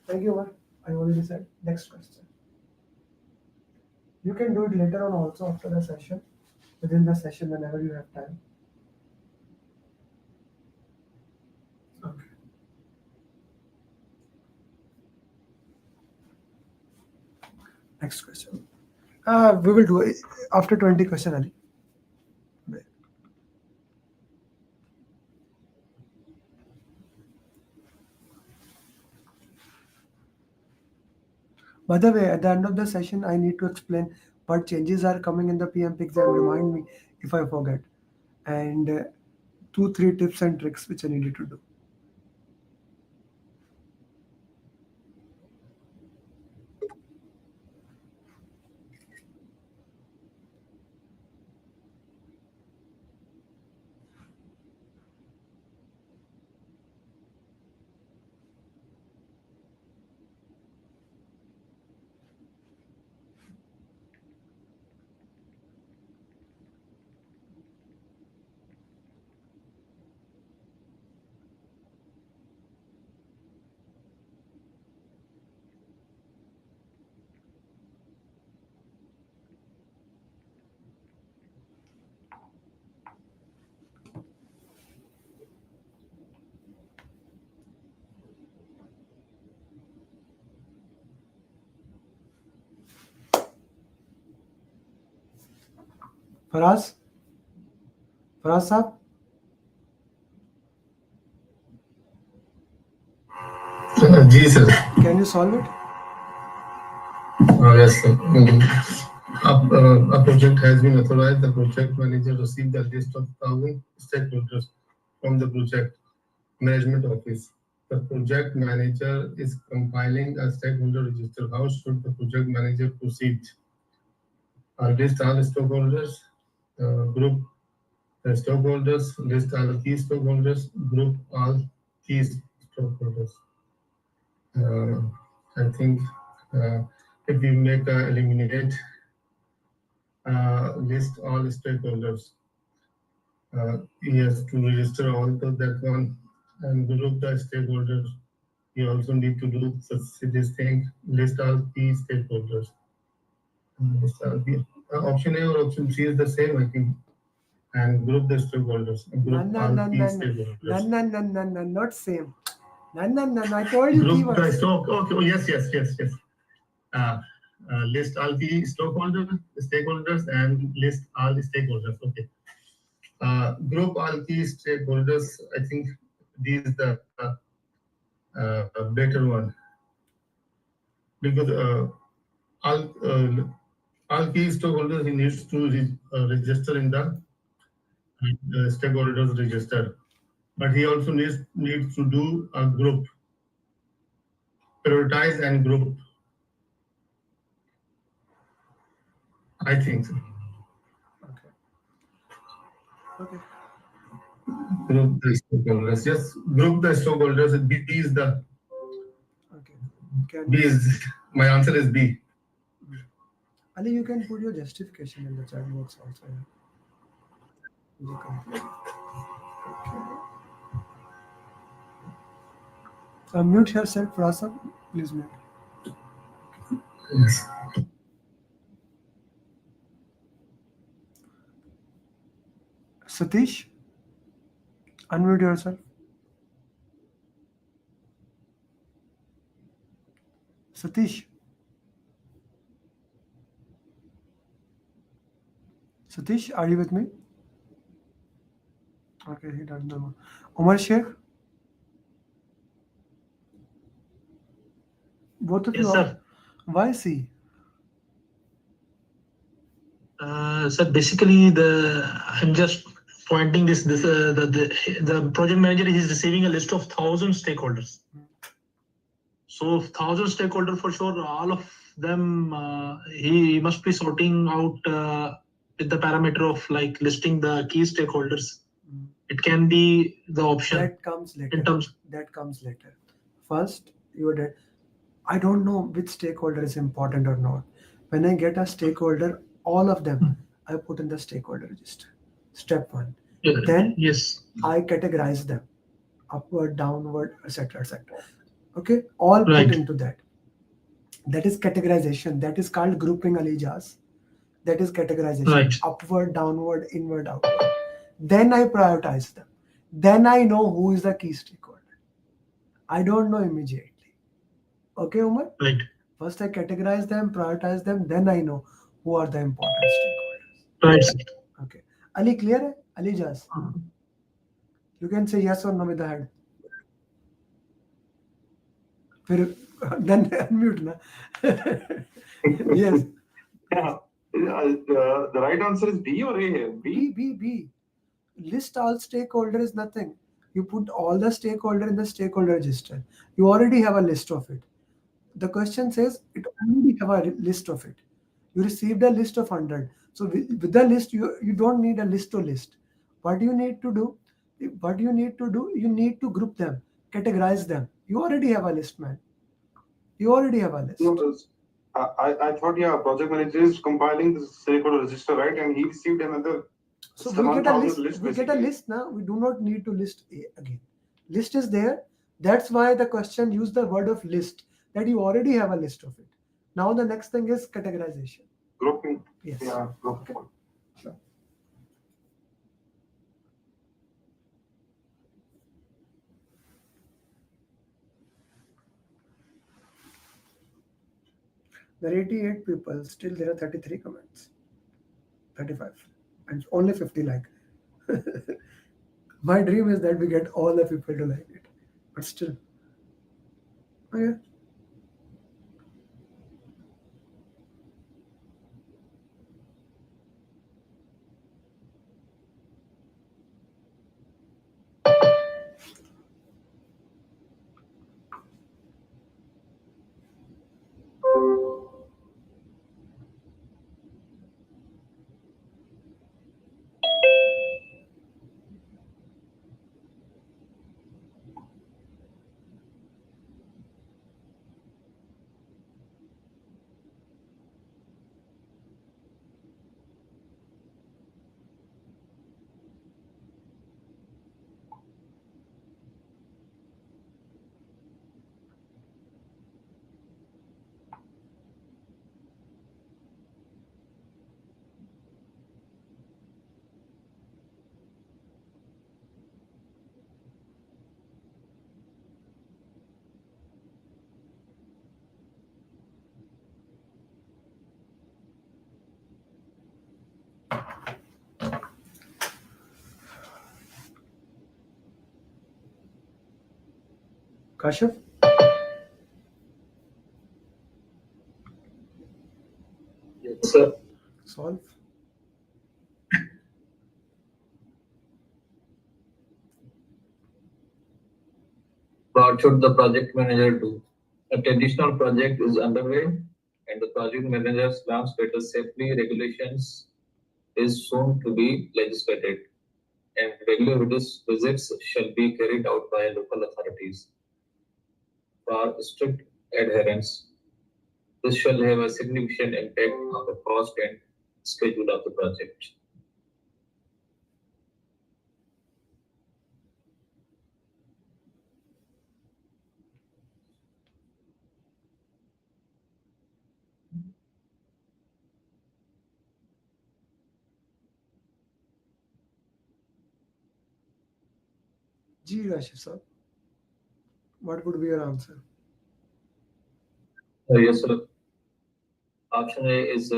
Thank you, Omar. I already said. Next question. You can do it later on also after the session, within the session, whenever you have time. Okay. Next question. We will do it after 20 question, Ali. By the way, at the end of the session, I need to explain what changes are coming in the PMP exam. Remind me if I forget. And 2-3 tips and tricks which I needed to do. Faraz? Faraz Saab? जी sir. Can you solve it? Yes sir. A project has been authorized. The project manager received a list of 1,000 stakeholders from the project management office. The project manager is compiling a stakeholder register. How should the project manager proceed? List all stakeholders, group the stakeholders, list all key stakeholders, group all key stakeholders. I think if we make eliminate list all stakeholders, he has to register all of that one and group the stakeholders. You also need to do this thing, list all key stakeholders. Option A or option C is the same, I think. And group the stakeholders. Group all key stakeholders. No, not same. No, I told you Group the keywords. stock. Okay, oh, yes. List all key stakeholders and list all the stakeholders. Okay. Group all key stakeholders. I think this is the better one because all key stakeholders he needs to register in the stakeholders register, but he also needs to do a group, prioritize and group. I think so. Okay. Group the stakeholders. Yes, group the stakeholders. B is the. Okay. B is my answer is B. Ali, you can put your justification in the chat box also. Yeah. Okay. Mute yourself, Rasa. Please mute. Yes. Satish, unmute yourself. Satish. Satish, are you with me? Okay, he doesn't know. Umar Sheikh? Both of Yes, you sir. Why C? Sir, basically I'm just pointing the project manager is receiving a list of 1,000 stakeholders. So 1,000 stakeholders for sure, all of them he must be sorting out with the parameter of like listing the key stakeholders. It can be the option. That comes later. In terms. That comes later. First, I don't know which stakeholder is important or not. When I get a stakeholder, all of them, I put in the stakeholder register. Step one. Yeah, Then yes. I categorize them, upward, downward, etc., etc. Okay, all Right. put into that. That is categorization. That is called grouping, Alijas. That is categorization. Right. Upward, downward, inward, outward. Then I prioritize them. Then I know who is the key stakeholder. I don't know immediately. Okay, Umar? Right. First I categorize them, prioritize them, then I know who are the important stakeholders. Right. Okay. Ali, clear hai? Ali Jaz. You can say yes or no with the head. Then unmute na. Yes. Yeah. The right answer is B or A? B. List all stakeholder is nothing. You put all the stakeholder in the stakeholder register. You already have a list of it. The question says it already have a list of it. You received a list of 100. So with the list, you don't need a list to list. What you need to do, you need to group them, categorize them. You already have a list, man. You already have a list. No, I thought, yeah, project manager is compiling the stakeholder register, right? And he received another. So we get a list. We get a list now. We do not need to list A again. List is there. That's why the question used the word of list, that you already have a list of it. Now the next thing is categorization. Grouping. Yes. Yeah, grouping. Okay. Sure. There are 88 people. Still there are 33 comments. 35. and only 50 like. My dream is that we get all the people to like it, but still. Okay. Kashif? Yes, sir. Solve. What should the project manager do? A traditional project is underway and the project manager's plans status safely regulations is soon to be legislated and regular visits shall be carried out by local authorities. For strict adherence, this shall have a significant impact on the cost and schedule of the project. Ji Kashif sir. What would be your answer? Yes, sir. Option A is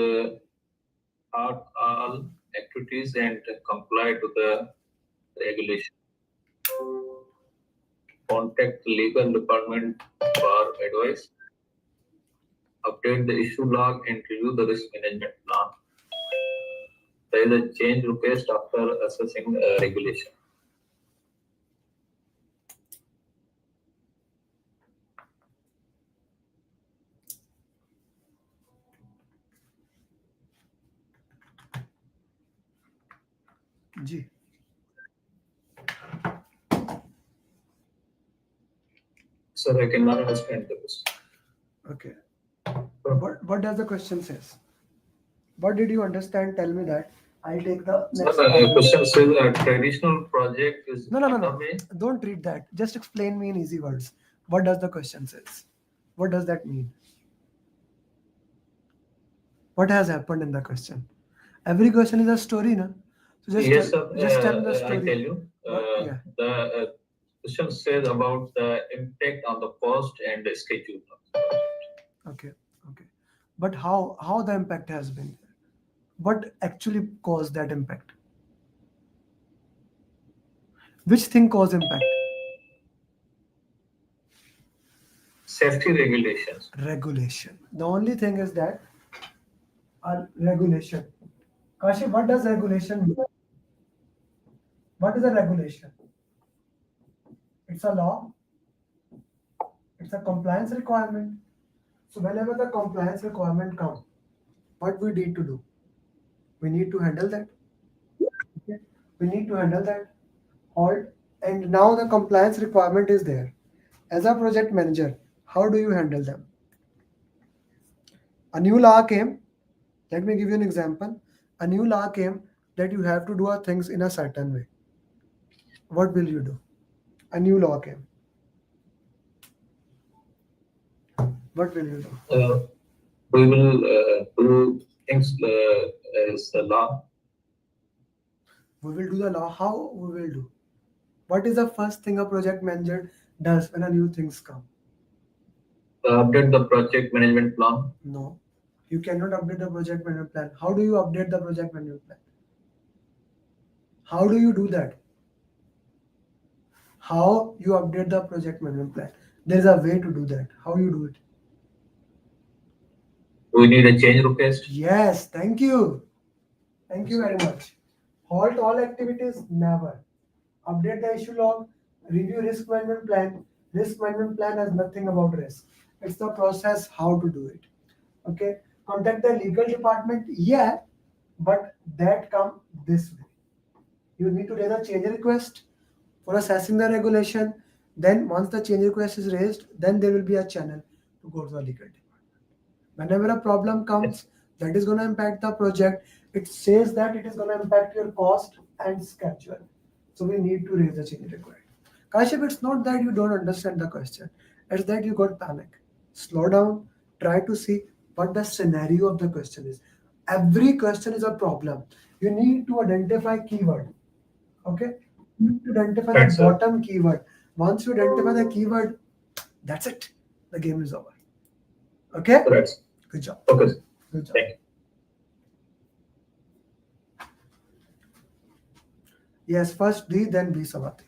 halt all activities and comply to the regulation. Contact the legal department for advice. Update the issue log and review the risk management plan. There is a change request after assessing regulation. Ji. Sir, I cannot understand the question. Okay. What does the question says? What did you understand? Tell me that. I'll take the next. Sir, the question says a traditional project is No. underway. Don't read that. Just explain me in easy words. What does the question says? What does that mean? What has happened in the question? Every question is a story, na? So Yes, tell me the sir. story. I tell you. Yeah. The question says about the impact on the cost and the schedule. Okay. But how the impact has been? What actually caused that impact? Which thing caused impact? Safety regulations. Regulation. The only thing is that regulation. Kashi, what does regulation mean? What is a regulation? It's a law. It's a compliance requirement. So whenever the compliance requirement comes, what we need to do? We need to handle that. Okay. We need to handle that. Halt. And now the compliance requirement is there. As a project manager, how do you handle them? A new law came. Let me give you an example. A new law came that you have to do things in a certain way. What will you do? A new law came. What will you do? We will do things as the law. We will do the law. How we will do? What is the first thing a project manager does when a new things come? Update the project management plan. No. You cannot update the project management plan. How do you update the project management plan? How do you do that? How you update the project management plan? There's a way to do that. How you do it? We need a change request. Yes, thank you. Thank you very much. Halt all activities, never. Update the issue log, review risk management plan. Risk management plan has nothing about risk. It's the process how to do it. Okay. Contact the legal department, yeah, but that come this way. You need to raise a change request for assessing the regulation. Then once the change request is raised, then there will be a channel to go to the legal department. Whenever a problem comes that is going to impact the project, it says that it is going to impact your cost and schedule. So we need to raise the change request. Kashif, it's not that you don't understand the question. It's that you got panic. Slow down. Try to see what the scenario of the question is. Every question is a problem. You need to identify keyword. Okay? You need to identify the bottom keyword. Once you identify the keyword, that's it. The game is over. Okay? Right. Good job. Okay. Good job. Thank you. Yes, first D, then B Samati.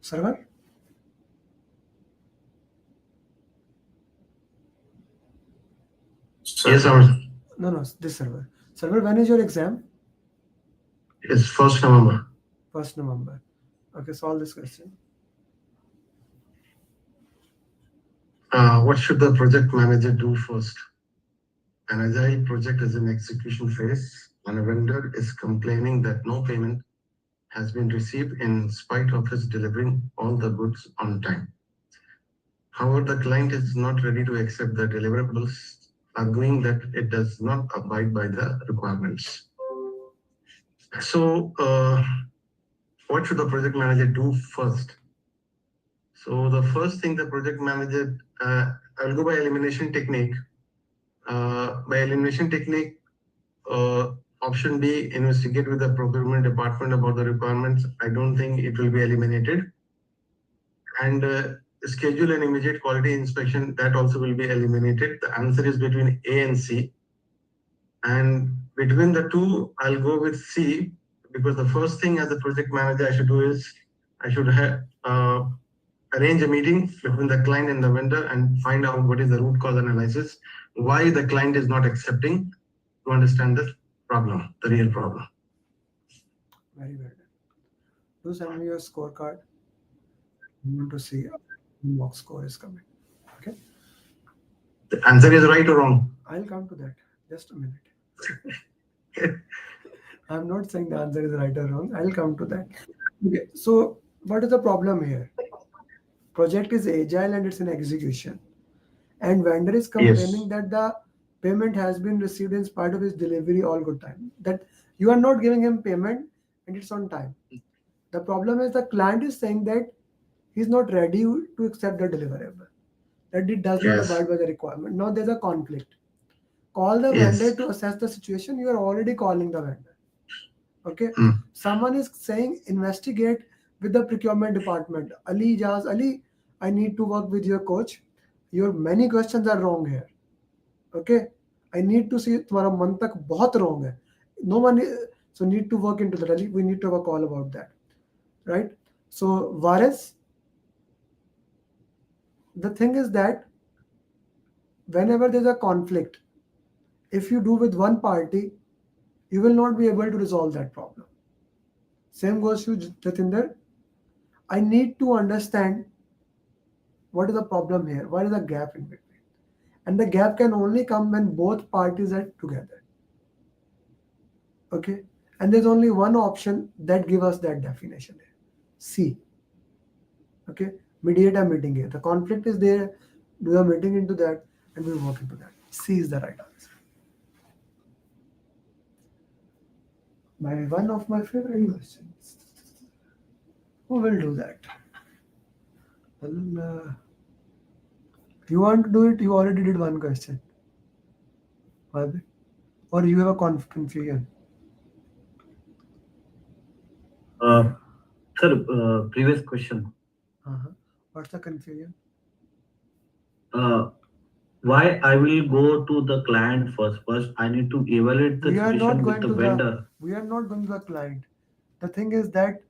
Server? Yes, sir. No, this server. Server, when is your exam? It's 1st November. 1st November. Okay, solve this question. What should the project manager do first? An agile project is in execution phase and a vendor is complaining that no payment has been received in spite of his delivering all the goods on time. However, the client is not ready to accept the deliverables, arguing that it does not abide by the requirements. So, what should the project manager do first? So the first thing the project manager, I'll go by elimination technique. By elimination technique, option B, investigate with the procurement department about the requirements. I don't think it will be eliminated. And schedule an immediate quality inspection, that also will be eliminated. The answer is between A and C. And between the two, I'll go with C, because the first thing as a project manager I should do is I should have arrange a meeting between the client and the vendor and find out what is the root cause analysis, why the client is not accepting, to understand the problem, the real problem. Very well done. Do send me your scorecard. I want to see what score is coming. Okay. The answer is right or wrong? I'll come to that. Just a minute. I'm not saying the answer is right or wrong. I'll come to that. Okay. So what is the problem here? Project is agile and it's in execution. And vendor is complaining that the payment has been received in spite of his delivery all good time. That you are not giving him payment and it's on time. The problem is the client is saying that he's not ready to accept the deliverable. That it does not abide by the requirement. Now there's a conflict. call the Yes. vendor to assess the situation, you are already calling the vendor. Okay. Someone is saying investigate with the procurement department. Ali Jaz, Ali, I need to work with your coach. Your many questions are wrong here. Okay. I need to see तुम्हारा मन तक बहुत wrong है. No one so need to work into that. Ali, we need to have a call about that. Right? So Varis, the thing is that whenever there's a conflict, if you do with one party, you will not be able to resolve that problem. Same goes to Jatinder. I need to understand what is the problem here, what is the gap in between. And the gap can only come when both parties are together. Okay? And there's only one option that gives us that definition here. C. Okay? Mediate a meeting here. The conflict is there, do a meeting into that, and we work into that. C is the right answer. One of my favorite questions. Who will do that? Well, you want to do it? You already did one question. Or you have a confusion? Sir, previous question. What's the confusion? Why I will go to the client first? First, I need to evaluate the We are not situation going with the to vendor. we are not going to the client. The thing is that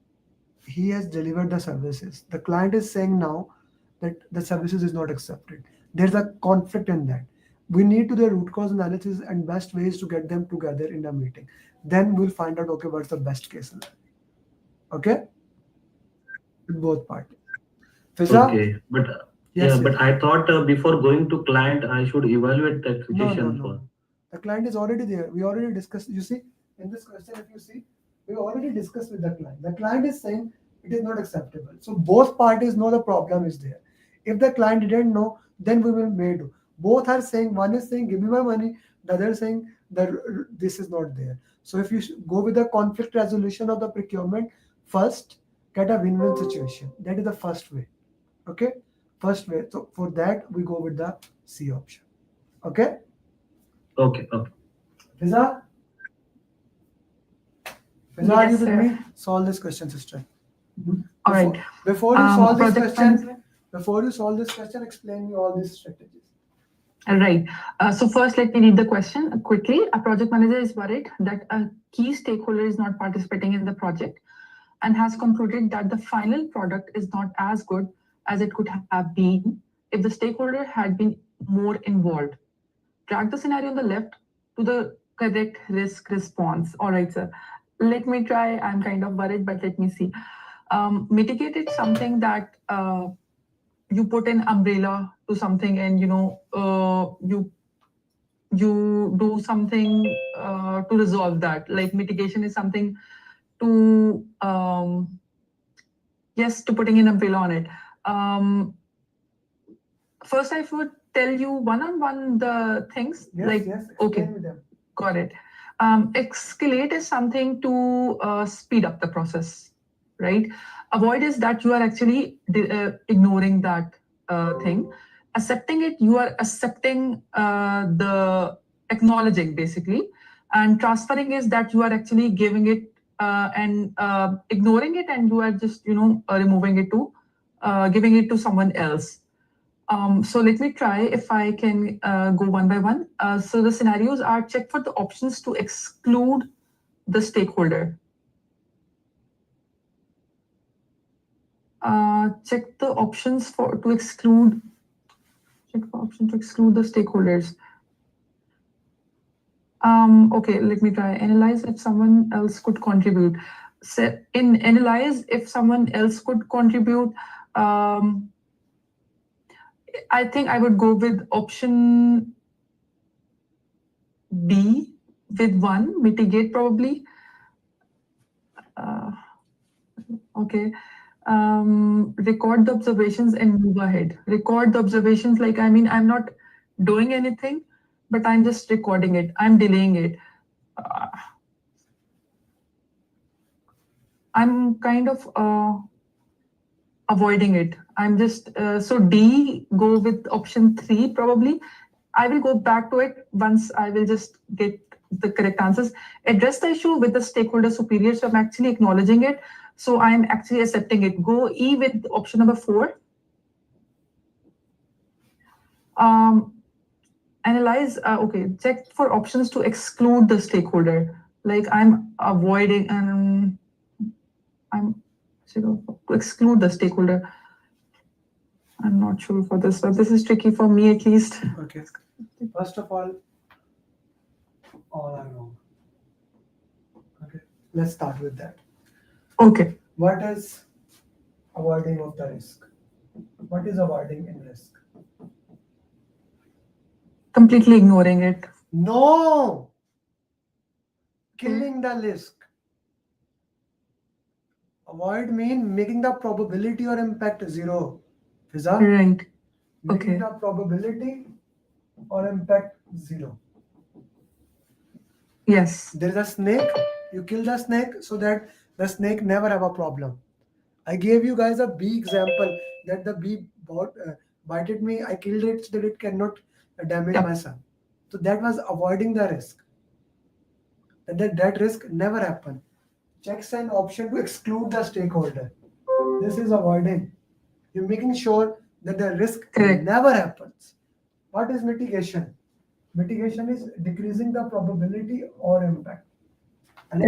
he has delivered the services. The client is saying now that the services is not accepted. There's a conflict in that. We need to do the root cause analysis and best ways to get them together in a meeting. Then we'll find out, okay, what's the best case scenario. Okay? With both parties. Fiza? Okay, but Yes, yes. but I thought before going to client, I should evaluate that No, situation no, first. no. The client is already there. We already discussed. You see, in this question, if you see, we already discussed with the client. The client is saying it is not acceptable. So both parties know the problem is there. If the client didn't know, then we will may do. Both are saying, one is saying, give me my money. The other is saying that this is not there. So if you go with the conflict resolution of the procurement, first get a win-win situation. That is the first way. Okay? First way. So for that, we go with the C option. Okay? Okay, okay. Fiza? Fiza, are you Yes, with sir. me? Solve this question, sister. All right. Before you solve this Project question, explain me all these strategies. All right. So first, let me read the question quickly. A project manager is worried that a key stakeholder is not participating in the project and has concluded that the final product is not as good as it could have been if the stakeholder had been more involved. Drag the scenario on the left to the correct risk response. All right, sir. Let me try. I'm kind of worried, but let me see. Mitigate it something that you put an umbrella to something and you do something to resolve that. Like mitigation is something to to putting an umbrella on it. First, I would tell you one-on-one the things. Yes. Okay, Explain with them. got it. Escalate is something to speed up the process, right? Avoid is that you are actually ignoring that thing. Accepting it, you are accepting the acknowledging basically, and transferring is that you are actually giving it and ignoring it, and you are just removing it to giving it to someone else. So let me try if I can go one by one. So the scenarios are check for the options to exclude the stakeholder. Check the options to exclude. Check for option to exclude the stakeholders. Okay, let me try. Analyze if someone else could contribute. So in analyze if someone else could contribute. I think I would go with option B with one, mitigate probably. Okay. Record the observations and move ahead. Record the observations, like, I mean, I'm not doing anything, but I'm just recording it. I'm delaying it. I'm kind of avoiding it. I'm just, so D, go with option 3 probably. I will go back to it once I will just get the correct answers. Address the issue with the stakeholder superior. So I'm actually acknowledging it. So I'm actually accepting it. Go E with option number 4. Analyze, okay, check for options to exclude the stakeholder. Like I'm avoiding, to exclude the stakeholder. I'm not sure for this, but this is tricky for me at least. Okay. First of all are wrong. Okay. Let's start with that. Okay. What is avoiding of the risk? What is avoiding in risk? Completely ignoring it. No! Killing the risk. Avoid mean making the probability or impact 0. Fiza? Right. Making Okay. the probability or impact 0. Yes. There is a snake. You kill the snake so that the snake never have a problem. I gave you guys a bee example that the bee bited me. I killed it so that it cannot damage my son. So that was avoiding the risk. That risk never happened. Checks an option to exclude the stakeholder. This is avoiding. You're making sure that the risk never happens. What is mitigation? Mitigation is decreasing the probability or impact. And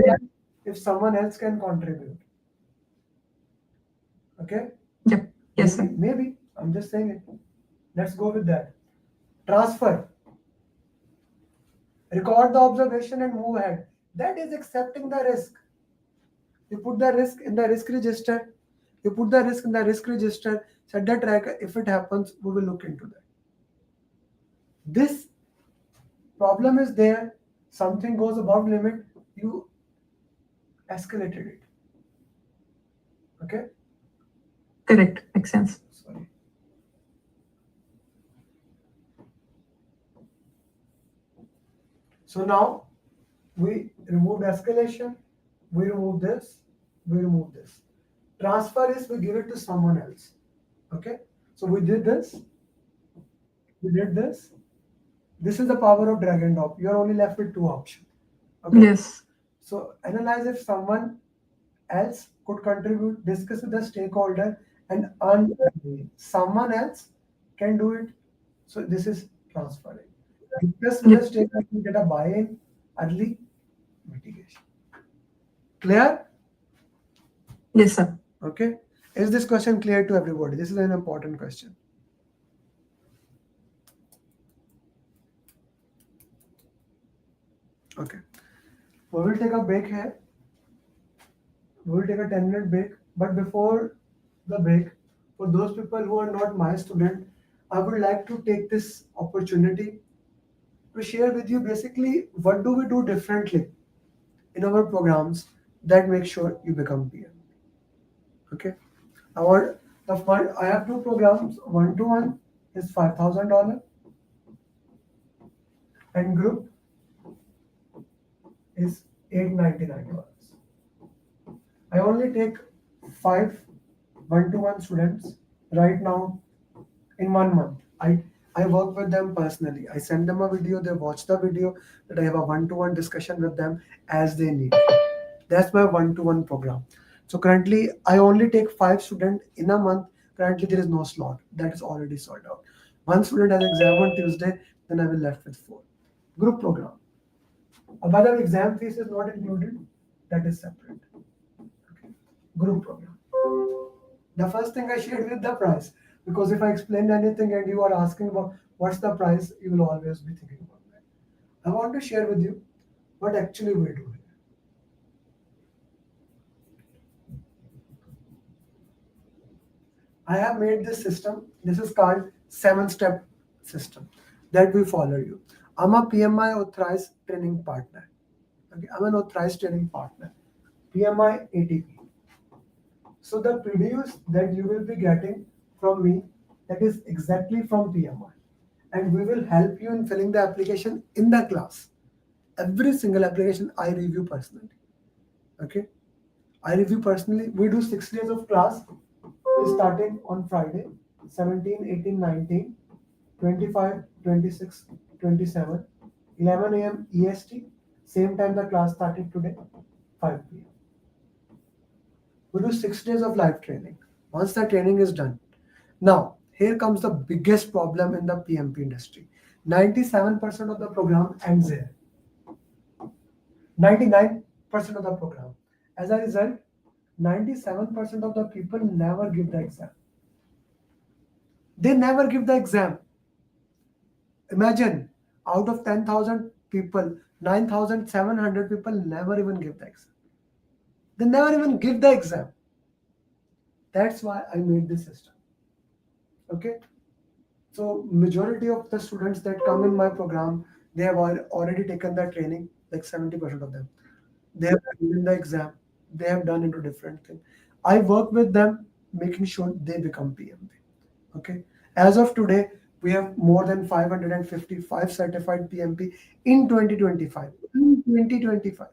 if someone else can contribute. Okay? Yep. Yes, sir. Maybe. I'm just saying it. Let's go with that. Transfer. Record the observation and move ahead. That is accepting the risk. You put the risk in the risk register. You put the risk in the risk register. Set the tracker. If it happens, we will look into that. This problem is there. Something goes above limit. You escalated it. Okay? Correct. Makes sense. Sorry. So now we removed escalation. We remove this. We remove this. Transfer is we give it to someone else. Okay? So we did this. We did this. This is the power of drag and drop. You're only left with 2 options. Okay? Yes. So analyze if someone else could contribute, discuss with the stakeholder, and someone else can do it. So this is transferring. Discuss with the stakeholder to get a buy-in, early mitigation. Clear? Yes, sir. Okay. Is this question clear to everybody? This is an important question. Okay. We will take a break here. We will take a 10-minute break. But before the break, for those people who are not my student, I would like to take this opportunity to share with you basically what do we do differently in our programs that make sure you become PM. Okay. I have 2 programs. 1-to-1 is $5,000 and group is $899. I only take 5 1-to-1 students right now in 1 month. I work with them personally. I send them a video, they watch the video, that I have a 1-to-1 discussion with them as they need. That's my 1-to-1 program. So currently, I only take 5 students in a month. Currently, there is no slot. That is already sold out. 1 student has exam on Tuesday, then I will left with 4. Group program. By the way, exam fees is not included. That is separate. Okay. Group program. The first thing I shared with the price, because if I explain anything and you are asking about what's the price, you will always be thinking about that. I want to share with you what actually we do here. I have made this system. This is called 7-step system that we follow you. I'm a PMI authorized training partner. Okay, I'm an authorized training partner. PMI ATP. So the PDUs that you will be getting from me, that is exactly from PMI. And we will help you in filling the application in the class. Every single application I review personally. Okay? I review personally. We do 6 days of class starting on Friday, 17, 18, 19. 25, 26, 27, 11 a.m. EST, same time the class started today, 5 p.m. We do 6 days of live training. Once the training is done, now here comes the biggest problem in the PMP industry. 97% of the program ends there. 99% of the program. As a result, 97% of the people never give the exam. They never give the exam. Imagine, out of 10,000 people, 9,700 people never even give the exam. They never even give the exam. That's why I made this system. Okay? So majority of the students that come in my program, they have already taken the training, like 70% of them. They have given the exam. They have done into different things. I work with them, making sure they become PMP. Okay. As of today, we have more than 555 certified PMP in 2025. In 2025.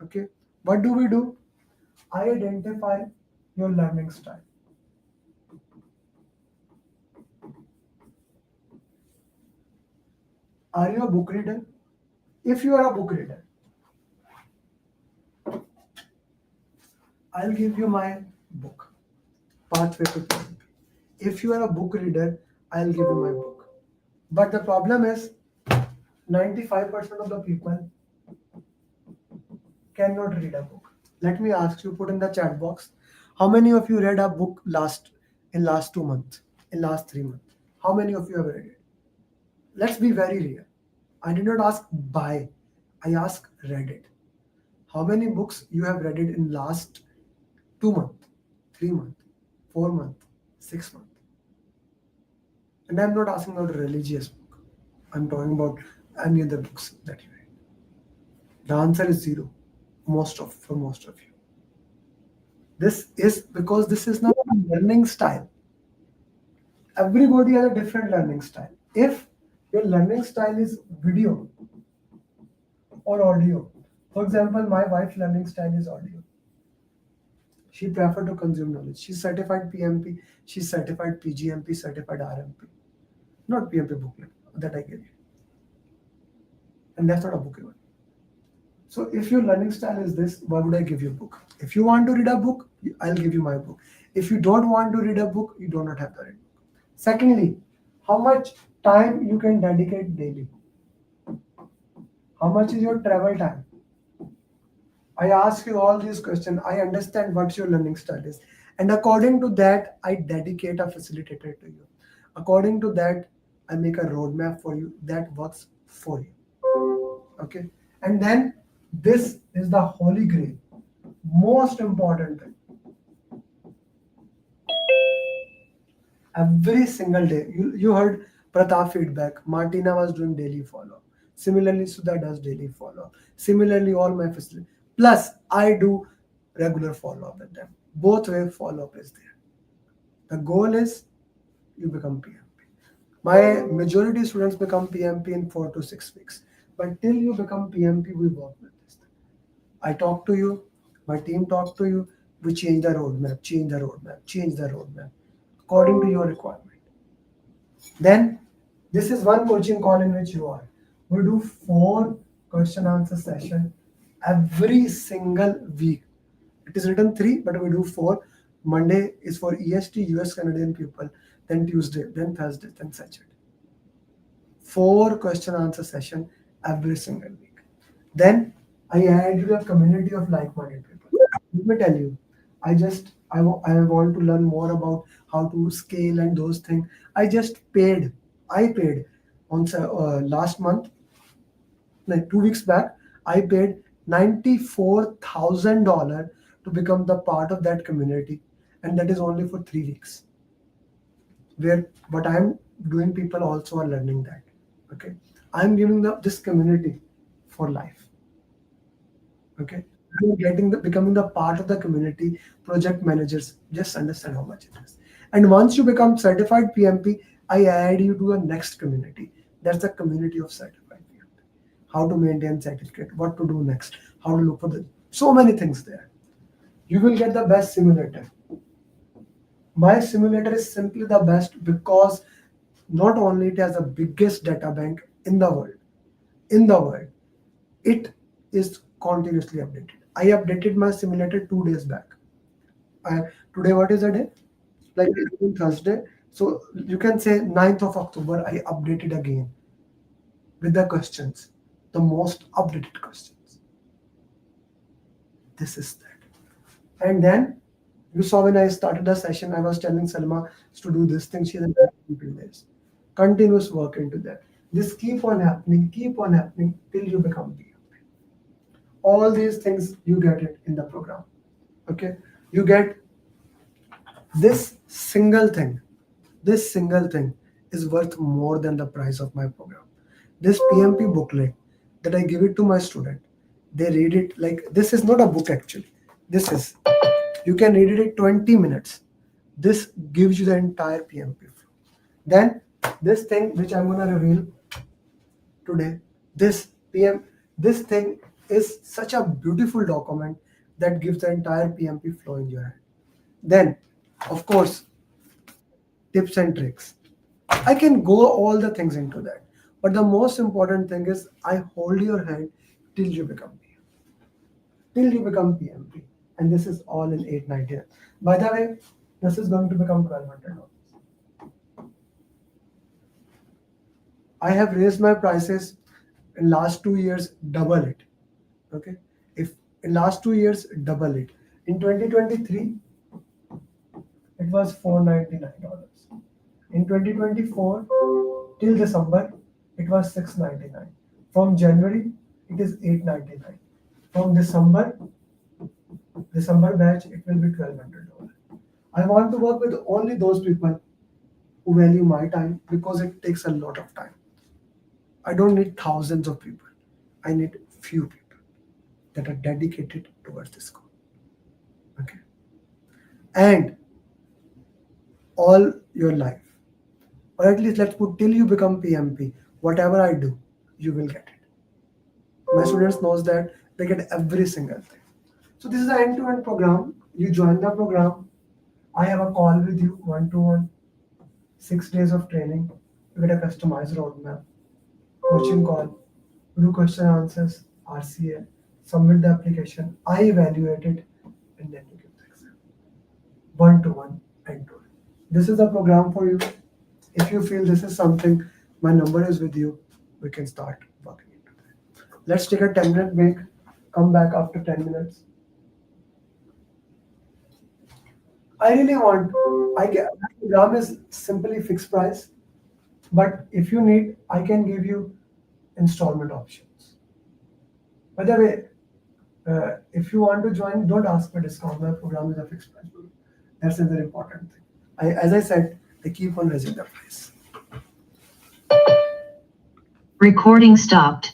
Okay. What do? I identify your learning style. Are you a book reader? If you are a book reader, I'll give you my book, Pathway to PMP. If you are a book reader, I'll give you my book. But the problem is 95% of the people cannot read a book. Let me ask you, put in the chat box, how many of you read a book in last 2 months, in last 3 months? How many of you have read it? Let's be very real. I did not ask buy, I ask read it. How many books you have read it in last 2 months, 3 months, 4 months, 6 months? And I'm not asking about a religious book. I'm talking about any other books that you read. The answer is 0, for most of you. This is because this is not a learning style. Everybody has a different learning style. If your learning style is video or audio, for example, my wife's learning style is audio. She prefers to consume knowledge. She's certified PMP, she's certified PGMP, certified RMP. Not PMP booklet that I gave you. And that's not a book even. So if your learning style is this, why would I give you a book? If you want to read a book, I'll give you my book. If you don't want to read a book, you do not have to read a book. Secondly, how much time you can dedicate daily? How much is your travel time? I ask you all these questions. I understand what your learning style is. And according to that, I dedicate a facilitator to you. According to that, I make a roadmap for you that works for you. Okay. And then this is the holy grail. Most important thing. Every single day, you heard Pratap feedback. Martina was doing daily follow. Similarly, Sudha does daily follow. Similarly, all my facilities. Plus, I do regular follow-up with them. Both way follow-up is there. The goal is you become PMP. My majority students become PMP in 4 to 6 weeks. But till you become PMP, we work with this. I talk to you, my team talk to you, we change the roadmap, according to your requirement. Then, this is one coaching call in which you are. We do 4 question answer session every single week. It is written 3, but we do 4. Monday is for EST, US Canadian people, then Tuesday, then Thursday, then Saturday. 4 question answer session every single week. Then I add you a community of like-minded people. Let me tell you, I want to learn more about how to scale and those things. I paid on last month, like 2 weeks back, I paid $94,000 to become the part of that community, and that is only for 3 weeks. Where what I'm doing, people also are learning that. Okay, I'm giving this community for life. Okay, becoming the part of the community. Project managers, just understand how much it is. And once you become certified PMP, I add you to a next community. That's the community of certified PMP. How to maintain certificate, what to do next, how to look for so many things there. You will get the best simulator. My simulator is simply the best because not only it has the biggest data bank in the world, it is continuously updated. I updated my simulator 2 days back. Today, what is the day? Like Thursday. So you can say 9th of October, I updated again with the questions, the most updated questions. This is that. And then you saw when I started the session, I was telling Salma to do this thing. She said, this. Continuous work into that. This keep on happening till you become PMP. All these things you get it in the program. Okay, you get this single thing. This single thing is worth more than the price of my program. This PMP booklet that I give it to my student, they read it like this is not a book actually. This is, you can read it in 20 minutes. This gives you the entire PMP flow. Then this thing which I'm gonna reveal today, this thing is such a beautiful document that gives the entire PMP flow in your hand. Then, of course, tips and tricks. I can go all the things into that. But the most important thing is I hold your hand till you become PMP. Till you become PMP. And this is all in 899. By the way, this is going to become $1,200. I have raised my prices in last 2 years, double it. Okay. If in last 2 years, double it. In 2023, it was $499. In 2024, till December, it was $699. From January, it is $899. From December batch, it will be $1,200. I want to work with only those people who value my time because it takes a lot of time. I don't need thousands of people. I need few people that are dedicated towards this goal. Okay. And all your life, or at least let's put till you become PMP, whatever I do, you will get it. My students knows that they get every single thing. So this is an end-to-end program. You join the program. I have a call with you one-to-one, 6 days of training. You get a customized roadmap, coaching call, do question answers, RCA, submit the application. I evaluate it, and then you give the exam. One-to-one, end-to-end. This is the program for you. If you feel this is something, my number is with you. We can start working into that. Let's take a 10-minute break. Come back after 10 minutes. I really want, the program is simply fixed price, but if you need, I can give you installment options. By the way, if you want to join, don't ask for discount. My program is a fixed price. That's a very important thing. As I said, I keep on raising the price. Recording stopped.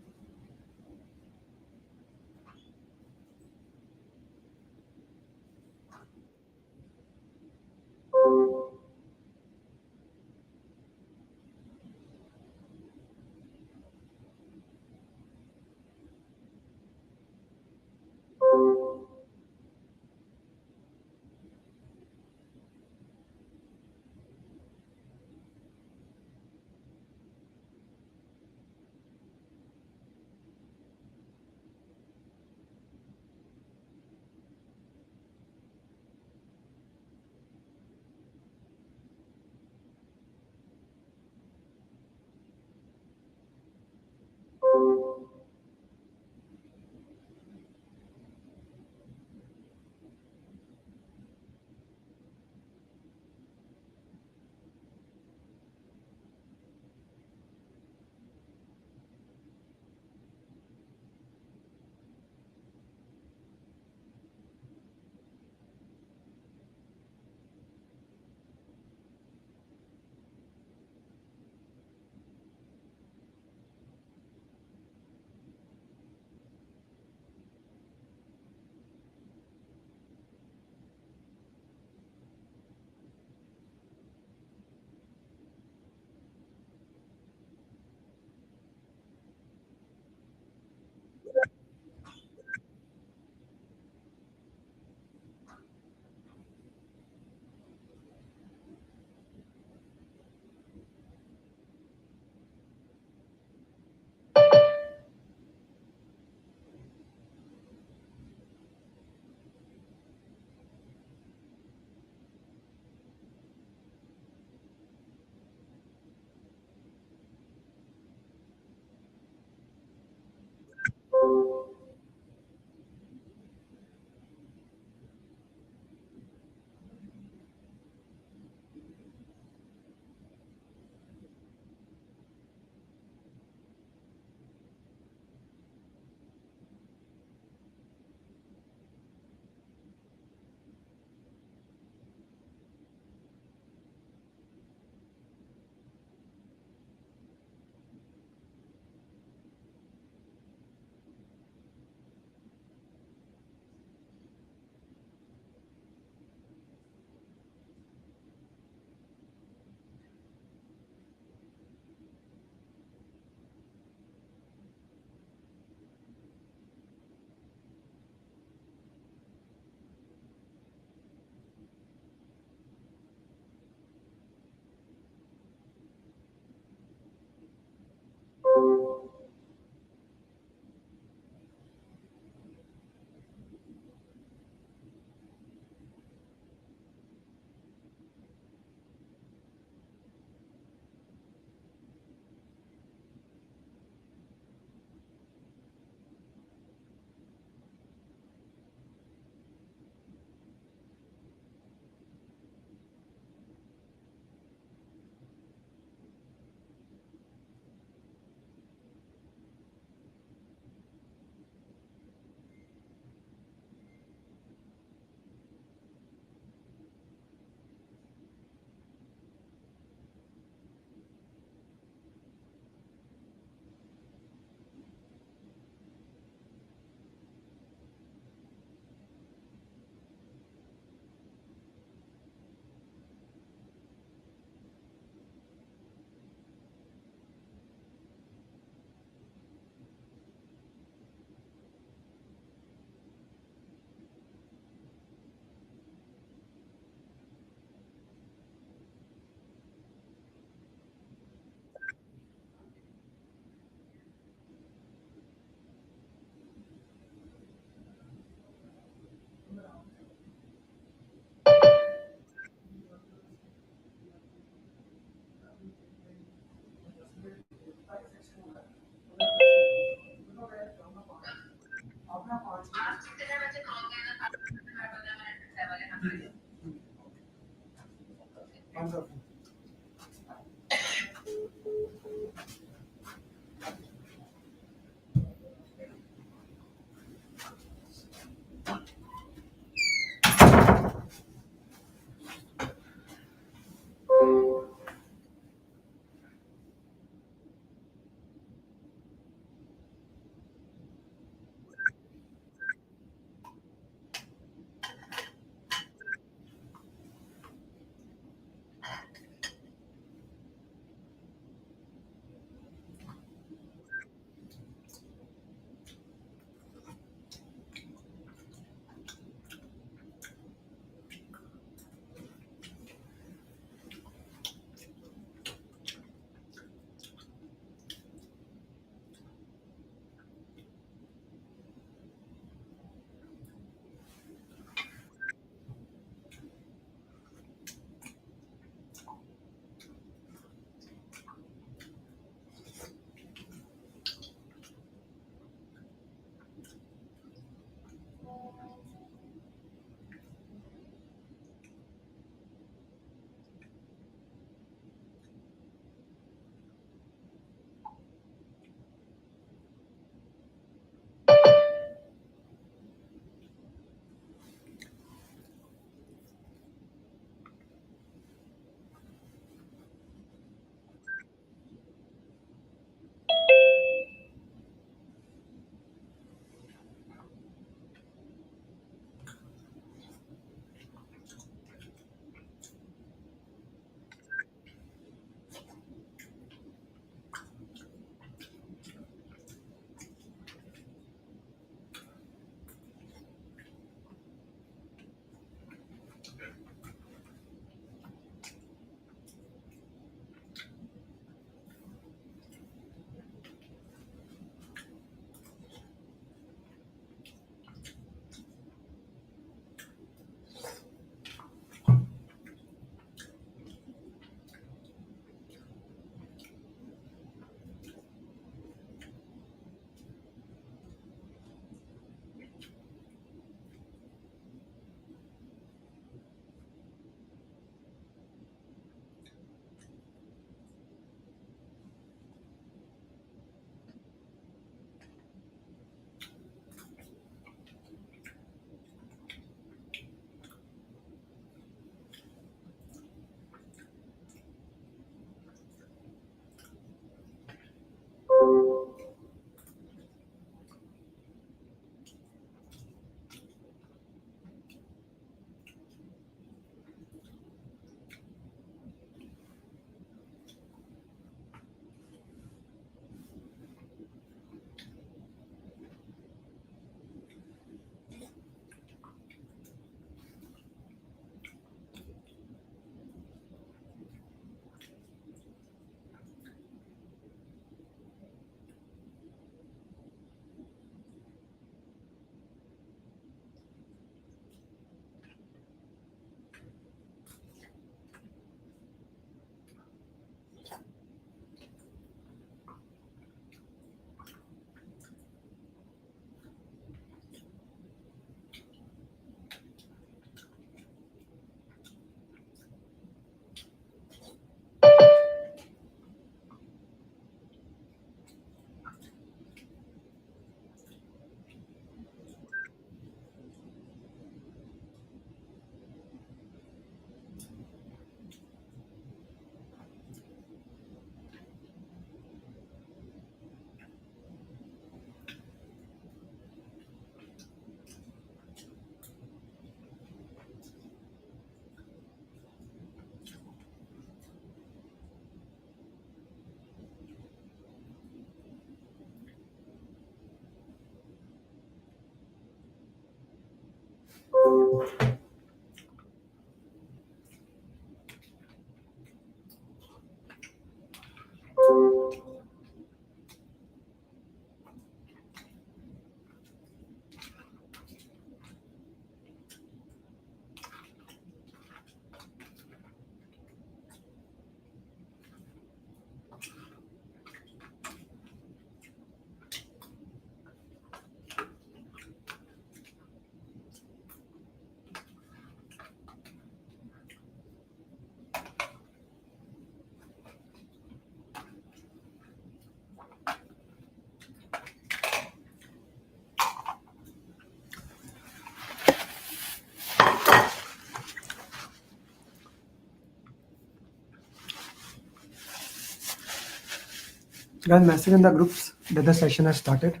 Guys, message in the groups that the session has started.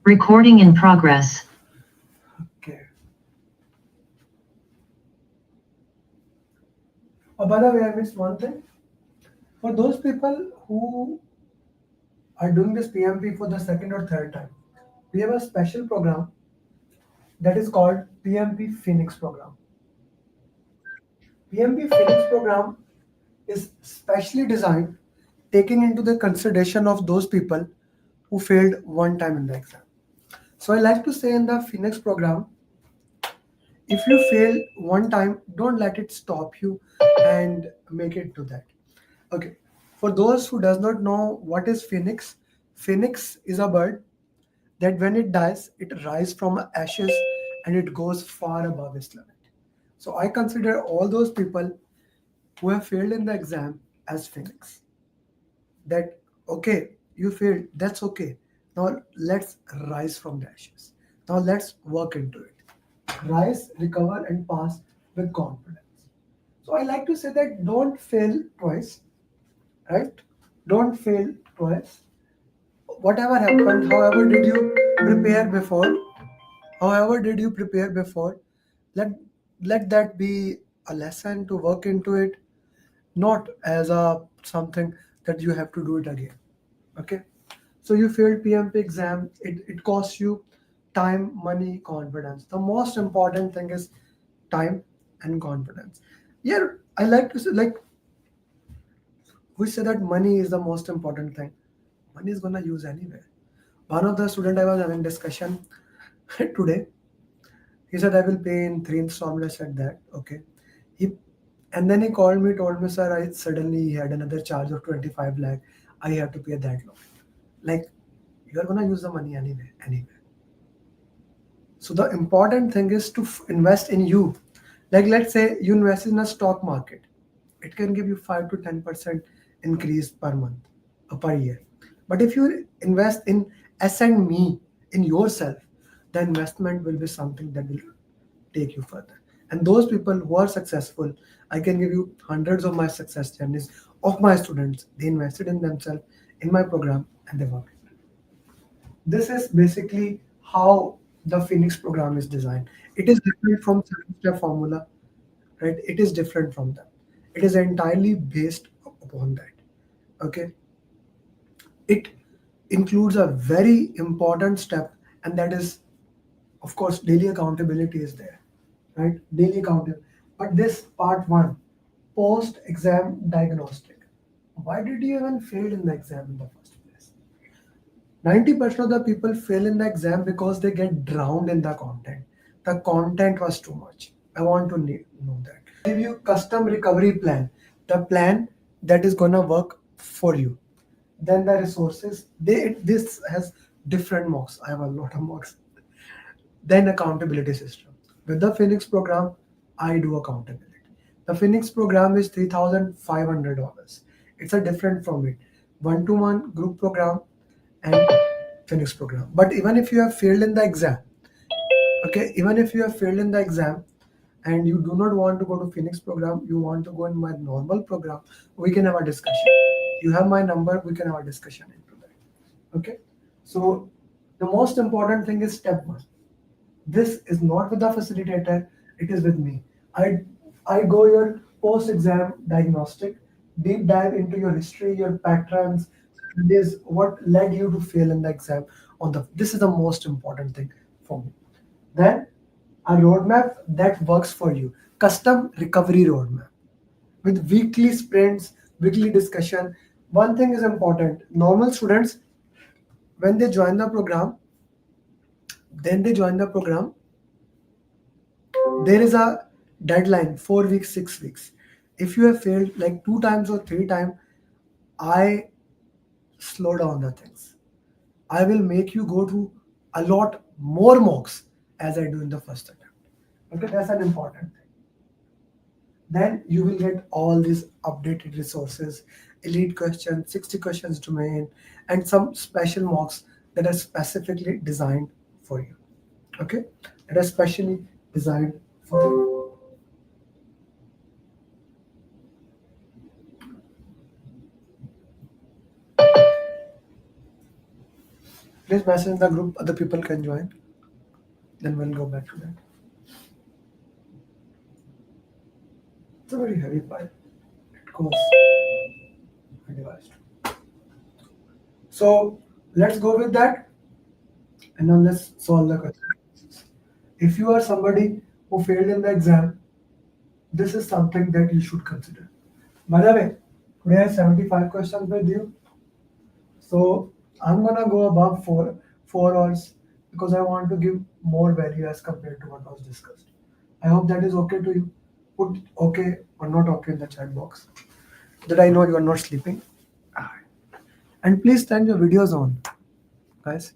Recording in progress. Okay. Oh, by the way, I missed one thing. For those people who are doing this PMP for the second or third time, we have a special program that is called PMP Phoenix program. PMP Phoenix program is specially designed taking into the consideration of those people who failed one time in the exam. So I like to say in the Phoenix program, if you fail one time, don't let it stop you and make it to that. Okay. For those who does not know what is Phoenix, Phoenix is a bird that when it dies, it rises from ashes and it goes far above its limit. So I consider all those people who have failed in the exam as Phoenix. That okay, you failed, that's okay. Now let's rise from the ashes. Now let's work into it. Rise, recover, and pass with confidence. So I like to say that don't fail twice, right? Don't fail twice. Whatever happened, however did you prepare before, let let that be a lesson to work into it, not as a something that you have to do it again. Okay. So you failed PMP exam, it costs you time, money, confidence. The most important thing is time and confidence. Yeah, I like to say, like, we say that money is the most important thing. Money is gonna use anywhere. One of the student I was having discussion today, he said I will pay in 3 installments. I said that okay. He and then he called me, told me, sir, I suddenly had another charge of 25 lakh. I have to pay that loan. Like, you're gonna use the money anyway. So the important thing is to invest in you. Like, let's say you invest in a stock market, it can give you 5 to 10% increase per month or per year. But if you invest in S&Me, in yourself, the investment will be something that will take you further. And those people who are successful, I can give you hundreds of my success journeys of my students. They invested in themselves in my program and they worked. This is basically how the Phoenix program is designed. It is different from 7-step formula, right? It is different from that. It is entirely based upon that. Okay. It includes a very important step, and that is, of course, daily accountability is there, right? Daily accountability. But this part one, post-exam diagnostic. Why did you even fail in the exam in the first place? 90% of the people fail in the exam because they get drowned in the content. The content was too much. I want to know that. Give you custom recovery plan, the plan that is gonna work for you. Then the resources, this has different mocks. I have a lot of mocks. Then accountability system. With the Phoenix program, I do accountability. The Phoenix program is $3,500. It's a different from it. One-to-one group program and Phoenix program. But even if you have failed in the exam, okay, even if you have failed in the exam and you do not want to go to Phoenix program, you want to go in my normal program, we can have a discussion. You have my number, we can have a discussion into that. Okay. So the most important thing is step one. This is not with the facilitator, it is with me. I go your post-exam diagnostic, deep dive into your history, your patterns, this what led you to fail in the exam. This is the most important thing. for me. Then a roadmap that works for you, custom recovery roadmap with weekly sprints, weekly discussion. One thing is important. Normal students, when they join the program, there is a deadline, 4 weeks, 6 weeks. If you have failed like 2 times or 3 times, I slow down the things. I will make you go through a lot more mocks as I do in the first attempt. Okay, that's an important thing. Then you will get all these updated resources, elite questions, 60 questions domain, and some special mocks that are specifically designed for you. Okay, that are specially designed for you. Please message in the group, other people can join. Then we'll go back to that. It's a very heavy file. It goes device. So let's go with that. And now let's solve the question. If you are somebody who failed in the exam, this is something that you should consider. By the way, today I have 75 questions with you. So I'm gonna go above four hours because I want to give more value as compared to what was discussed. I hope that is okay to you. Put okay or not okay in the chat box. That I know you are not sleeping. And please turn your videos on, guys.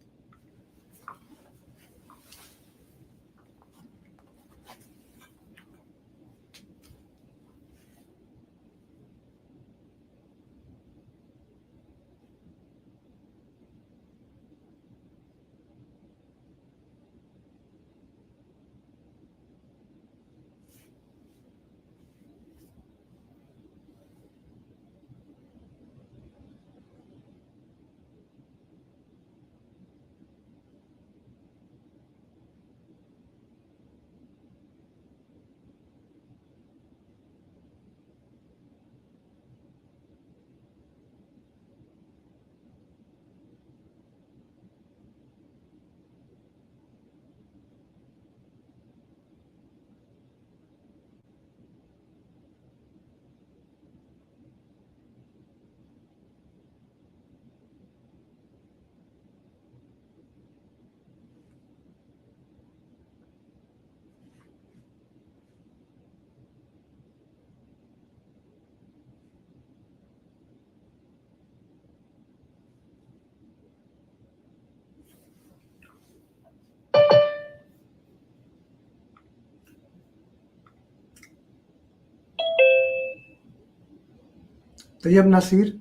Tayyab Nasir,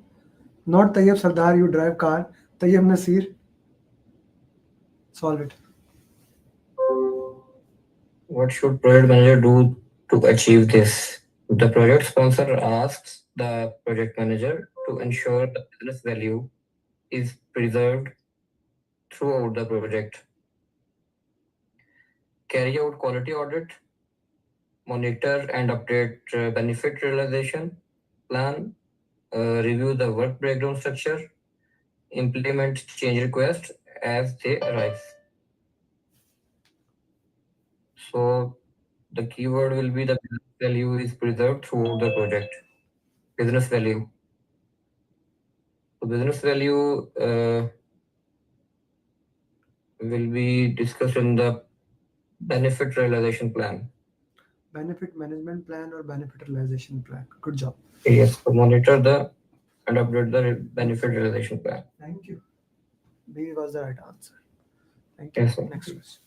not Tayyab Sardar, you drive car. Tayyab Nasir, solve it. What should project manager do to achieve this? The project sponsor asks the project manager to ensure the business value is preserved throughout the project. Carry out quality audit, monitor and update benefit realization plan, review the work breakdown structure, implement change requests as they arise. So the keyword will be the business value is preserved throughout the project. Business value. So business value will be discussed in the benefit realization plan. Benefit management plan or benefit realization plan. Good job. Yes, so monitor the and update the benefit realization plan. Thank you. B was the right answer. Thank you. Yes, sir. Next question.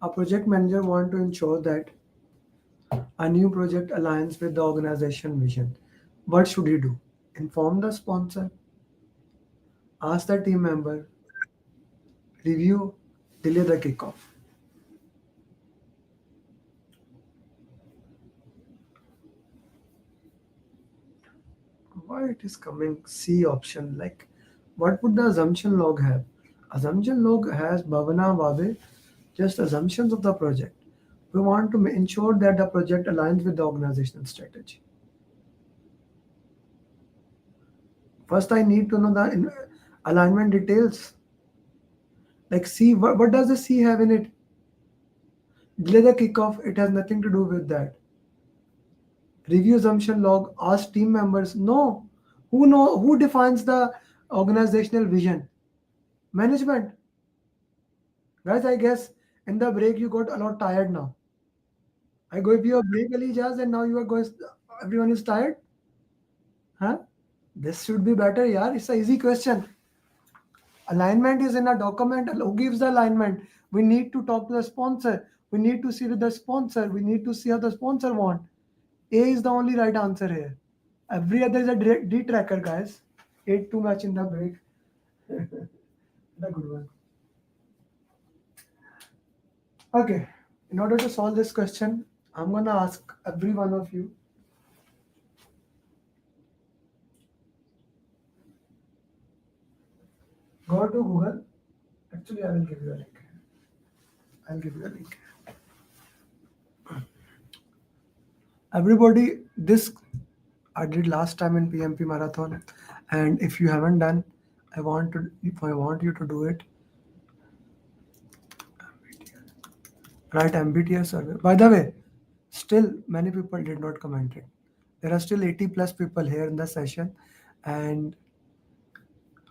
A project manager want to ensure that a new project aligns with the organization vision. What should he do? Inform the sponsor, ask the team member, review, delay the kickoff. Why it is coming C option? Like, what would the assumption log have? Assumption log has Bhavana Vabe, just assumptions of the project. We want to ensure that the project aligns with the organizational strategy. First, I need to know the alignment details. Like C, what does the C have in it? Delay the kickoff, it has nothing to do with that. Review assumption log, ask team members. No, who defines the organizational vision? Management. Guys, I guess in the break you got a lot tired now. I gave you a break, Alijaz, and now you are going. Everyone is tired, huh? This should be better, yeah. It's an easy question. Alignment is in a document. Who gives the alignment? We need to talk to the sponsor. We need to see with the sponsor. We need to see how the sponsor want. A is the only right answer here. Every other is a D tracker, guys. Ate too much in the break. The good one. Okay. In order to solve this question, I'm gonna ask every one of you. Go to Google. Actually, I will give you a link. I'll give you a link. Everybody, this I did last time in PMP Marathon, and if you haven't done, I want you to do it. Write MBTI survey. By the way, still many people did not comment it. There are still 80 plus people here in the session, and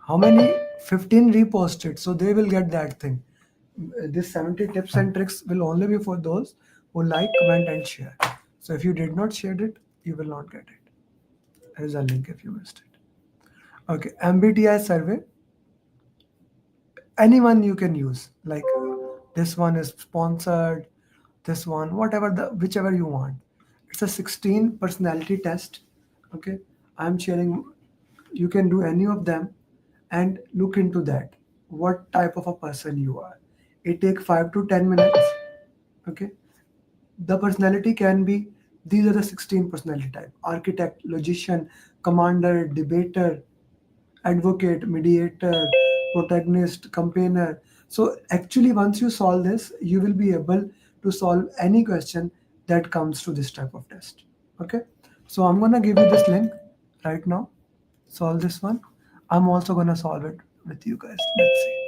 how many? 15 reposted, so they will get that thing. This 70 tips and tricks will only be for those who like, comment, and share. So if you did not share it, you will not get it. There is a link if you missed it. Okay, MBTI survey. Anyone you can use. Like this one is sponsored. This one, whichever you want. It's a 16 personality test. Okay, I'm sharing. You can do any of them, and look into that. What type of a person you are. It takes 5 to 10 minutes. Okay, the personality can be. These are the 16 personality type: architect, logician, commander, debater, advocate, mediator, protagonist, campaigner. So actually, once you solve this, you will be able to solve any question that comes to this type of test. Okay, so I'm gonna give you this link right now. Solve this one. I'm also gonna solve it with you guys. Let's see.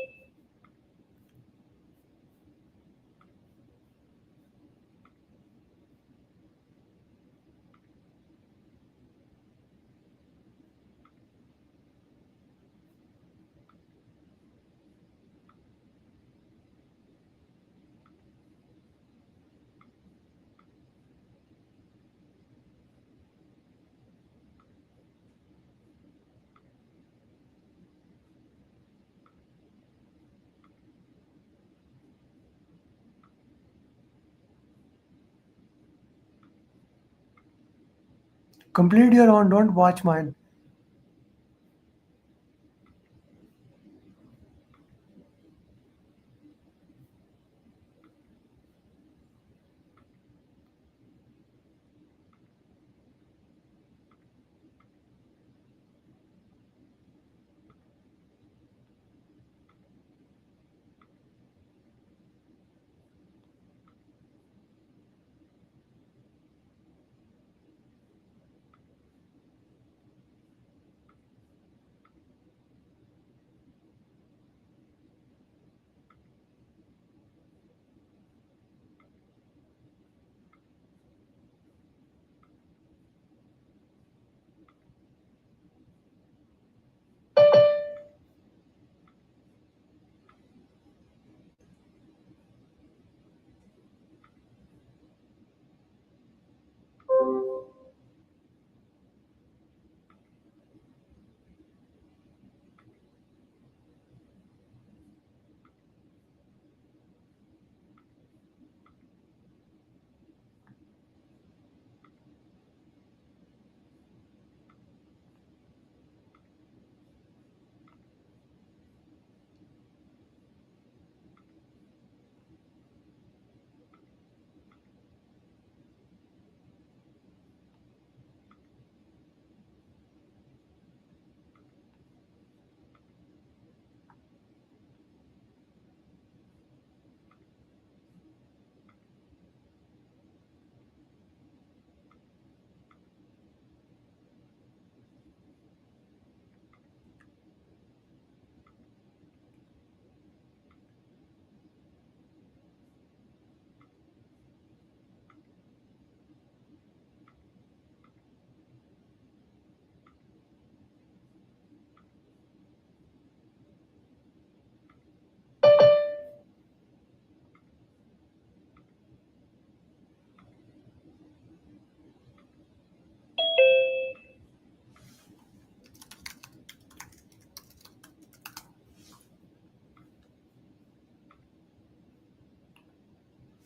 Complete your own, don't watch mine.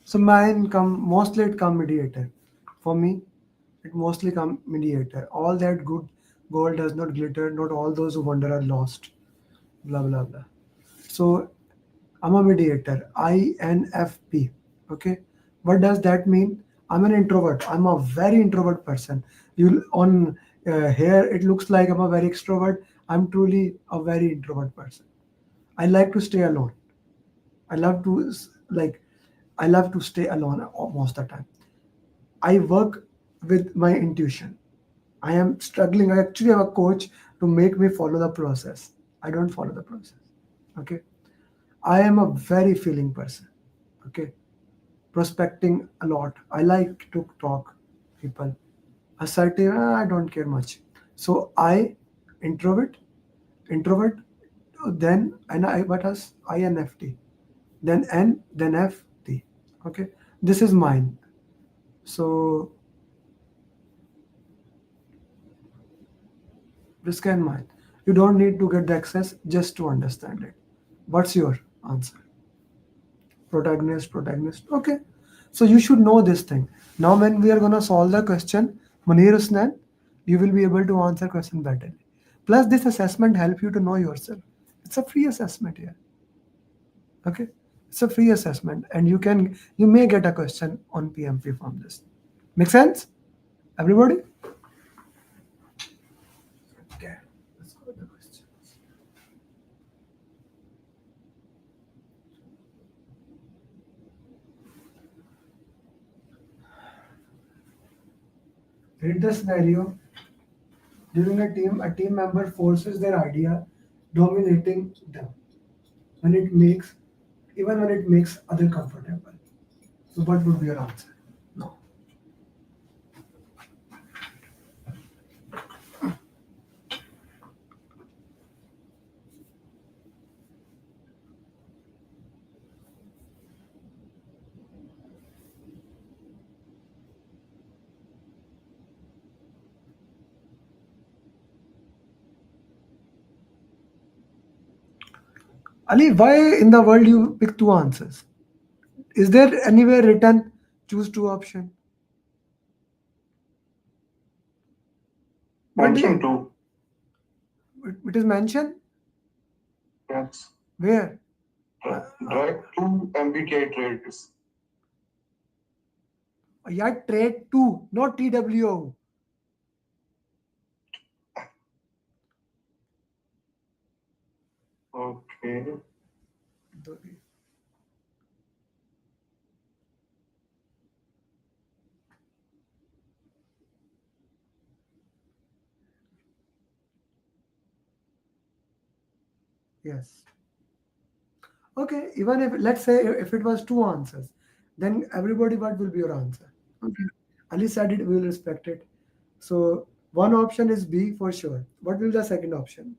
So mine come mostly it come mediator. For me, it mostly come mediator. All that good gold does not glitter. Not all those who wander are lost. Blah blah blah. So I'm a mediator. INFP. Okay. What does that mean? I'm an introvert. I'm a very introvert person. You on here it looks like I'm a very extrovert. I'm truly a very introvert person. I like to stay alone. I love to like I love to stay alone most of the time. I work with my intuition. I am struggling. I actually have a coach to make me follow the process. I don't follow the process. Okay. I am a very feeling person. Okay. Prospecting a lot. I like to talk people. Assertive, I don't care much. So I introvert, then and I what else? INFT, then N, then FT. Okay. This is mine. So this can mine. You don't need to get the access just to understand it. What's your answer? Protagonist. Okay. So you should know this thing. Now when we are gonna solve the question, Munir Usnan, you will be able to answer question better. Plus this assessment help you to know yourself. It's a free assessment here. Okay. It's a free assessment and you may get a question on PMP from this. Make sense? Everybody? Okay. Let's go to the questions. Read the scenario. During a team member forces their idea, dominating them. When it makes, even when it makes other comfortable. So what would be your answer? No. Ali, why in the world you pick two answers? Is there anywhere written choose two option? Mention two. It is mentioned? Yes. Where? Drag two MBTI traits. Yeah, trade two, not TWO. Okay. Yes. Okay, even if let's say if it was two answers, then everybody what will be your answer? Okay. Ali said it, we will respect it. So one option is B for sure. What will be the second option?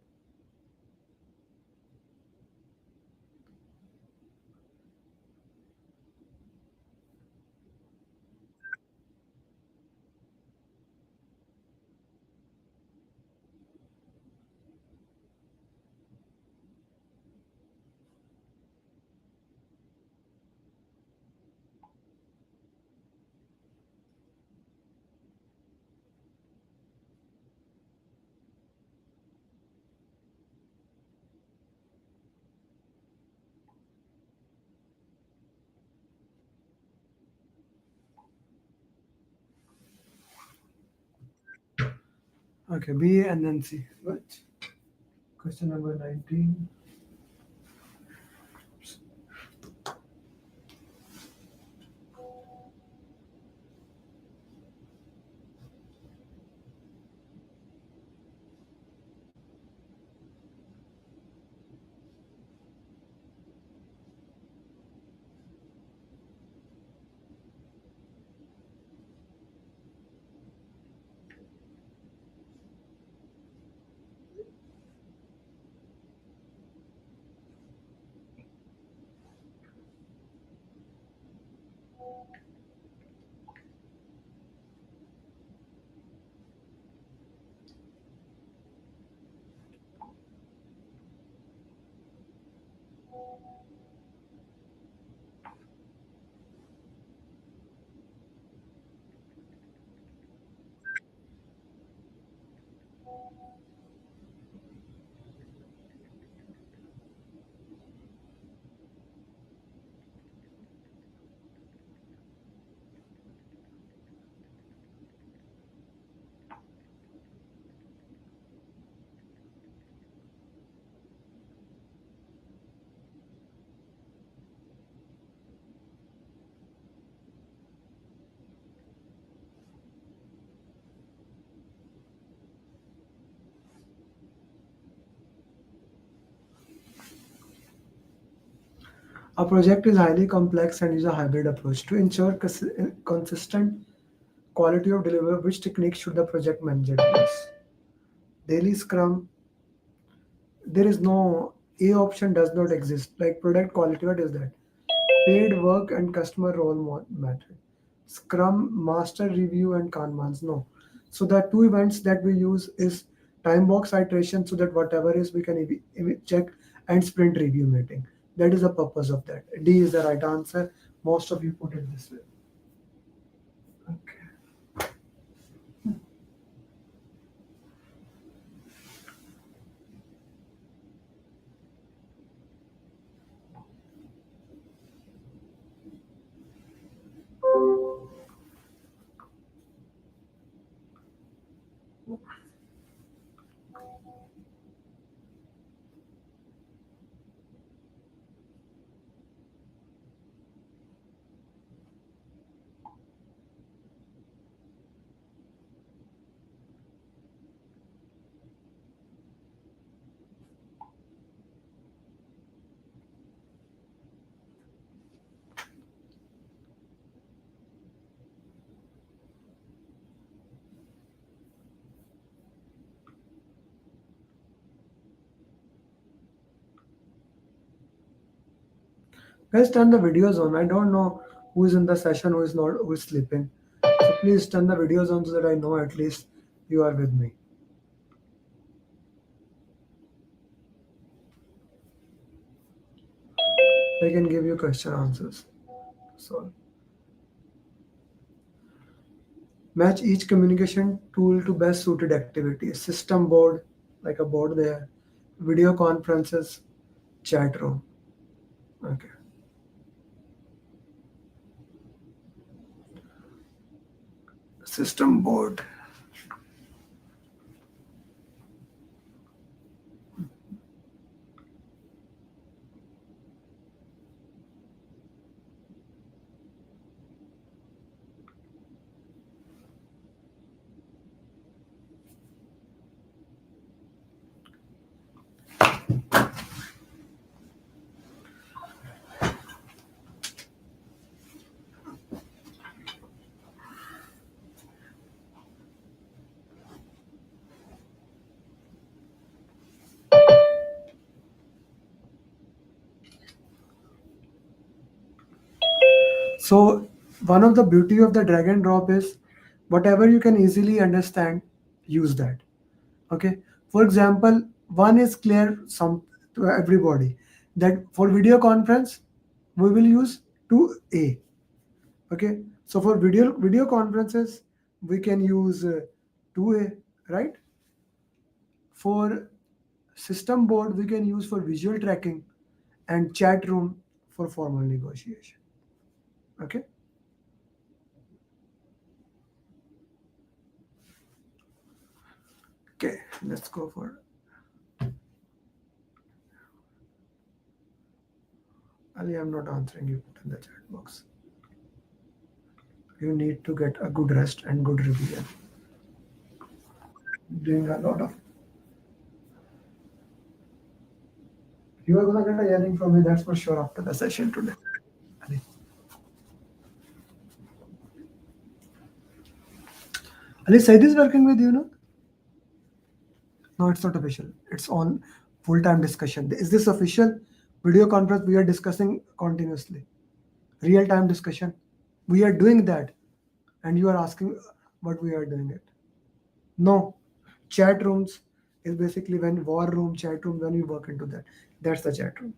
Okay, B and then C. What? Question number 19. A project is highly complex and is a hybrid approach. To ensure consistent quality of delivery, which technique should the project manager use? Daily Scrum. There is no A option does not exist. Like product quality, what is that? Paid work and customer role method. Scrum, master review, and Kanbans. No. So the two events that we use is time box iteration, so that whatever is we can check, and sprint review meeting. That is the purpose of that. D is the right answer. Most of you put it this way. Guys, turn the videos on. I don't know who is in the session, who is not, who is sleeping. So please turn the videos on so that I know at least you are with me. I can give you question answers. So match each communication tool to best suited activities. System board, like a board there. Video conferences, chat room. Okay. System board. So one of the beauty of the drag and drop is whatever you can easily understand, use that. Okay. For example, one is clear some to everybody that for video conference we will use 2A. Okay. So for video conferences we can use 2A, right? For system board we can use for visual tracking, and chat room for formal negotiation. Okay. Okay, let's go for Ali. I'm not answering you. Put in the chat box. You need to get a good rest and good revision. Doing a lot of. You are gonna get a yelling from me, that's for sure, after the session today. Ali, Said is working with you, no? No, it's not official. It's on full-time discussion. Is this official? Video conference we are discussing continuously. Real-time discussion. We are doing that. And you are asking what we are doing it. No. Chat rooms is basically when war room, chat room, when you work into that. That's the chat room.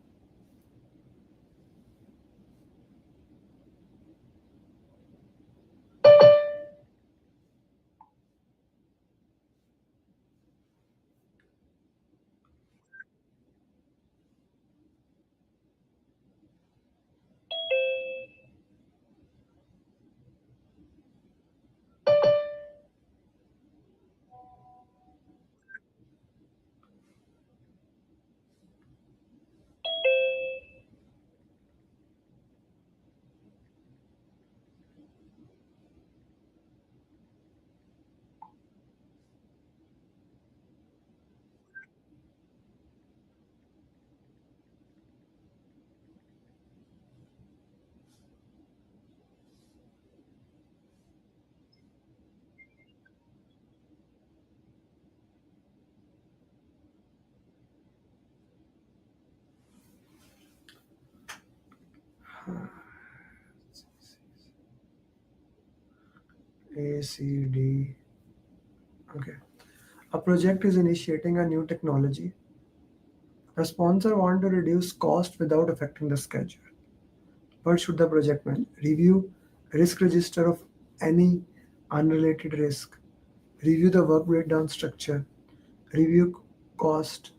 A, C, D. Okay. A project is initiating a new technology. The sponsor wants to reduce cost without affecting the schedule. What should the project man review? Risk register of any unrelated risk. Review the work breakdown structure. Review cost.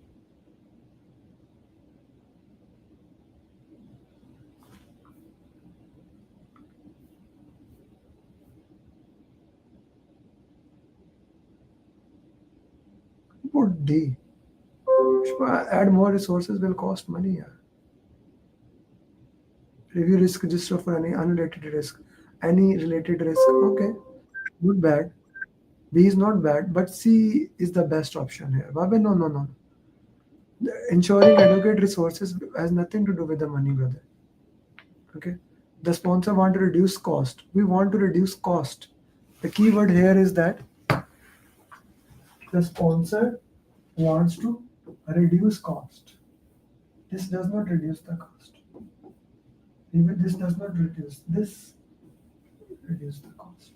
Put D. Add more resources will cost money. Yeah. Review risk register for any unrelated risk. Any related risk. Okay. Not bad. B is not bad, but C is the best option here. Babe, no. Ensuring adequate resources has nothing to do with the money, brother. Okay. The sponsor want to reduce cost. We want to reduce cost. The key word here is that the sponsor wants to reduce cost. This does not reduce the cost. Even this does not reduce. This reduce the cost.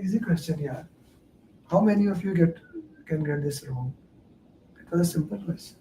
Easy question, yeah. How many of you can get this wrong? It was a simple question.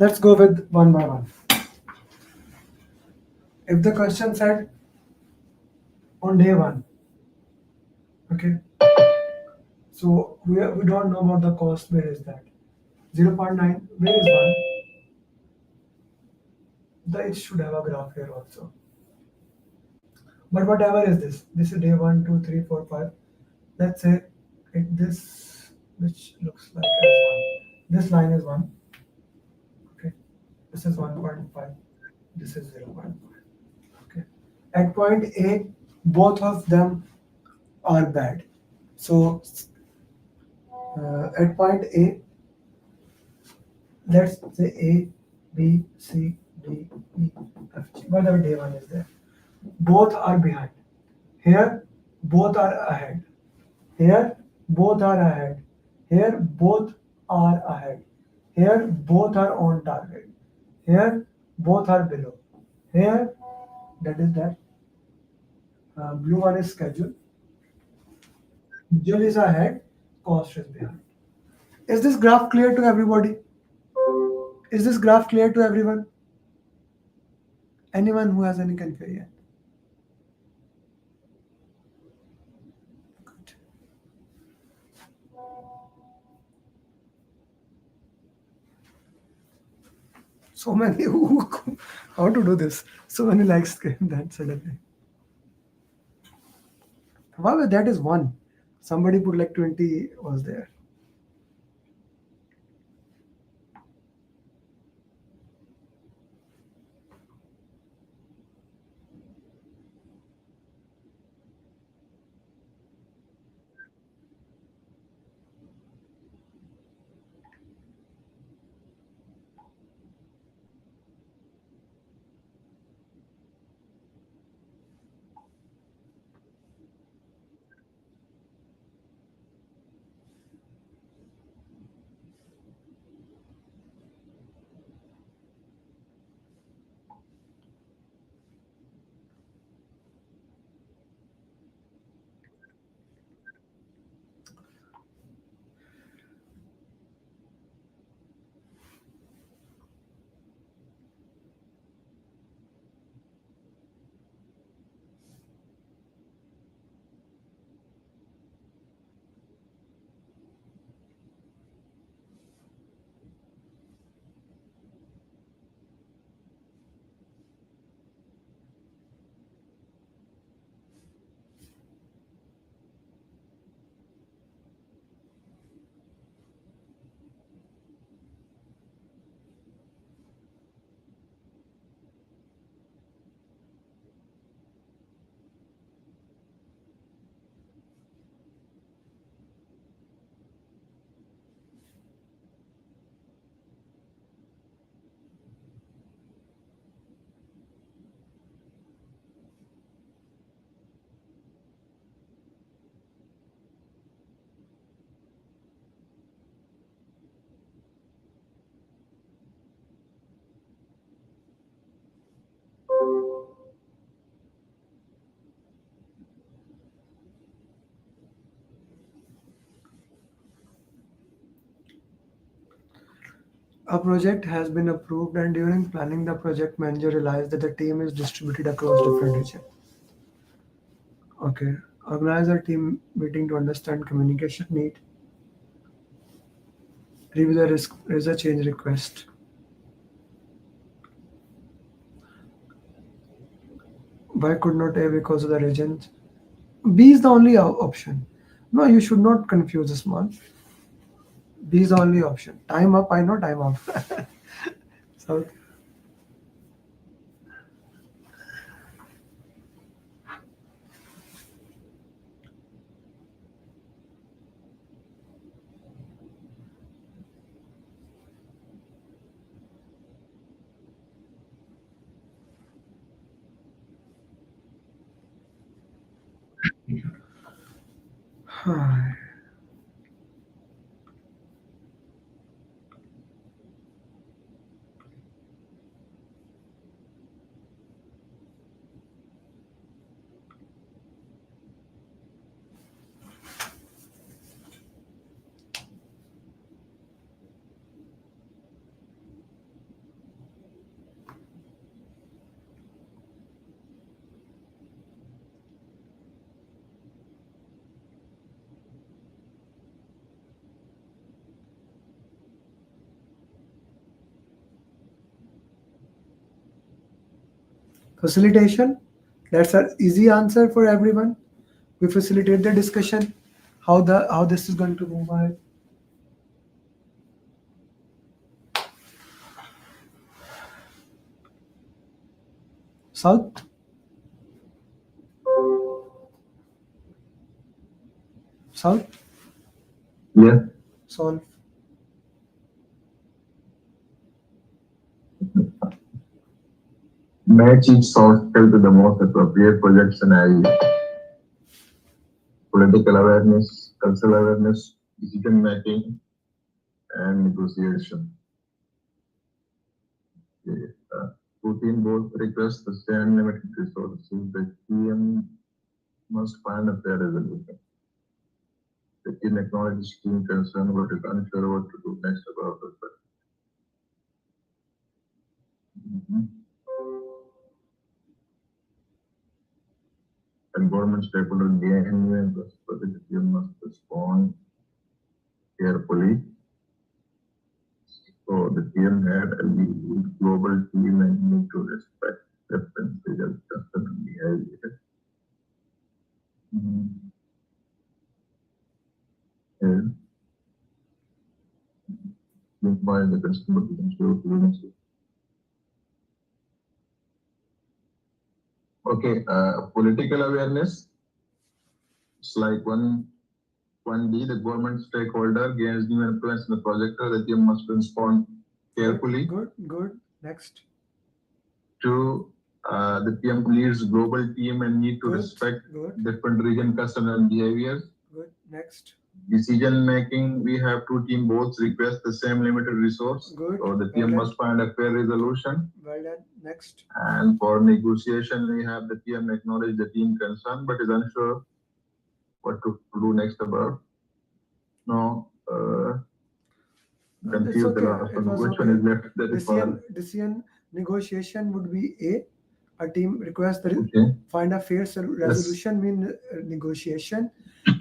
Let's go with one by one. If the question said on day one, okay, so we don't know about the cost. Where is that? 0.9, where is 1? It should have a graph here also. But whatever is this is day 1, 2, 3, 4, 5. Let's say this, which looks like as 1. This line is 1. Okay, this is 1.5. This is 0.5. Okay, at point A, both of them are bad. So at point A, let's say A, B, C, D, E, F, G. Whatever day 1 is there. Both are behind. Here, both are ahead. Here, both are ahead. Here, both are ahead. Here, both are on target. Here, both are below. Here, that is that. Blue one is schedule. Schedule is ahead. Cost is behind. Is this graph clear to everybody? Is this graph clear to everyone? Anyone who has any confusion? Good. So many how to do this? So many likes came that suddenly. Wow, that is 1. Somebody put like 20 was there. A project has been approved, and during planning, the project manager realized that the team is distributed across different regions. Okay. Organize a team meeting to understand communication need. Review the risk, raise a change request. Why could not A? Because of the regions. B is the only option. No, you should not confuse this one. B is the only option. Time up, I know time up. So facilitation, that's an easy answer for everyone. We facilitate the discussion, how this is going to move ahead. Solve. Solve. Yeah. Solve. Match each soft skill to the most appropriate project scenario. Political awareness, cultural awareness, decision making, and negotiation. Okay. Routine both request the same limited resources. The team must find a fair resolution. The team acknowledges team concern but is unsure what to do next about it. And government stakeholder behind the team must respond carefully. So the team had a global team and need to respect differences of customer behavior. And define the customer potential. Okay, political awareness. It's like one D, the government stakeholder gains new influence in the project. The team must respond carefully. Good. Next. 2, the PM leads global team and need to respect different region customer and behaviors. Good. Next. Decision making, we have 2 team both request the same limited resource. Good. So the team must find a fair resolution. Well done. Next. And for negotiation, we have the PM acknowledge the team concern but is unsure what to do next about. No, confused the last one. Which one is left? That is Decision negotiation would be A. A team requests find a fair resolution mean negotiation,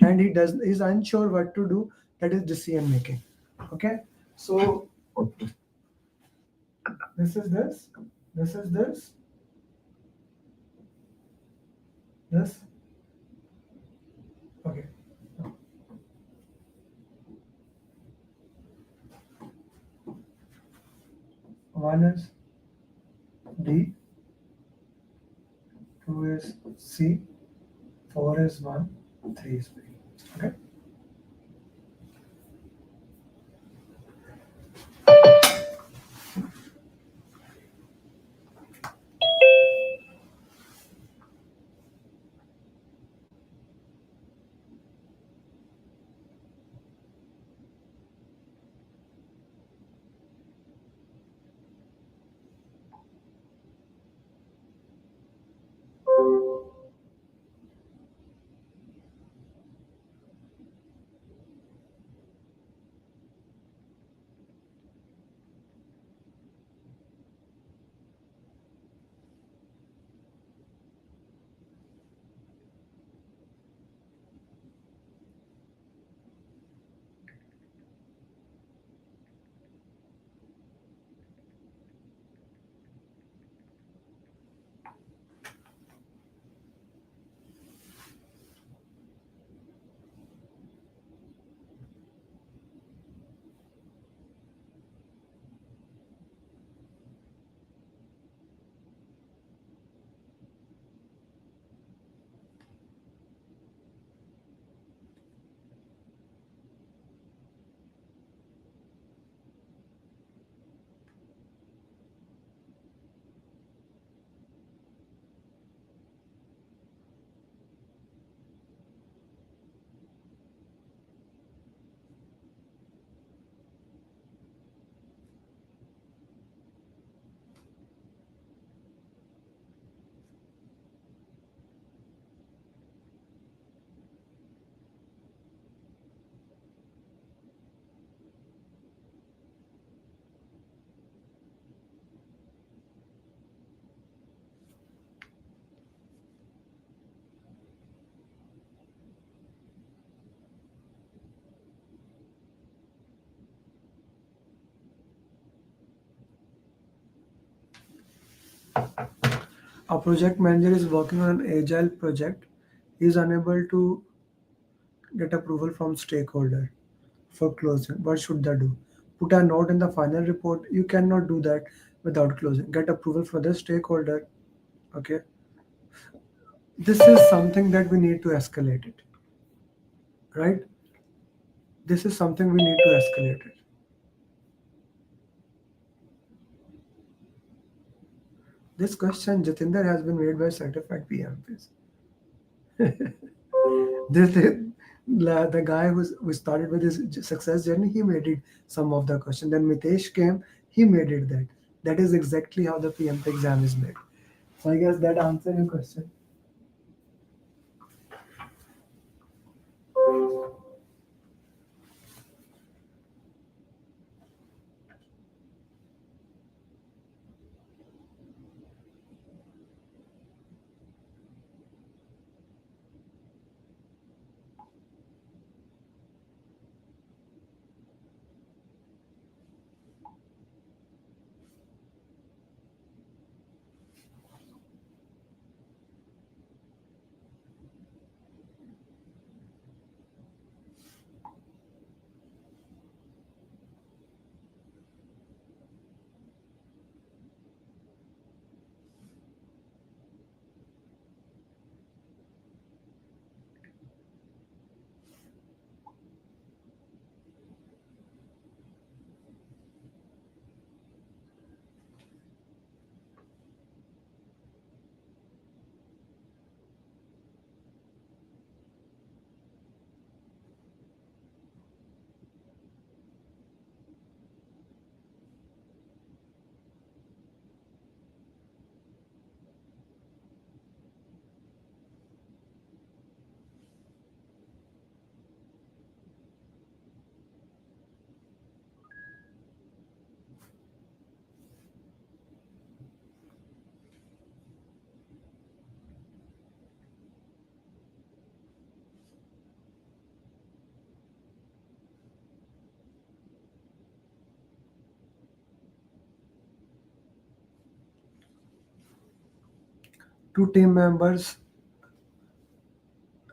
and is unsure what to do. That is decision making. Okay. So this is this. This is this. This. Okay. One is D, 2 is C, 4 is 1, 3 is B. Okay. A project manager is working on an agile project. He is unable to get approval from stakeholder for closing. What should they do? Put a note in the final report. You cannot do that without closing. Get approval for the stakeholder. Okay. This is something that we need to escalate it. Right? This is something we need to escalate it. This question, Jatinder, has been made by certified PMPs. The guy who started with his success journey, he made it some of the question. Then Mitesh came, he made it that. That is exactly how the PMP exam is made. So I guess that answers your question. Two team members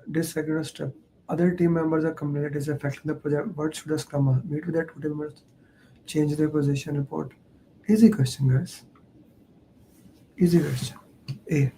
disagree on a step. Other team members are complaining it is affecting the project. What should a scrum master meet with their two team members? Change their position report. Easy question, guys. Easy question. A.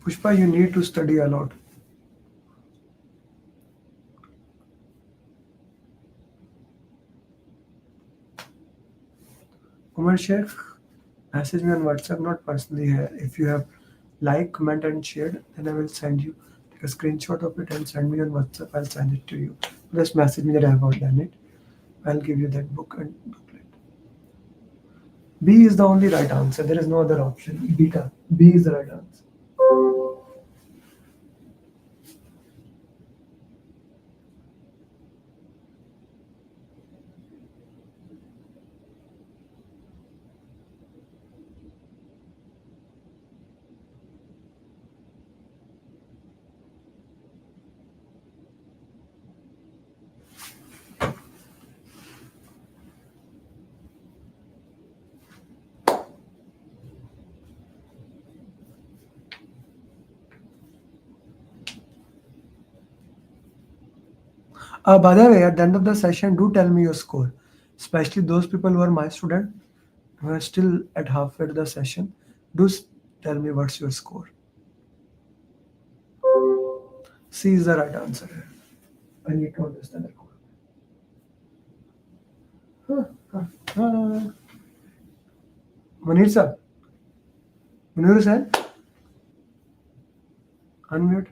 Pushpa, you need to study a lot. Umar Sheikh, message me on WhatsApp, not personally here. If you have liked, comment, and shared, then I will send you take a screenshot of it and send me on WhatsApp. I'll send it to you. Just message me that I have outlined it. I'll give you that book and booklet. B is the only right answer. There is no other option. Beta. B is the right answer. By the way, at the end of the session, do tell me your score, especially those people who are my student who are still at halfway to the session. Do tell me what's your score. C is the right answer. I need to understand the code. Munir sir. Munir Hussain. Unmute.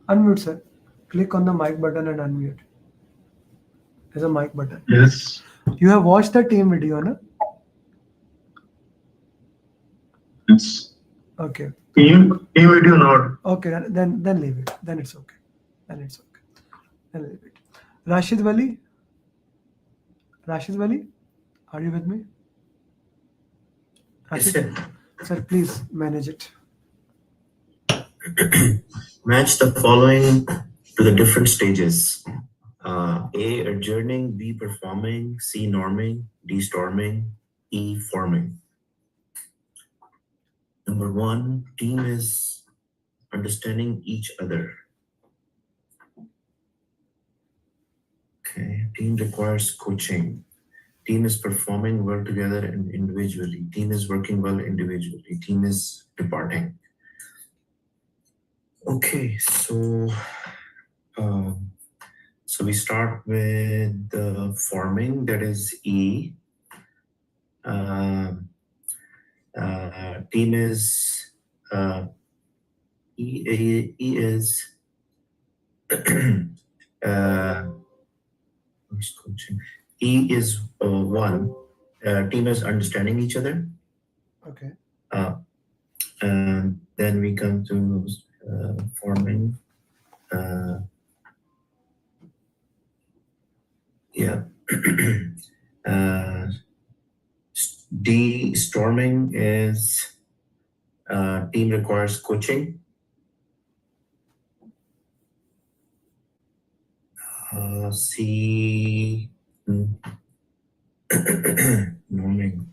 Unmute, sir. Click on the mic button and unmute. There's a mic button. Yes. You have watched the team video, no? It's Okay. video not. Okay, then leave it. Then it's okay. Then it's okay. Then leave it. Rashid Wali? Rashid Wali? Are you with me? Yes, Rashid? Sir, please manage it. Match the following to the different stages. A, adjourning, B, performing, C, norming, D, storming, E, forming. Number 1, team is understanding each other. Okay, team requires coaching. Team is performing well together and individually. Team is working well individually. Team is departing. Okay, so we start with the forming, that is E. Team is E is coaching. E is 1. Team is understanding each other. Okay. And then we come to forming. Yeah. D, storming is team requires coaching. C, norming.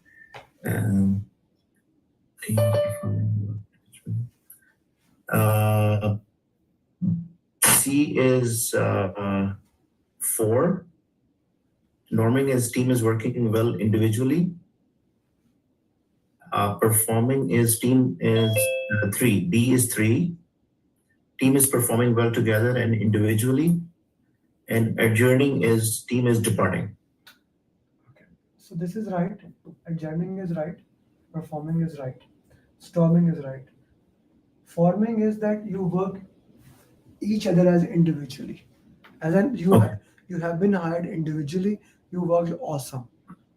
Team performing. C is 4. Norming is team is working well individually. Performing is team is 3. D is 3. Team is performing well together and individually. And adjourning is team is departing. So this is right. Adjourning is right. Performing is right. Storming is right. Forming is that you work each other as individually. As in you have been hired individually, you worked awesome.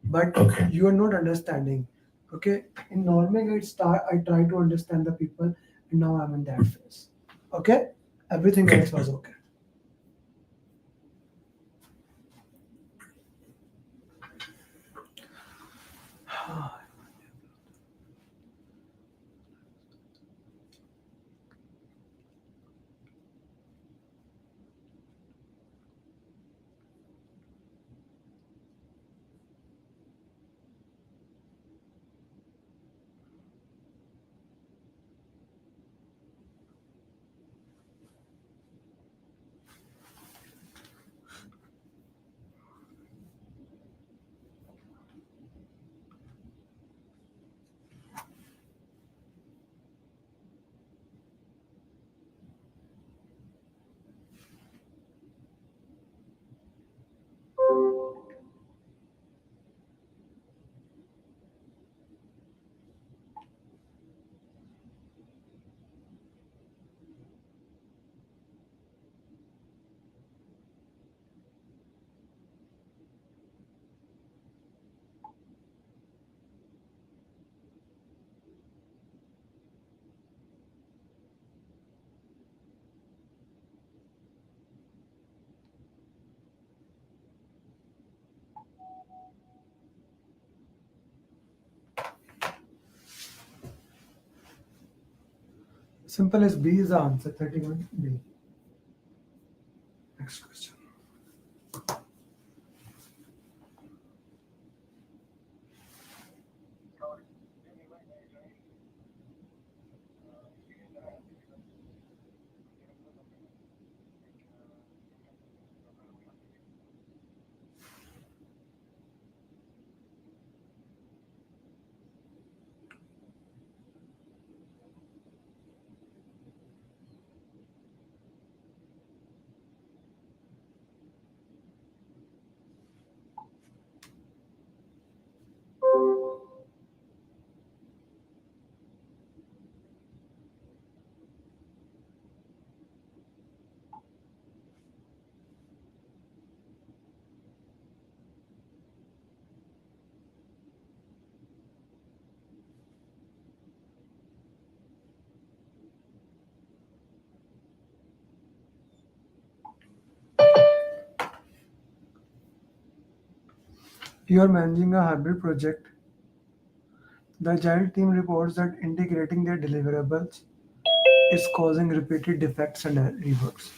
But you are not understanding. Okay. In norming I try to understand the people, and now I'm in that phase. Okay? Everything else was okay. Simple as B is the answer. 31 B. Next question. You are managing a hybrid project. The Agile team reports that integrating their deliverables is causing repeated defects and reworks.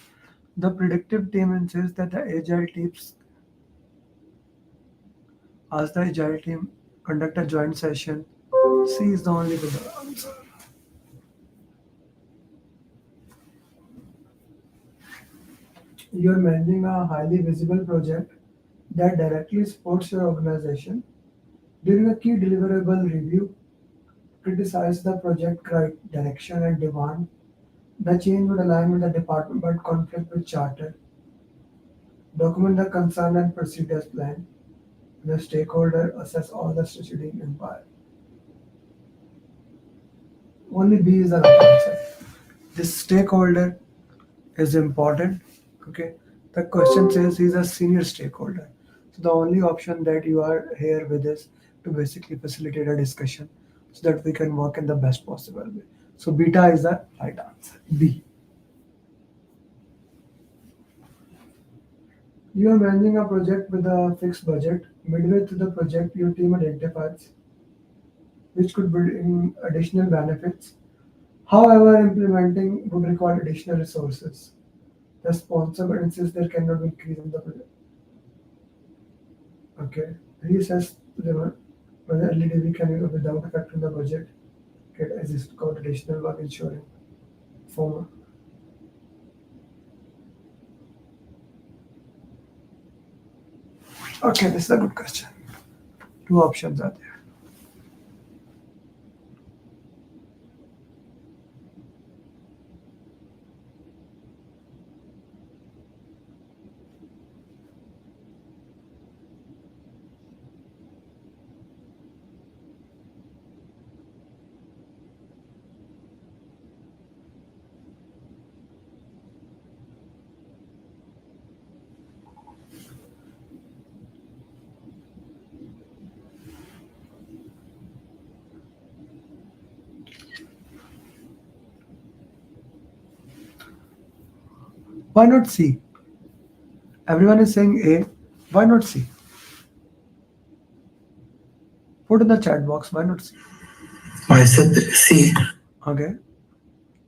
The predictive team insists that the Agile teams ask the Agile team conduct a joint session. C is the only good answer. You are managing a highly visible project that directly supports your organization. During a key deliverable review, criticize the project direction and demand. The change would align with the department but conflict with charter. Document the concern and proceed as planned. The stakeholder assess all the strategic empire. Only B is the right answer. This stakeholder is important. Okay. The question says he's a senior stakeholder. So the only option that you are here with is to basically facilitate a discussion so that we can work in the best possible way. So beta is the right answer. B. You are managing a project with a fixed budget. Midway through the project, your team identifies which could bring additional benefits. However, implementing would require additional resources. The sponsor insists there cannot be increase in the project. Okay. He says to them whether LEDV can without affecting the budget get assist called additional work ensuring former. Okay, this is a good question. Two options are there. Why not C? Everyone is saying A. Why not C? Put in the chat box. Why not C? I said C. Okay.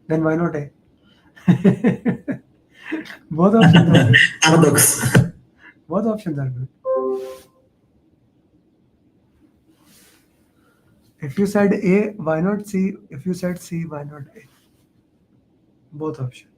Then why not A? Both options are good. Paradox. Both options are good. If you said A, why not C? If you said C, why not A? Both options.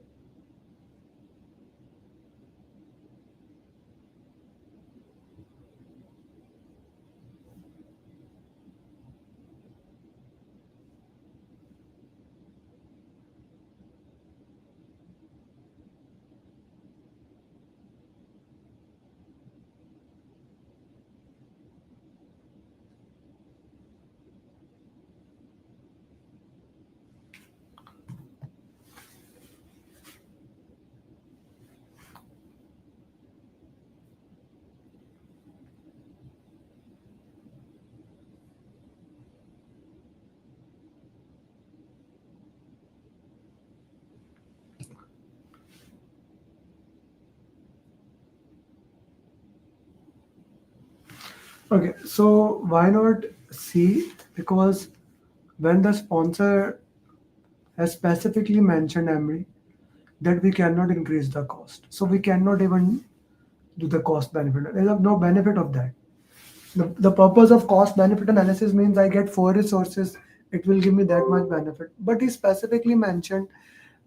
Okay, so why not C? Because when the sponsor has specifically mentioned, Emery, that we cannot increase the cost. So we cannot even do the cost benefit. There is no benefit of that. The purpose of cost benefit analysis means I get 4 resources, it will give me that much benefit. But he specifically mentioned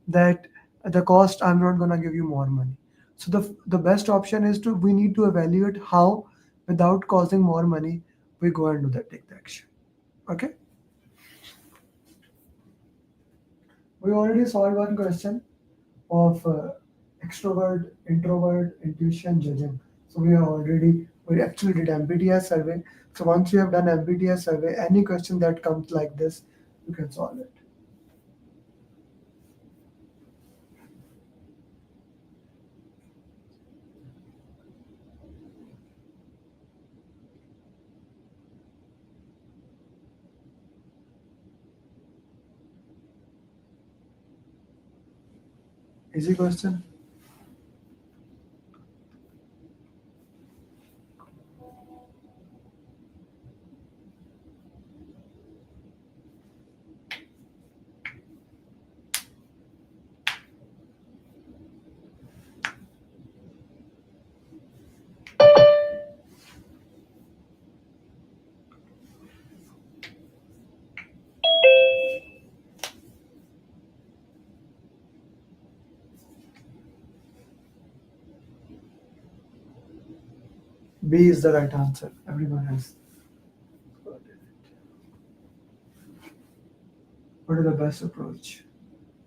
that the cost, I'm not going to give you more money. So the best option is we need to evaluate how, without causing more money, we go and take the action. Okay. We already solved one question of extrovert, introvert, intuition, judging. So we actually did MBTI survey. So once you have done MBTI survey, any question that comes like this, you can solve it. Easy question. B is the right answer. Everyone has. What is the best approach?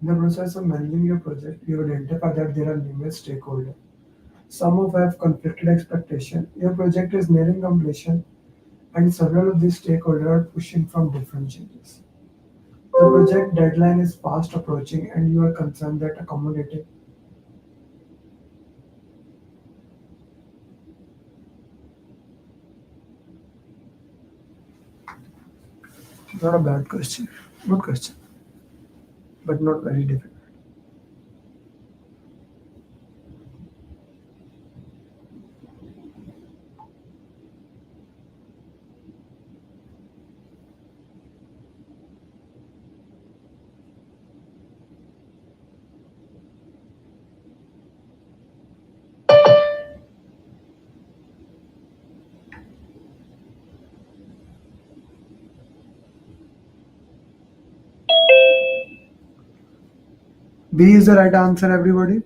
In the process of managing your project, you identify that there are numerous stakeholders. Some of have conflicted expectation. Your project is nearing completion, and several of these stakeholders are pushing from different changes. The project deadline is fast approaching, and you are concerned that accommodating not a bad question, good question, but not very difficult. B is the right answer, everybody.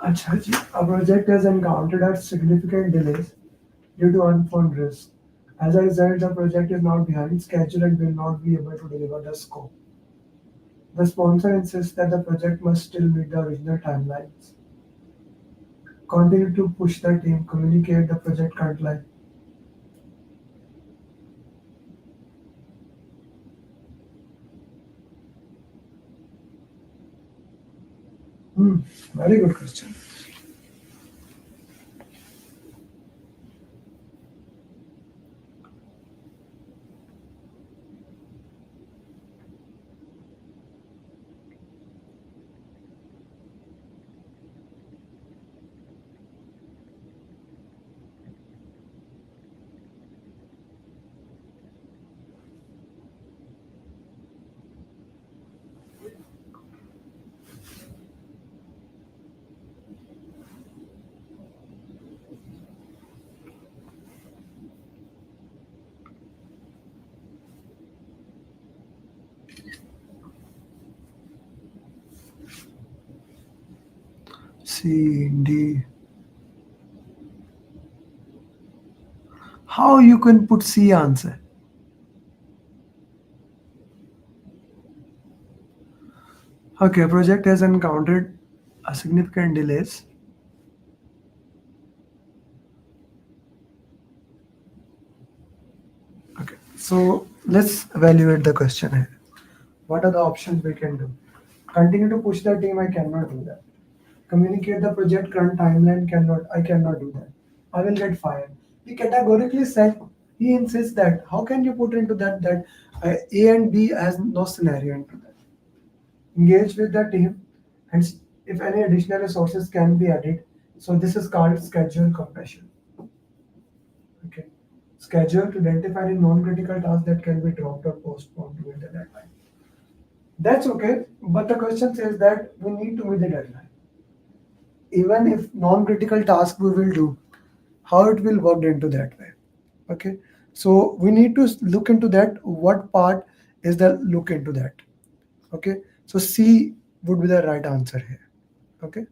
Acha ji, a project has encountered significant delays due to unforeseen risks. As a result, the project is now behind schedule and will not be able to deliver the scope. The sponsor insists that the project must still meet the original timelines. Continue to push the team, communicate the project timeline. Very good question. C, D. How you can put C answer? Okay, project has encountered a significant delays. Okay, so let's evaluate the question here. What are the options we can do? Continue to push the team, I cannot do that. Communicate the project current timeline, I cannot do that. I will get fired. He categorically said, he insists that, how can you put into that A and B has no scenario into that. Engage with the team, and if any additional resources can be added. So this is called schedule compression. Okay. Schedule to identify the non-critical tasks that can be dropped or postponed to meet the deadline. That's okay, but the question says that we need to meet the deadline. Even if non-critical task we will do, how it will work into that way. Okay, so we need to look into that. What part is the look into that? Okay, so C would be the right answer here. Okay,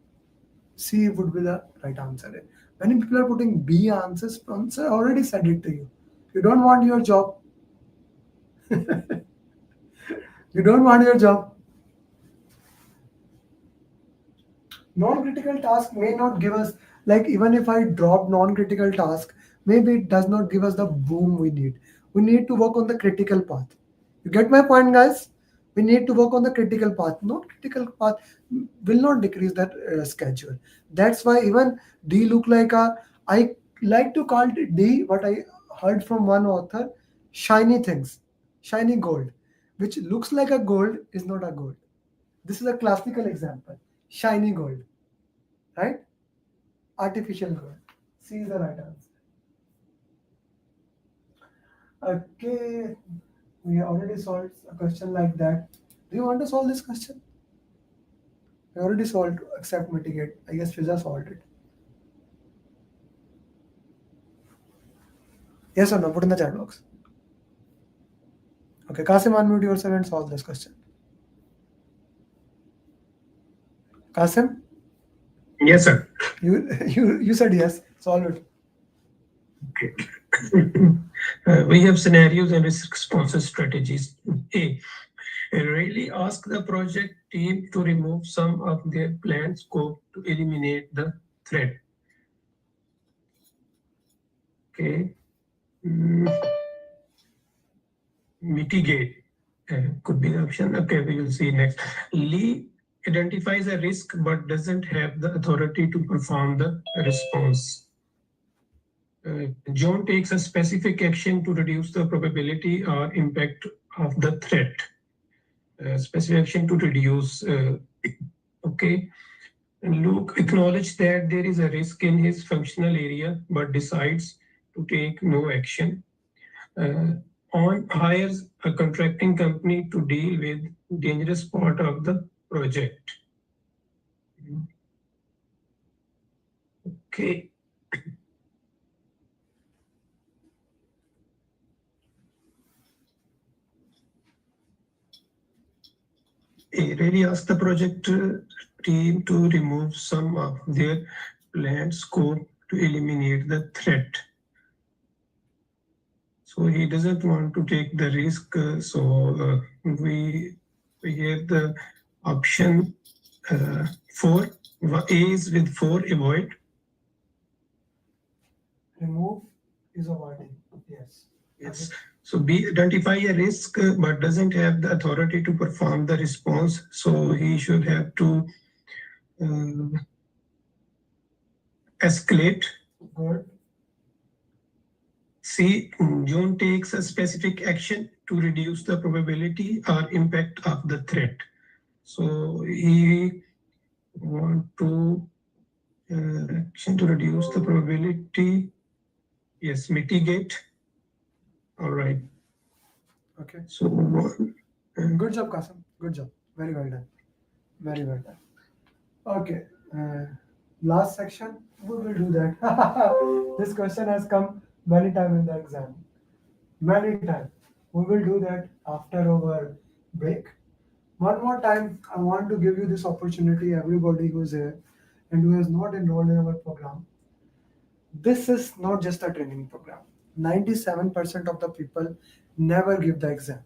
C would be the right answer here. Many people are putting B answers. I already said it to you. You don't want your job. You don't want your job. Non-critical task may not give us, like even if I drop non-critical task, maybe it does not give us the boom we need. We need to work on the critical path. You get my point, guys? We need to work on the critical path. Non-critical path will not decrease that schedule. That's why even D look like I like to call it D, what I heard from one author, shiny things, shiny gold, which looks like a gold is not a gold. This is a classical example. Shiny gold, right? Artificial gold. C is the right answer. Okay, we already solved a question like that. Do you want to solve this question? We already solved accept, mitigate. I guess Fiza solved it. Yes or no? Put in the chat box. Okay, Kasim, unmute yourself and solve this question. Kasim, Yes, sir. you said yes. Solve it. We have scenarios and risk response strategies. A. Really ask the project team to remove some of their planned scope to eliminate the threat. Okay. Mitigate could be the option. Okay, we will see next. Lee identifies a risk but doesn't have the authority to perform the response. John takes a specific action to reduce the probability or impact of the threat. Specific action to reduce. Okay. And Luke acknowledged that there is a risk in his functional area, but decides to take no action. On hires a contracting company to deal with dangerous part of the project. Okay. He really asked the project team to remove some of their planned scope to eliminate the threat. So he doesn't want to take the risk. So we have the option 4. A is with 4, avoid. Remove is avoiding. Yes. Yes. So B, identify a risk but doesn't have the authority to perform the response. So he should have to escalate. Good. C, John takes a specific action to reduce the probability or impact of the threat. So he want to action to reduce the probability. Yes, mitigate. All right. Okay. So good job, Kasim. Good job. Very well done. Very well done. Okay. Last section, we will do that. This question has come many times in the exam. Many times. We will do that after our break. One more time, I want to give you this opportunity, everybody who is here and who has not enrolled in our program. This is not just a training program. 97% of the people never give the exam.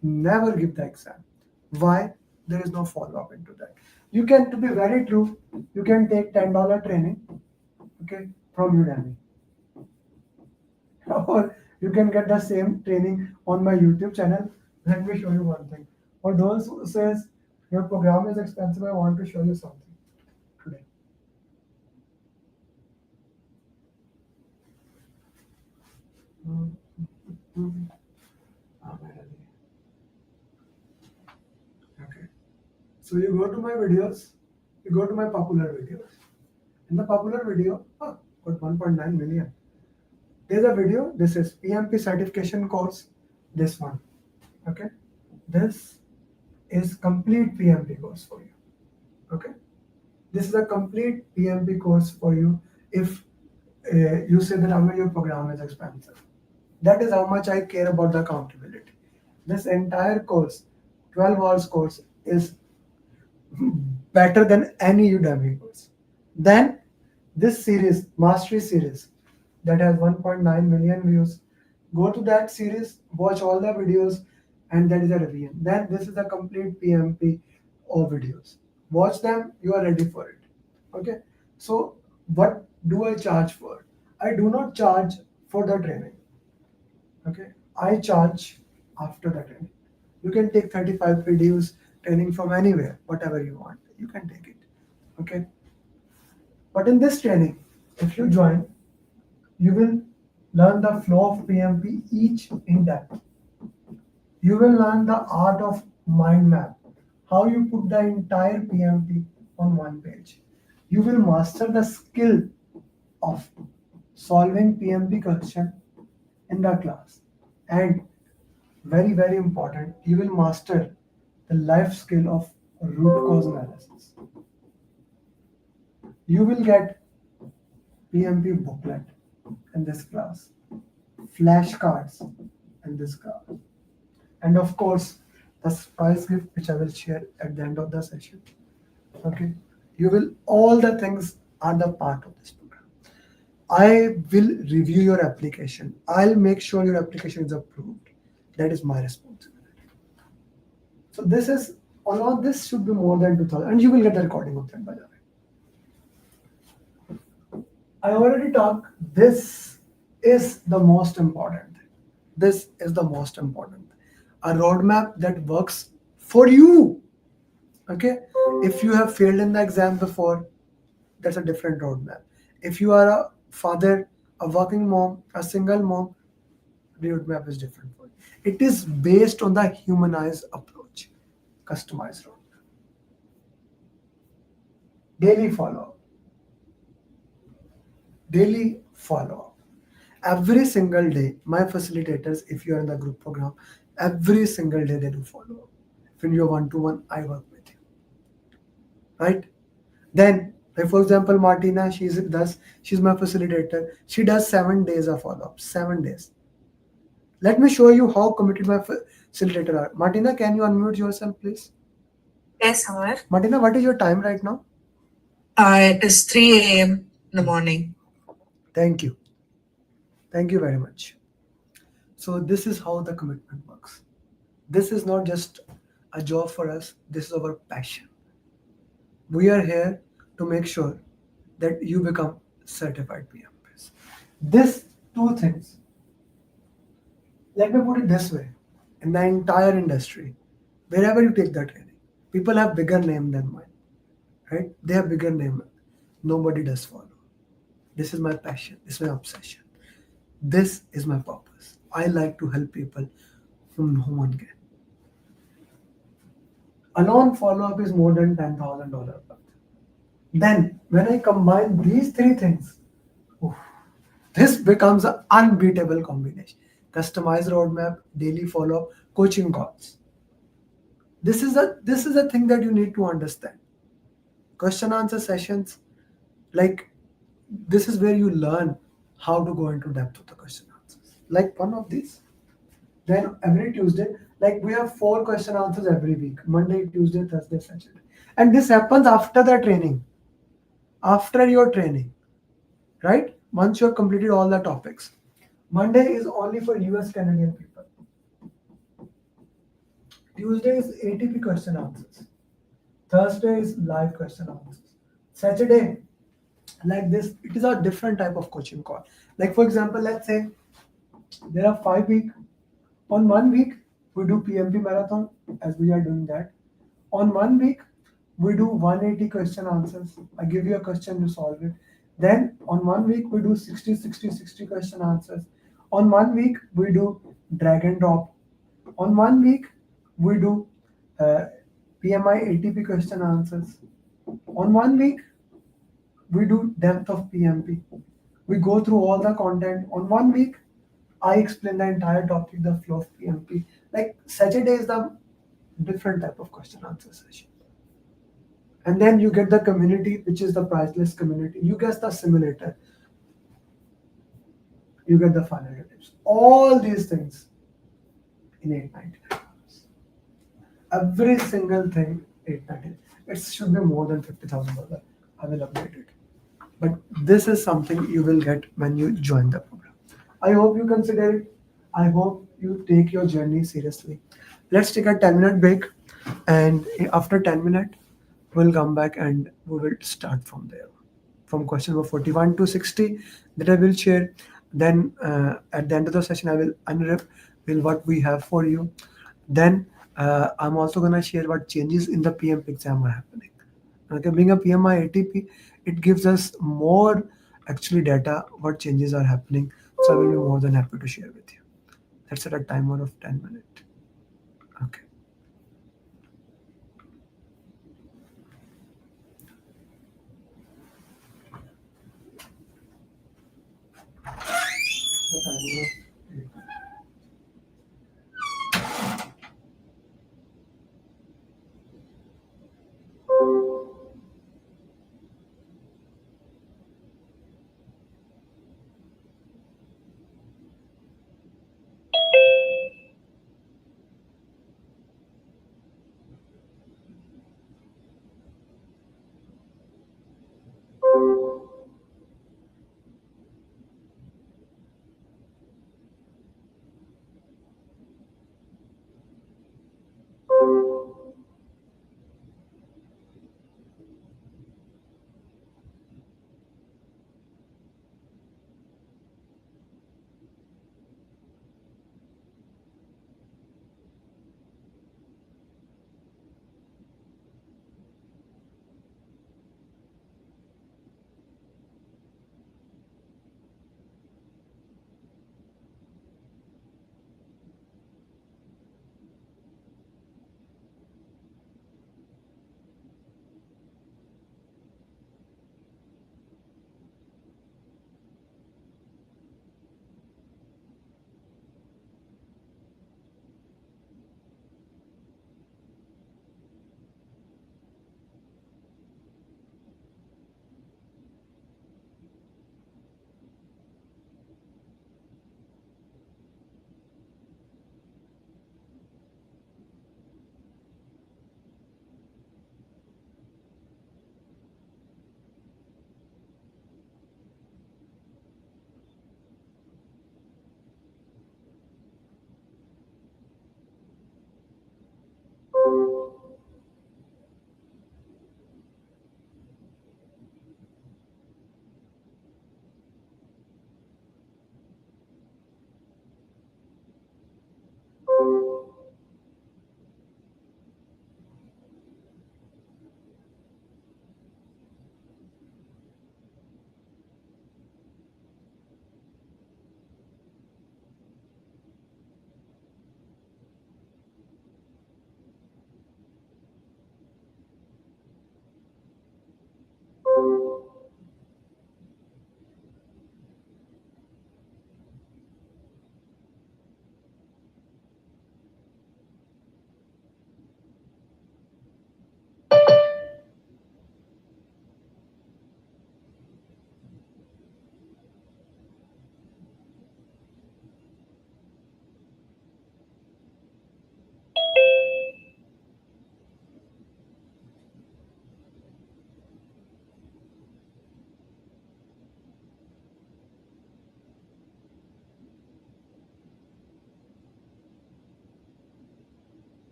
Never give the exam. Why? There is no follow-up into that. You can, to be very true, you can take $10 training, okay, from Udemy. Or you can get the same training on my YouTube channel. Let me show you one thing. For those who says your program is expensive, I want to show you something today. Okay. So you go to my videos, you go to my popular videos. In the popular video, got 1.9 million. There's a video, this is PMP certification course, this one. Okay. This is complete PMP course for you. Okay. This is a complete PMP course for you if you say that Amer, your program is expensive. That is how much I care about the accountability. This entire course, 12 hours course, is better than any Udemy course. Then this series, Mastery series, that has 1.9 million views. Go to that series, watch all the videos, and that is a revision. Then this is a complete PMP of videos. Watch them, you are ready for it. Okay. So what do I charge for? I do not charge for the training. Okay. I charge after the training. You can take 35 videos training from anywhere, whatever you want. You can take it. Okay. But in this training, if you join, you will learn the flow of PMP each in depth. You will learn the art of mind map, how you put the entire PMP on one page. You will master the skill of solving PMP question in the class. And very, very important, you will master the life skill of root cause analysis. You will get PMP booklet in this class, flashcards in this class, and of course, the surprise gift which I will share at the end of the session. Okay, You will, all the things are the part of this program. I will review your application. I'll make sure your application is approved. That is my responsibility. So this is, all this should be more than 2000, and you will get the recording of that, by the way. I already talked, this is the most important thing. This is the most important thing. A roadmap that works for you. Okay? If you have failed in the exam before, that's a different roadmap. If you are a father, a working mom, a single mom, the roadmap is different for you. It is based on the humanized approach, customized roadmap. Daily follow-up. Daily follow-up. Every single day, my facilitators, if you are in the group program, every single day they do follow-up. When you're one-to-one, I work with you. Right? Then, like for example, Martina, she's my facilitator. She does 7 days of follow-up. 7 days. Let me show you how committed my facilitator are. Martina, can you unmute yourself, please? Yes, Amer. Martina, what is your time right now? It is 3 a.m. in the morning. Thank you. Thank you very much. So this is how the commitment works. This is not just a job for us. This is our passion. We are here to make sure that you become certified PMPs. This two things. Let me put it this way. In the entire industry, wherever you take the training, people have bigger name than mine. Right? They have bigger name. Nobody does follow. This is my passion. This is my obsession. This is my purpose. I like to help people whom no one can. Alone follow-up is more than $10,000. Then, when I combine these three things, this becomes an unbeatable combination. Customized roadmap, daily follow-up, coaching calls. This is a thing that you need to understand. Question answer sessions, like this is where you learn how to go into depth of the question answers. Like one of these. Then every Tuesday, like we have 4 question answers every week: Monday, Tuesday, Thursday, Saturday. And this happens after the training. After your training, right? Once you have completed all the topics. Monday is only for US Canadian people. Tuesday is ATP question answers. Thursday is live question answers. Saturday, like this, it is a different type of coaching call. Like for example, let's say there are 5 weeks. On 1 week, we do PMP Marathon, as we are doing that. On 1 week, we do 180 question answers. I give you a question, you solve it. Then on 1 week, we do 60 question answers. On 1 week, we do drag and drop. On 1 week, we do PMI ATP question answers. On 1 week, we do depth of PMP. We go through all the content. On 1 week, I explain the entire topic, the flow of PMP. Like Saturday is the different type of question answer session. And then you get the community, which is the priceless community. You get the simulator. You get the final tips. All these things in $899. Every single thing, $899. It should be more than $50,000. I will update it. But this is something you will get when you join the program. I hope you consider it. I hope you take your journey seriously. Let's take a 10-minute break. And after 10 minutes, we'll come back and we will start from there. From question number 41 to 60 that I will share. Then at the end of the session, I will unwrap what we have for you. Then I'm also going to share what changes in the PMP exam are happening. Okay, being a PMI ATP, it gives us more actually data, what changes are happening. So I will be more than happy to share with you. Let's set a timer of 10 minutes. Okay.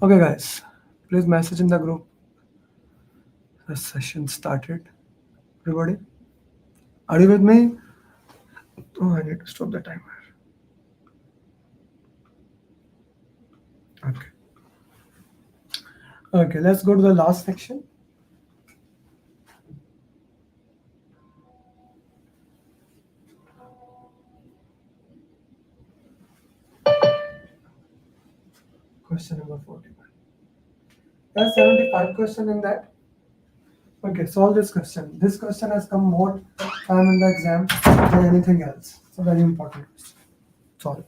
Okay, guys, please message in the group. The session started. Everybody, are you with me? Oh, I need to stop the timer. Okay. Okay, let's go to the last section. Question number 41. There are 75 questions in that. Okay, solve this question. This question has come more time in the exam than anything else. It's a very important question. Solve it.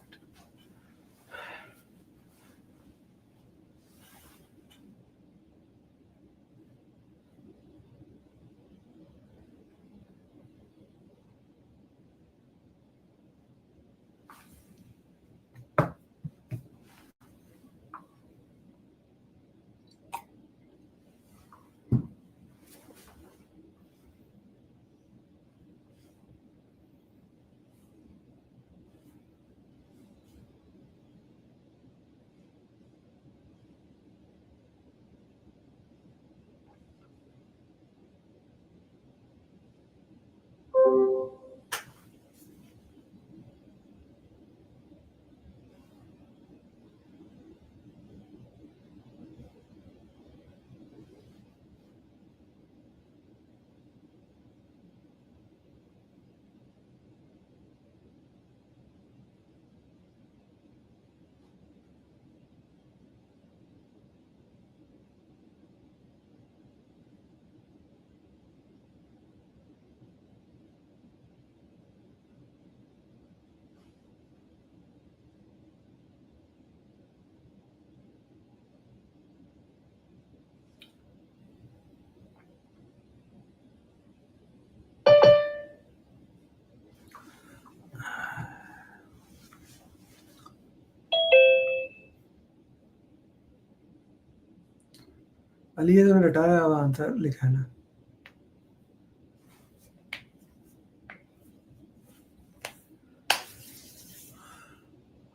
Ali ने रटाया हुआ answer लिखा है ना.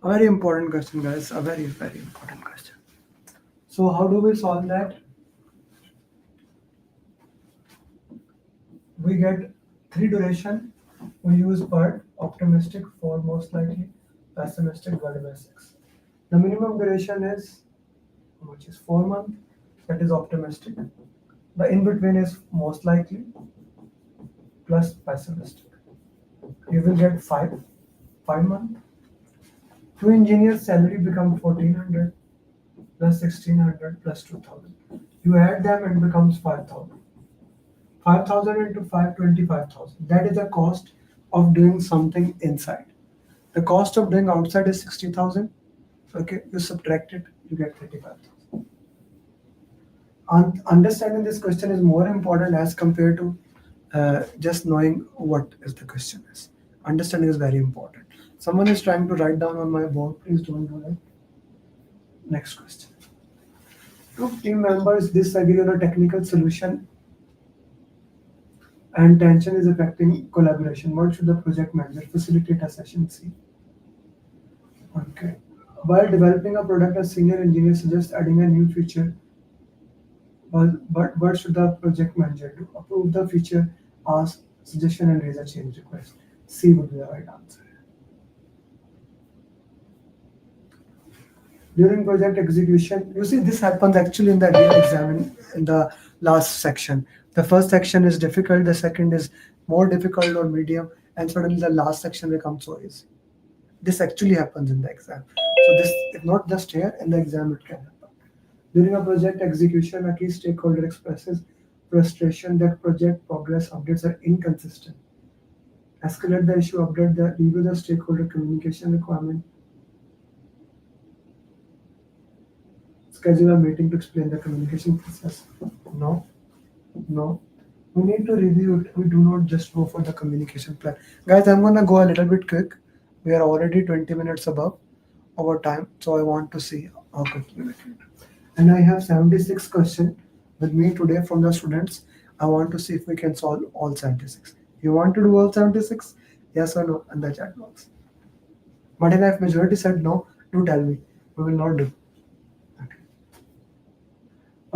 A very important question, guys. A very, very important question. So how do we solve that? We get 3 duration. We use PERT, optimistic, 4 most likely, pessimistic, divided by 6. The minimum duration is, which is 4 months, that is optimistic. The in between is most likely plus pessimistic. You will get 5 months. 2 engineers salary become 1400 plus 1600 plus 2000. You add them and becomes 5000. 5000 into 5, 25,000. That is the cost of doing something inside. The cost of doing outside is 60,000. Okay, you subtract it, you get 35,000. Understanding this question is more important as compared to just knowing what is the question is. Understanding is very important. Someone is trying to write down on my board. Please don't do that. Next question. Two team members disagree on a technical solution and tension is affecting collaboration. What should the project manager facilitate a session C? Okay. While developing a product, a senior engineer suggests adding a new feature. But what should the project manager do? Approve the feature, ask suggestion, and raise a change request. C would be the right answer. During project execution, you see this happens actually in the real exam in the last section. The first section is difficult, the second is more difficult or medium, and suddenly the last section becomes so easy. This actually happens in the exam. So this is not just here, in the exam it can happen. During a project execution, a key stakeholder expresses frustration that project progress updates are inconsistent. Escalate the issue, update the review the stakeholder communication requirement. Schedule a meeting to explain the communication process. No. We need to review it. We do not just go for the communication plan. Guys, I'm gonna go a little bit quick. We are already 20 minutes above our time, so I want to see how quickly we can do. And I have 76 questions with me today from the students. I want to see if we can solve all 76. You want to do all 76? Yes or no? And the chat box. But if majority said no, do tell me. We will not do. Okay.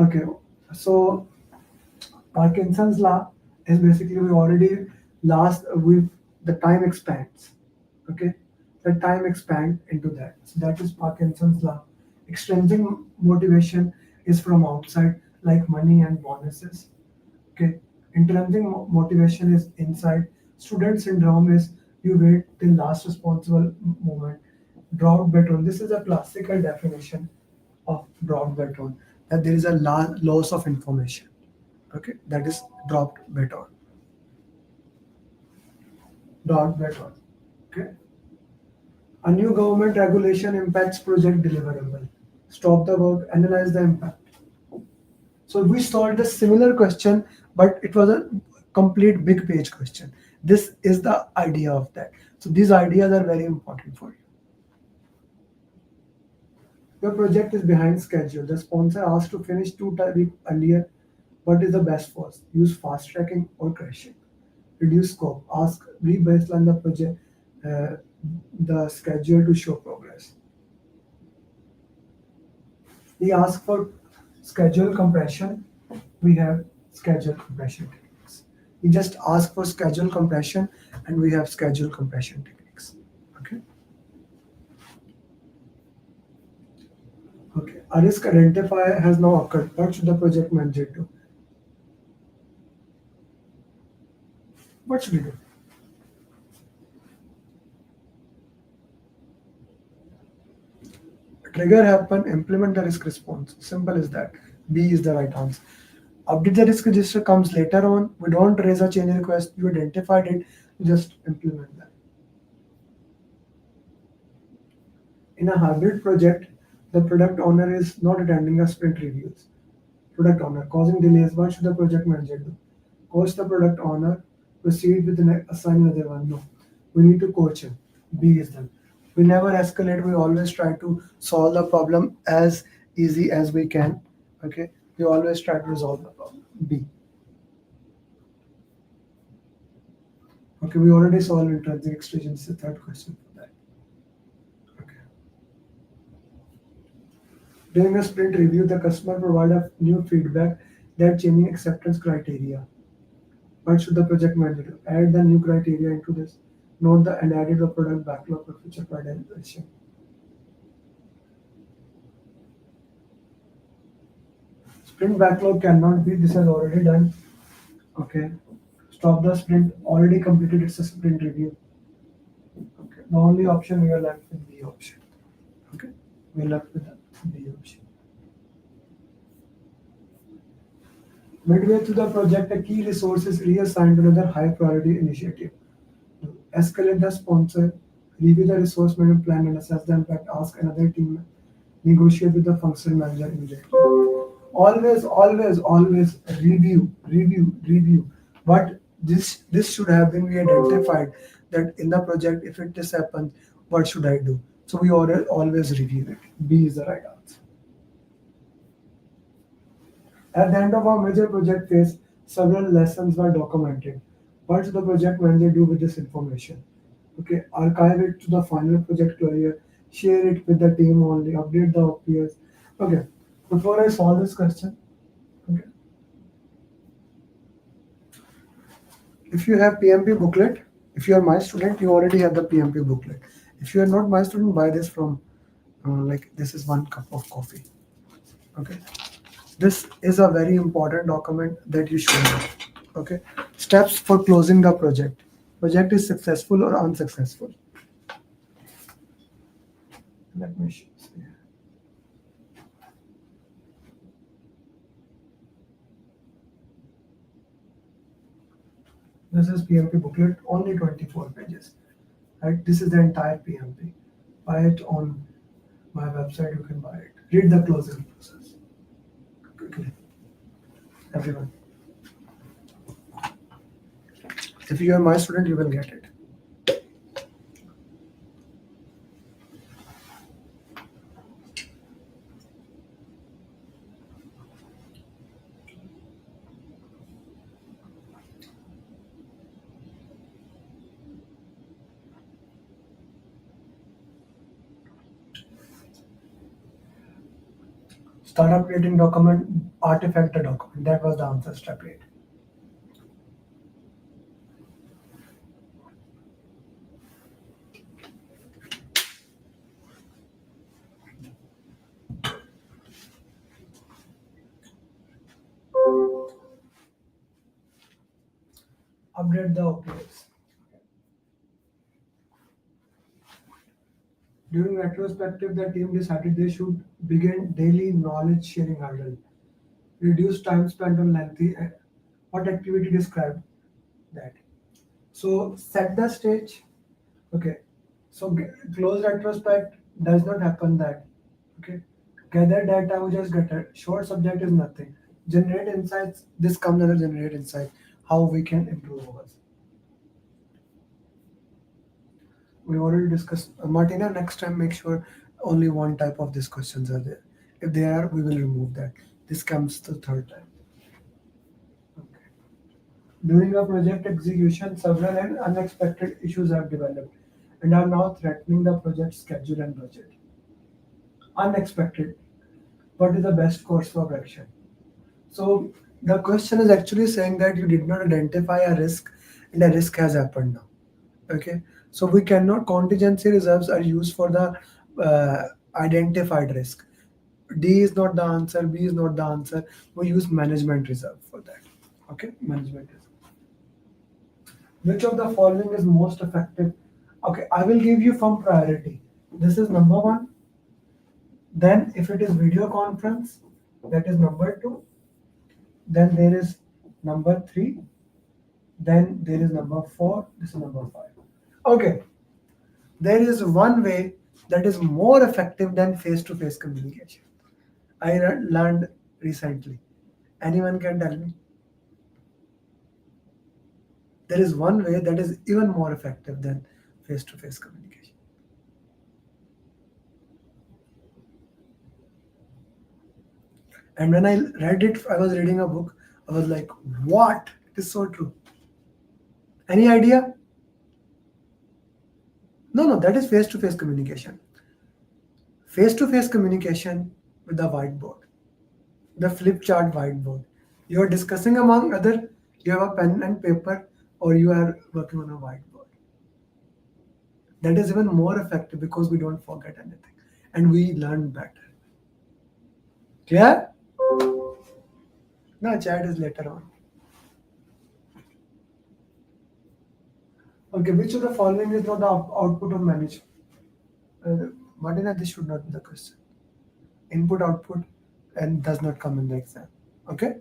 Okay, so Parkinson's law is basically we already the time expands. Okay, the time expand into that. So that is Parkinson's law. Extrinsic motivation is from outside, like money and bonuses. Okay, intrinsic motivation is inside. Student syndrome is you wait till last responsible moment. Drop baton. This is a classical definition of drop baton, that there is a loss of information. Okay, that is dropped baton. Drop baton. Okay. A new government regulation impacts project deliverable. Stop the work, analyze the impact. So we solved a similar question, but it was a complete big page question. This is the idea of that. So these ideas are very important for you. Your project is behind schedule. The sponsor asked to finish 2 weeks earlier. What is the best first? Use fast tracking or crashing. Reduce scope. Ask re-baseline the project, the schedule to show progress. We ask for schedule compression. We have schedule compression techniques. We just ask for schedule compression and we have schedule compression techniques. Okay. Okay. A risk identifier has now occurred. What should the project manager do? What should he do? Trigger happen, implement the risk response. Simple as that. B is the right answer. Update the risk register comes later on. We don't raise a change request. You identified it, just implement that. In a hybrid project, the product owner is not attending a sprint reviews. Product owner causing delays. What should the project manager do? Coach the product owner. Proceed with the next, assign another one. No, we need to coach him. B is done. We never escalate. We always try to solve the problem as easy as we can. Okay, we always try to resolve the problem. B. Okay, we already solved intrinsic extraction. This is the third question for that. Okay. During a sprint review, the customer provide a new feedback that changing acceptance criteria. What should the project manager do? Add the new criteria into this. Note the and added the product backlog for future prioritization. Sprint backlog cannot be. This is already done. Okay. Stop the sprint. Already completed. It's a sprint review. Okay. The only option we are left with B option. Okay. We are left with the B option. Midway through the project, a key resource is reassigned to another high priority initiative. Escalate the sponsor, review the resource management plan and assess the impact, ask another team, negotiate with the function manager immediately. Always review. But this should have been we identified that in the project, if this happens, what should I do? So we always review it. B is the right answer. At the end of our major project phase, several lessons were documented. What should the project manager do with this information? Okay, archive it to the final project closure, share it with the team only, update the peers. Okay, before I solve this question, okay, if you have PMP booklet, if you are my student, you already have the PMP booklet. If you are not my student, buy this from, like this is 1 cup of coffee. Okay, this is a very important document that you should know. Okay, steps for closing the project. Project is successful or unsuccessful. Let me show you. This is PMP booklet, only 24 pages. Right? This is the entire PMP. Buy it on my website, you can buy it. Read the closing process. Quickly. Everyone. If you are my student, you will get it. Start updating document, artifact the document. That was the answer, step 8. Update the OPS. During retrospective, the team decided they should begin daily knowledge sharing hurdle. Reduce time spent on lengthy. What activity described that? So set the stage. Okay. So close retrospect does not happen that. Okay. Gather data, we just get it. Short subject is nothing. Generate insights. This comes under generate insight. How we can improve ours. We already discussed. Martina, next time make sure only one type of these questions are there. If they are, we will remove that. This comes the third time. Okay. During a project execution, several and unexpected issues have developed and are now threatening the project schedule and budget. Unexpected. What is the best course of action? So the question is actually saying that you did not identify a risk and a risk has happened now. Okay. So we cannot, contingency reserves are used for the identified risk. D is not the answer, B is not the answer. We use management reserve for that. Okay, management reserve. Which of the following is most effective? Okay, I will give you from priority. This is number 1. Then if it is video conference, that is number 2. Then there is number 3. Then there is number 4. This is number 5. Okay. There is one way that is more effective than face-to-face communication. I learned recently. Anyone can tell me? There is one way that is even more effective than face-to-face communication. And when I read it, I was reading a book. I was like, what? It is so true. Any idea? No, that is face-to-face communication. Face-to-face communication with the whiteboard, the flip chart whiteboard. You are discussing among other, you have a pen and paper, or you are working on a whiteboard. That is even more effective because we don't forget anything and we learn better. Clear? No, chat is later on. Okay, which of the following is not the output of management? Martina, this should not be the question. Input, output, and does not come in the exam. Okay?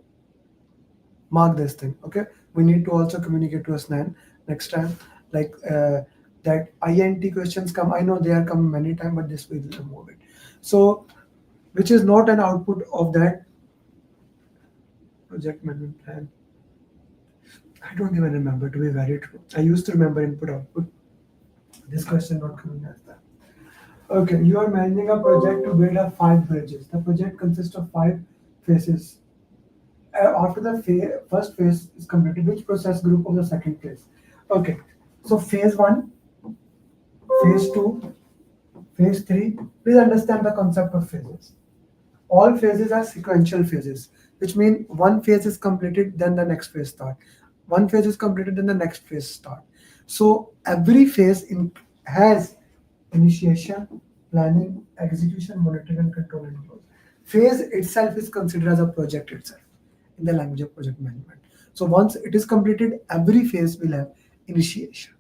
Mark this thing. Okay? We need to also communicate to Asnan next time. Like that INT questions come. I know they are coming many times, but this will remove it. So, which is not an output of that project management plan? I don't even remember, to be very true. I used to remember input, output. This question not coming as that. Okay, you are managing a project to build up 5 bridges. The project consists of 5 phases. After the first phase is completed, which process group of the second phase? Okay, so phase 1, phase 2, phase 3. Please understand the concept of phases. All phases are sequential phases, which mean one phase is completed, then the next phase start. One phase is completed, then the next phase start. So every phase has initiation, planning, execution, monitoring, and control and close. Phase itself is considered as a project itself in the language of project management. So once it is completed, every phase will have initiation.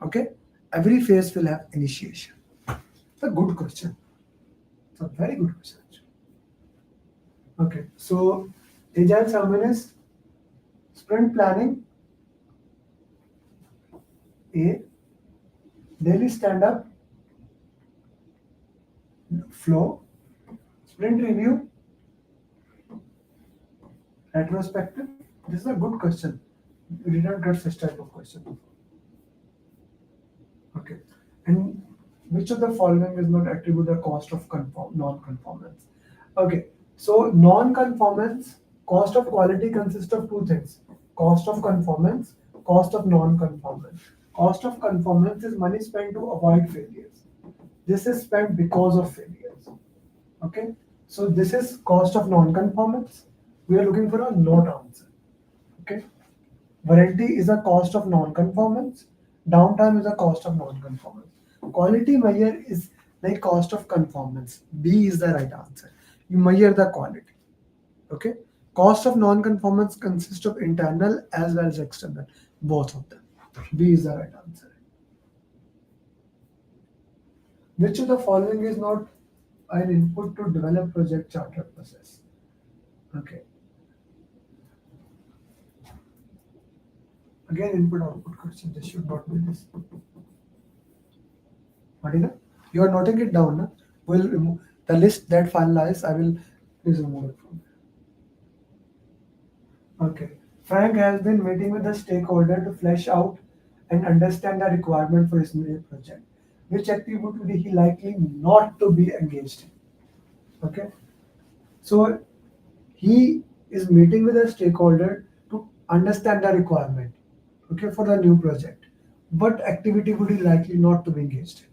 Okay? Every phase will have initiation. It's a good question. It's a very good question. Okay, so Agile sermon is sprint planning, A, daily stand-up, flow, sprint review, retrospective. This is a good question. We did not get such type of question before. Okay, and which of the following is not attribute the cost of non-conformance? Okay, so non-conformance, cost of quality consists of 2 things: cost of conformance, cost of non-conformance. Cost of conformance is money spent to avoid failures. This is spent because of failures. Okay, So this is cost of non-conformance. We are looking for a not answer. Okay. Warranty is a cost of non-conformance. Downtime is a cost of non-conformance. Quality measure is like cost of conformance. B is the right answer. You measure the quality. Okay. Cost of non-conformance consists of internal as well as external, both of them. B is the right answer. Which of the following is not an input to develop project charter process? Okay. Again, input output question. This should not be this. Martina, you are noting it down. Na? We'll remove the list that finalized. I will please remove it from there. Okay. Frank has been meeting with the stakeholder to flesh out and understand the requirement for his new project. Which activity would he likely not to be engaged in? Okay. So he is meeting with a stakeholder to understand the requirement, okay, for the new project. What activity would he likely not to be engaged in?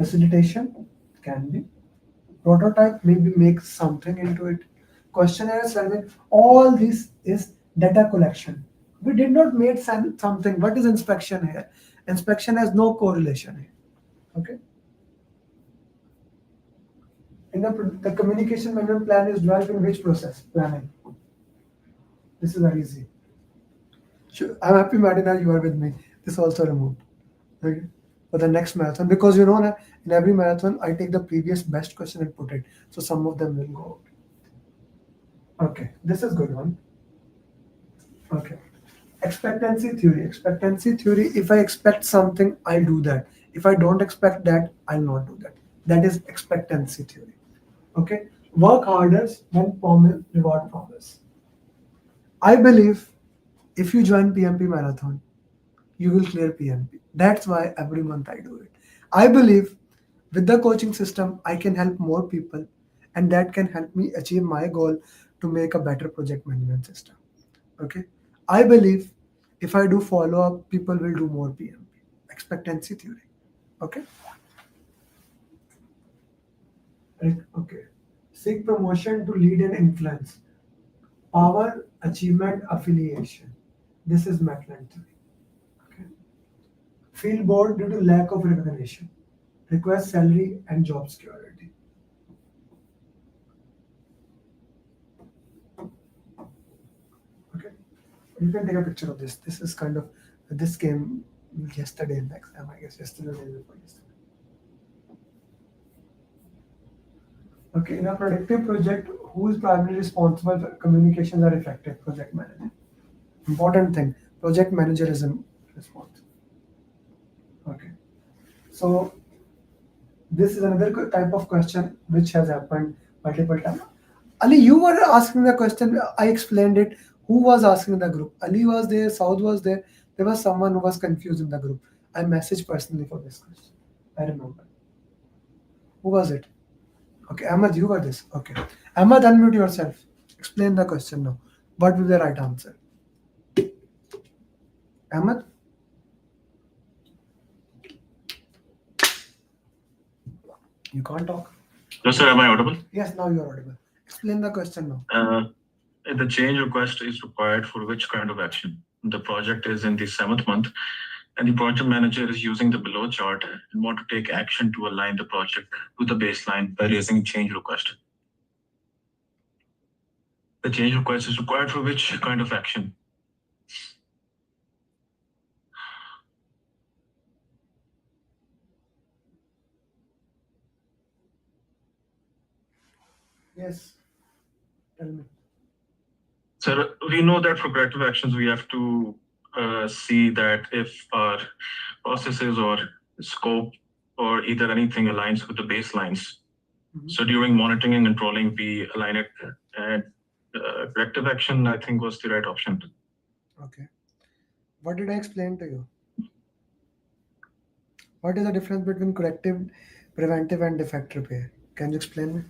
Facilitation can be. Prototype, maybe make something into it. Questionnaire survey, all this is data collection. We did not make something. What is inspection here? Inspection has no correlation here. Okay. In the communication management plan is developed in which process? Planning. This is very easy. Sure. I'm happy, Martina, you are with me. This also removed. Okay. For the next marathon, because you know, in every marathon, I take the previous best question and put it. So some of them will go out. Okay, this is good one. Okay. Expectancy theory. Expectancy theory, if I expect something, I'll do that. If I don't expect that, I'll not do that. That is expectancy theory. Okay. Work harder than promise, reward promise. I believe if you join PMP Marathon, you will clear PMP. That's why every month I do it. I believe with the coaching system, I can help more people, and that can help me achieve my goal to make a better project management system. Okay. I believe if I do follow up, people will do more PMP. Expectancy theory. Okay. Right. Okay. Seek promotion to lead and influence. Power, achievement, affiliation. This is Maitland theory. Okay. Feel bored due to lack of recognition. Request salary and job security. Okay. You can take a picture of this. This is kind of, this came yesterday in the exam, I guess, yesterday or day before yesterday. Okay, in a predictive project, who is primarily responsible for communications are effective? Project manager. Important thing, project manager is responsible. Okay. So this is another type of question which has happened multiple times. Ali, you were asking the question, I explained it. Who was asking in the group? Ali was there, Saud was there. There was someone who was confused in the group. I messaged personally for this question. I remember. Who was it? Okay, Ahmed, you got this. Okay. Ahmed, unmute yourself. Explain the question now. What will be the right answer? Ahmed? You can't talk. Yes, sir. Am I audible? Yes, now you are audible. Explain the question now. The change request is required for which kind of action? The project is in the 7th month, and the project manager is using the below chart and want to take action to align the project to the baseline by raising change request. The change request is required for which kind of action? Yes. Tell me. Sir, we know that for corrective actions, we have to see that if our processes or scope or either anything aligns with the baselines. So during monitoring and controlling, we align it, and corrective action, I think, was the right option. Okay. What did I explain to you? What is the difference between corrective, preventive, and defect repair? Can you explain me?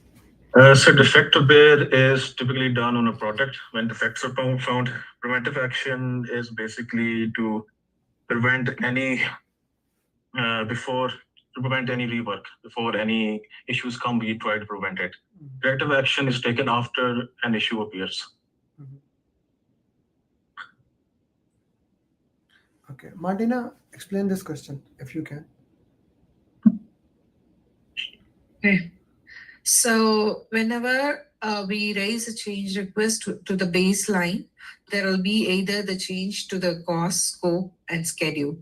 So defect repair is typically done on a product when defects are found. Preventive action is basically to prevent any before to prevent any rework. Before any issues come, we try to prevent it. Corrective action is taken after an issue appears. Okay, Martina, explain this question if you can. Okay. So whenever we raise a change request to the baseline, there will be either the change to the cost, scope, and schedule.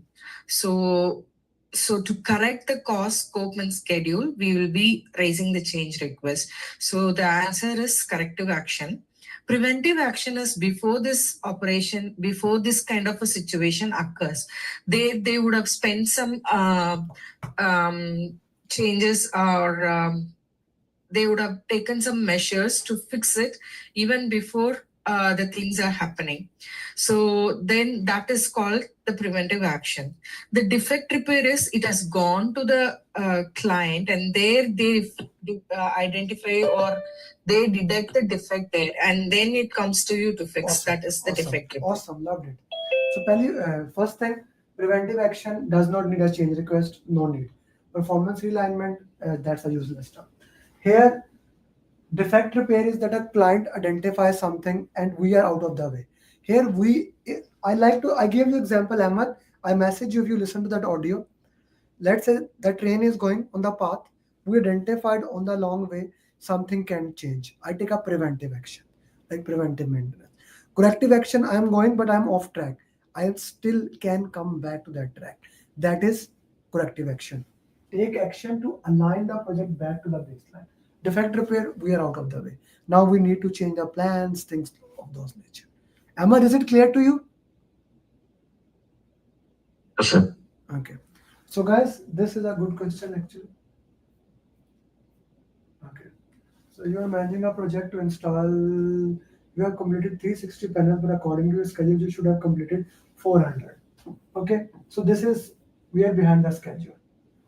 So to correct the cost, scope, and schedule, we will be raising the change request. So the answer is corrective action. Preventive action is before this operation, before this kind of a situation occurs. They would have spent some changes or they would have taken some measures to fix it even before the things are happening. So then that is called the preventive action. The defect repair is it has gone to the client and there they identify or they detect the defect there and then it comes to you to fix. Awesome. That is the defect repair. Awesome, loved it. So first thing, preventive action does not need a change request, no need. Performance realignment, that's a useless term. Here, defect repair is that a client identifies something and we are out of the way. Here I gave you example, Amer. I message you if you listen to that audio. Let's say the train is going on the path. We identified on the long way something can change. I take a preventive action, like preventive maintenance. Corrective action, I am going, but I am off track. I still can come back to that track. That is corrective action. Take action to align the project back to the baseline. Defect repair, we are out of the way. Now we need to change the plans, things of those nature. Amer, is it clear to you? Yes, sir. Okay. So guys, this is a good question actually. Okay. So you are managing a project to install, you have completed 360 panels, but according to your schedule, you should have completed 400. Okay. So we are behind the schedule.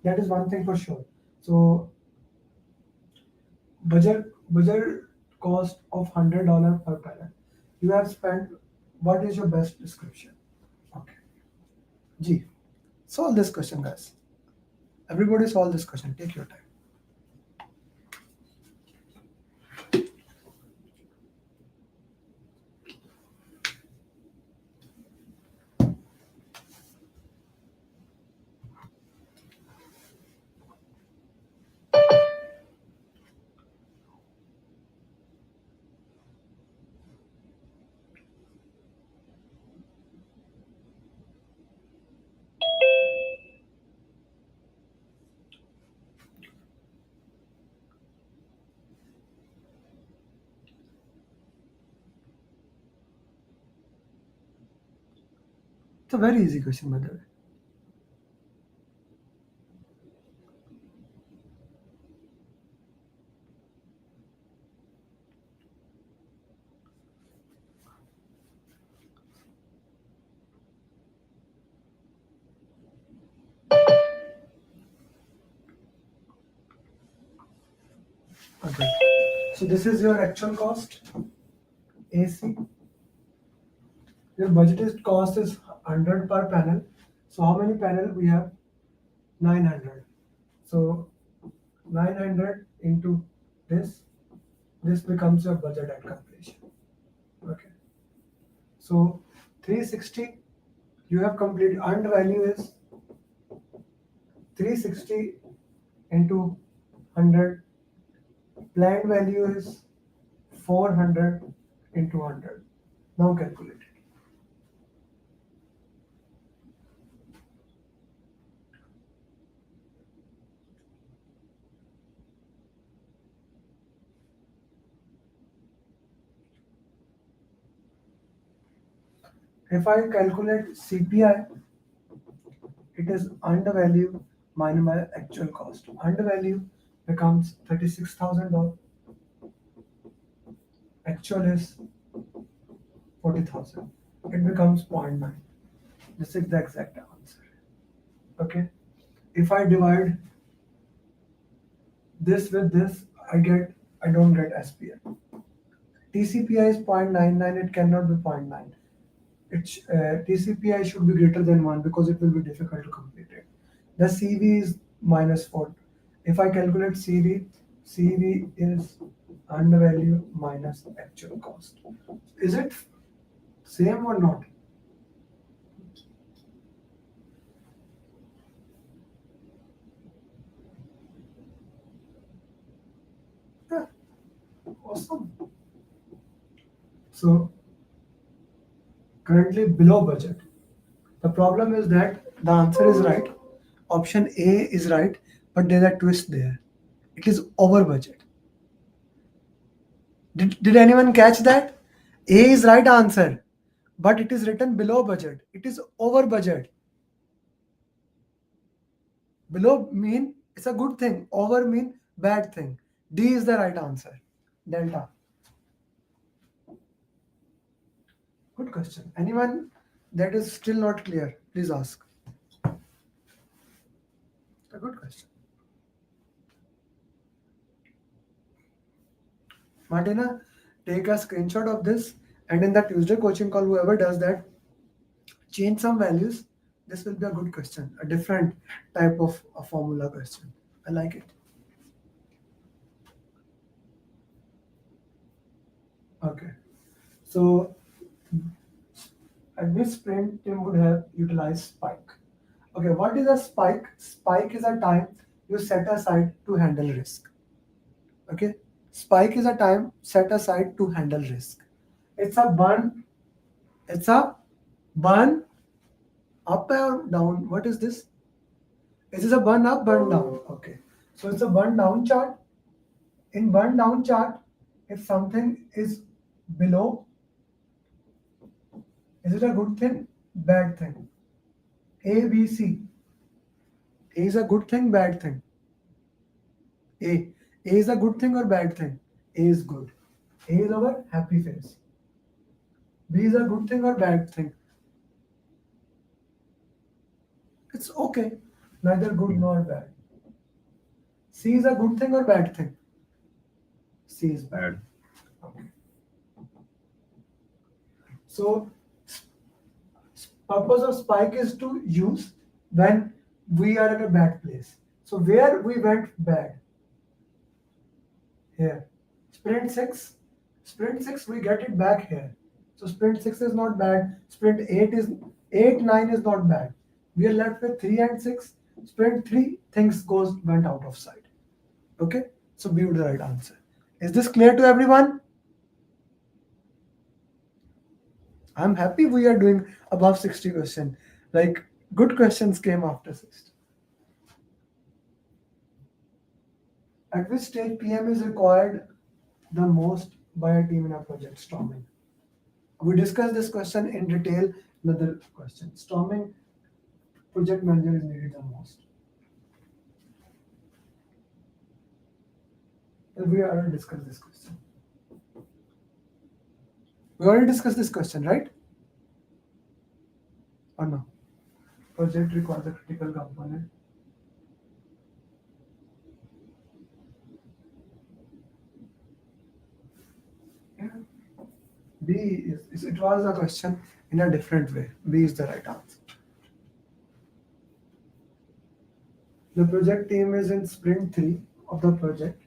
That is one thing for sure. So budget cost of $100 per panel. You have spent, what is your best description? Okay. G. Solve this question, guys. Everybody solve this question. Take your time. It's a very easy question, by the way. Okay. So this is your actual cost, AC. Your budgeted cost is 100 per panel. So how many panel we have? 900. So 900 into this becomes your budget at completion. Okay. So 360, you have completed, earned value is 360 into 100. Planned value is 400 into 100. Now calculate it. If I calculate CPI, it is earned value minus my actual cost. Earned value becomes $36,000. Actual is 40,000. It becomes 0.9. This is the exact answer. Okay. If I divide this with this, I don't get SPI. TCPI is 0.99. It cannot be 0.9. TCPI should be greater than 1 because it will be difficult to complete it. The CV is minus 4. If I calculate CV, CV is undervalue minus actual cost. Is it same or not? Yeah. Awesome. So currently below budget. The problem is that the answer is right. Option A is right, but there's a twist there. It is over budget. Did anyone catch that? A is right answer, but it is written below budget. It is over budget. Below mean it's a good thing. Over mean bad thing. D is the right answer. Delta. Good question. Anyone that is still not clear, please ask. A good question. Martina, take a screenshot of this, and in the Tuesday coaching call, whoever does that, change some values. This will be a good question, a different type of a formula question. I like it. Okay. So at this sprint, team would have utilized spike. Okay, what is a spike? Spike is a time you set aside to handle risk. Okay, spike is a time set aside to handle risk. It's a burn. It's a burn up or down. What is this? Is this a burn up, burn down? Okay, so it's a burn down chart. In burn down chart, if something is below, is it a good thing, bad thing? A, B, C. A is a good thing, bad thing. A is a good thing or bad thing? A is good. A is our happy face. B is a good thing or bad thing? It's okay, neither good nor bad. C is a good thing or bad thing? C is bad. Okay. So purpose of spike is to use when we are in a bad place. So where we went bad? Here. Sprint 6. Sprint 6 we get it back here. So sprint 6 is not bad. Sprint 8, 9 is not bad. We are left with 3 and 6. Sprint 3 things went out of sight. Okay, so B would be the right answer. Is this clear to everyone? I'm happy we are doing above 60 questions. Like good questions came after 60. At which stage PM is required the most by a team in a project? Storming. We discussed this question in detail. Another question. Storming, project manager is needed the most. We already discussed this question. We already discussed this question, right? Or no? Project requires a critical component. Yeah. B is it was a question in a different way. B is the right answer. The project team is in sprint 3 of the project,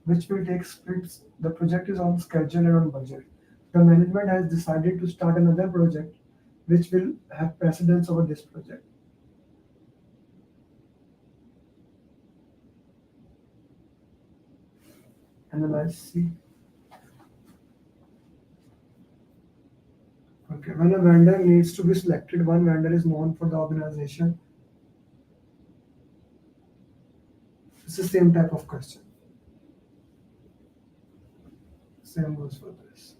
which will take sprints. The project is on schedule and on budget. The management has decided to start another project which will have precedence over this project. Analyze C. Okay, when a vendor needs to be selected, one vendor is known for the organization. It's the same type of question. Same goes for this.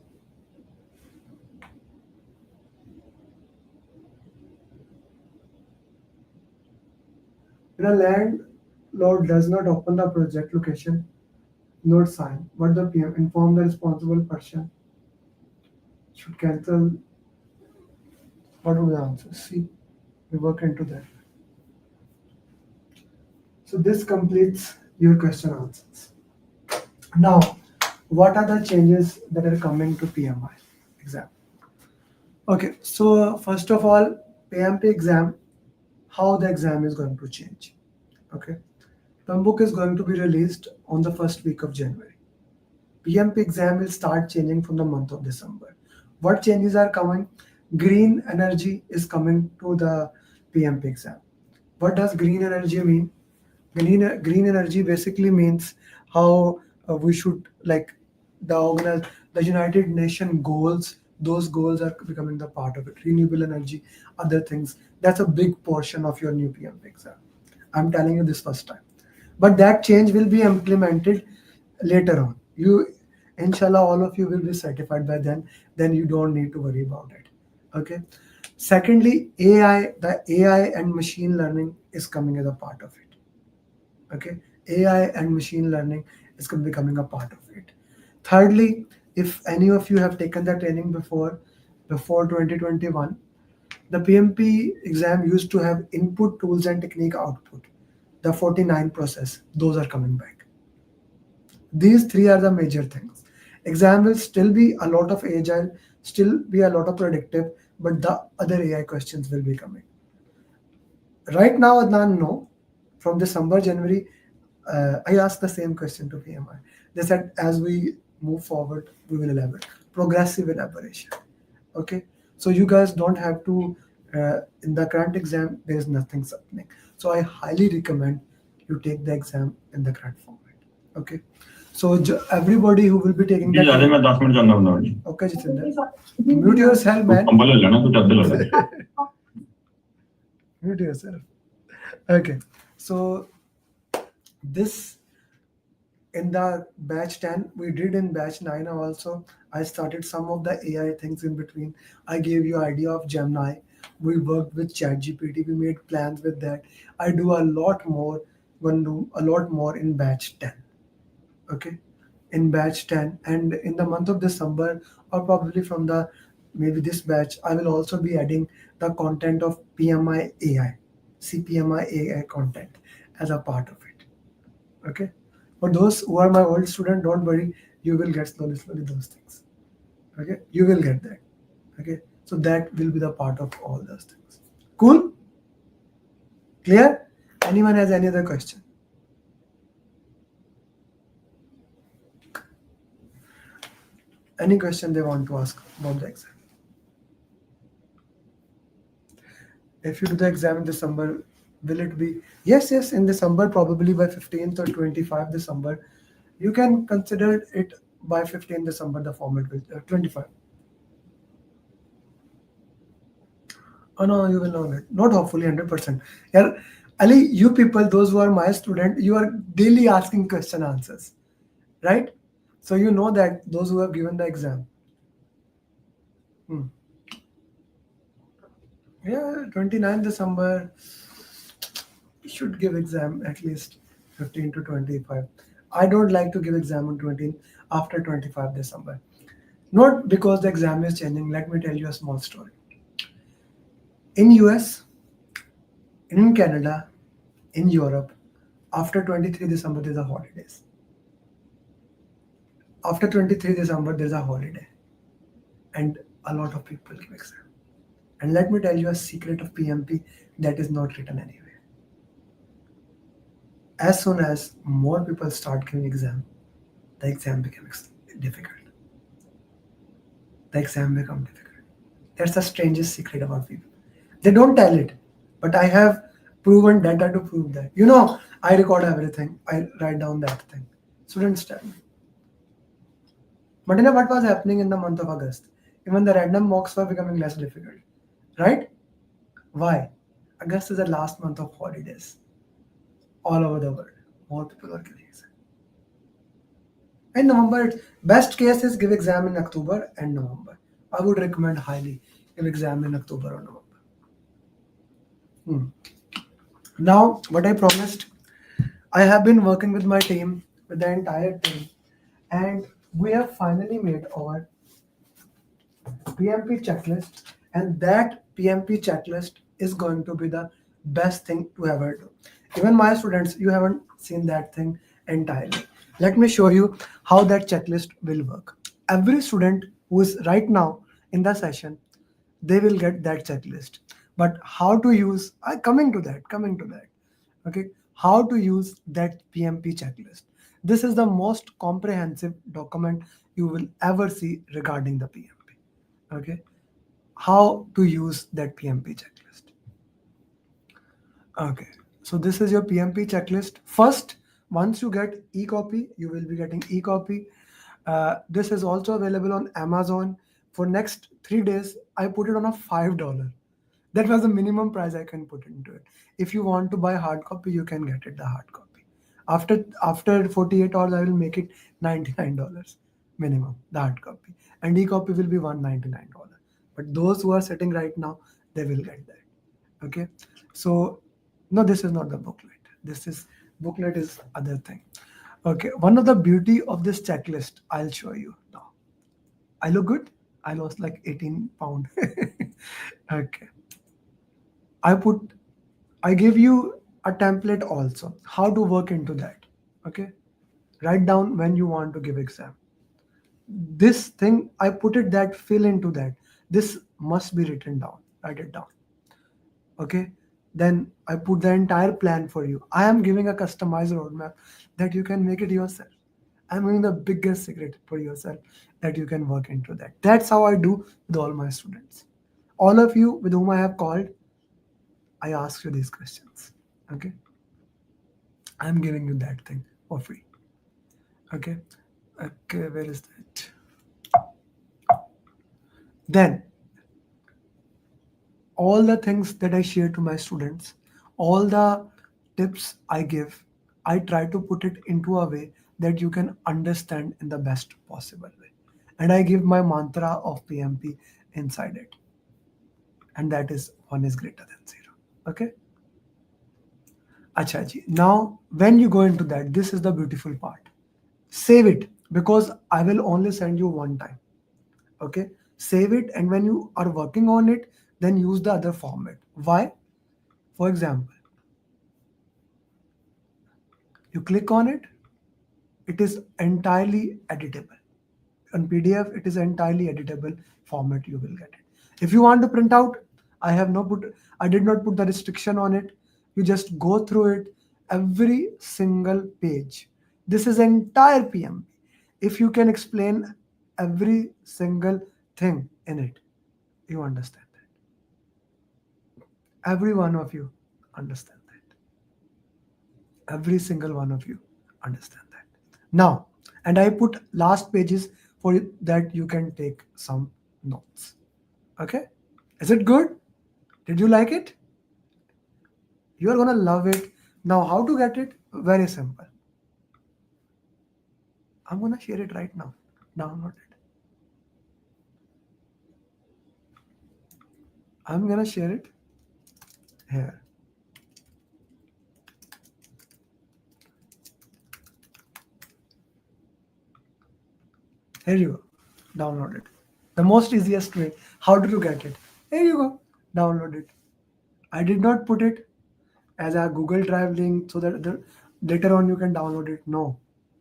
When a landlord does not open the project location, note sign, but the PM inform the responsible person should cancel. What would the answer? See, we work into that. So this completes your question answers. Now, what are the changes that are coming to PMI exam? Okay, so first of all, PMP exam, how the exam is going to change. Okay, the book is going to be released on the first week of January. PMP exam will start changing from the month of December. What changes are coming? Green energy is coming to the PMP exam. What does green energy mean? Green energy basically means how we should like the United Nation goals. Those goals are becoming the part of it. Renewable energy, other things. That's a big portion of your new PMP exam. I'm telling you this first time. But that change will be implemented later on. You, inshallah, all of you will be certified by then. Then you don't need to worry about it. Okay. Secondly, the AI and machine learning is coming as a part of it. Okay, AI and machine learning is becoming a part of it. Thirdly, if any of you have taken the training before 2021, the PMP exam used to have input tools and technique output. The 49 process, those are coming back. These three are the major things. Exam will still be a lot of agile, still be a lot of predictive, but the other AI questions will be coming. Right now, Adnan, no. From December, January, I asked the same question to PMI. They said, as we move forward, we will elaborate. Progressive elaboration. Okay. So you guys don't have to, in the current exam, there is nothing happening. So I highly recommend you take the exam in the current format. Okay. So everybody who will be taking that. Okay, Jitinder. Mute yourself, man. Mute yourself. Okay. So this in the batch 10, we did in batch 9 also. I started some of the AI things in between. I gave you idea of Gemini. We worked with ChatGPT. We made plans with that. I do a lot more, going to do a lot more in batch 10. Okay. In batch 10 and in the month of December or probably from the maybe this batch, I will also be adding the content of PMI AI, CPMI AI content as a part of it. Okay. For those who are my old student, don't worry, you will get slowly those things. Okay, you will get that. Okay, so that will be the part of all those things. Cool? Clear? Anyone has any other question? Any question they want to ask about the exam? If you do the exam in December, will it be? Yes, in December, probably by 15th or 25th December. You can consider it by 15th December, the format will 25. Oh no, you will not get. Not hopefully 100%. Yeah, Ali, you people, those who are my student, you are daily asking question answers, right? So you know that those who have given the exam. Yeah, 29th December, you should give exam at least 15 to 25. I don't like to give exam on 20 after 25 December. Not because the exam is changing. Let me tell you a small story. In US, in Canada, in Europe, after 23 December, there's a holidays. After 23 December, there's a holiday. And a lot of people give exam. And let me tell you a secret of PMP that is not written anywhere. As soon as more people start giving exam, the exam becomes difficult. The exam becomes difficult. That's the strangest secret about people. They don't tell it, but I have proven data to prove that. You know, I record everything. I write down that thing. Students tell me. But you know what was happening in the month of August? Even the random mocks were becoming less difficult. Right? Why? August is the last month of holidays. All over the world. More people are giving exam. In November, best case is give exam in October and November. I would recommend highly give exam in October or November. Now, what I promised, I have been working with my team, with the entire team, and we have finally made our PMP checklist, and that PMP checklist is going to be the best thing to ever do. Even my students, you haven't seen that thing entirely. Let me show you how that checklist will work. Every student who is right now in the session, they will get that checklist. But how to use, coming to that. Okay, how to use that PMP checklist. This is the most comprehensive document you will ever see regarding the PMP. Okay, how to use that PMP checklist. Okay, so this is your PMP checklist. First, once you get e-copy, you will be getting e-copy. This is also available on Amazon. For next 3 days, I put it on a $5. That was the minimum price I can put into it. If you want to buy hard copy, you can get it the hard copy. After 48 hours, I will make it $99 minimum, the hard copy. And e-copy will be $199. But those who are sitting right now, they will get that. Okay. So no, this is not the booklet. Booklet is other thing. Okay. One of the beauty of this checklist, I'll show you now. I look good. I lost like 18 pounds. Okay. I give you a template also, how to work into that. Okay. Write down when you want to give exam. This thing, I put it that fill into that. This must be written down. Write it down. Okay. Then I put the entire plan for you. I am giving a customized roadmap that you can make it yourself. I'm giving the biggest secret for yourself that you can work into that. That's how I do with all my students. All of you with whom I have called, I ask you these questions. Okay. I'm giving you that thing for free. Okay. Okay, where is that? Then all the things that I share to my students, all the tips I give, I try to put it into a way that you can understand in the best possible way. And I give my mantra of PMP inside it. And that is 1 is greater than 0. Okay. Acha ji. Now, when you go into that, this is the beautiful part. Save it, because I will only send you one time. Okay. Save it, and when you are working on it, then use the other format. Why? For example, you click on it, it is entirely editable. On PDF, it is entirely editable format, you will get it. If you want to print out, I did not put the restriction on it. You just go through it, every single page. This is entire PMP. If you can explain every single thing in it, you understand that. Every one of you understand that. Every single one of you understand that. Now, and I put last pages for you that you can take some notes. Okay? Is it good? Did you like it? You are gonna love it. Now, how to get it? Very simple. I'm gonna share it right now. Download it. I'm gonna share it here. Here you go. Download it. The most easiest way. How do you get it? Here you go. Download it. I did not put it as a Google Drive link so that later on you can download it. No.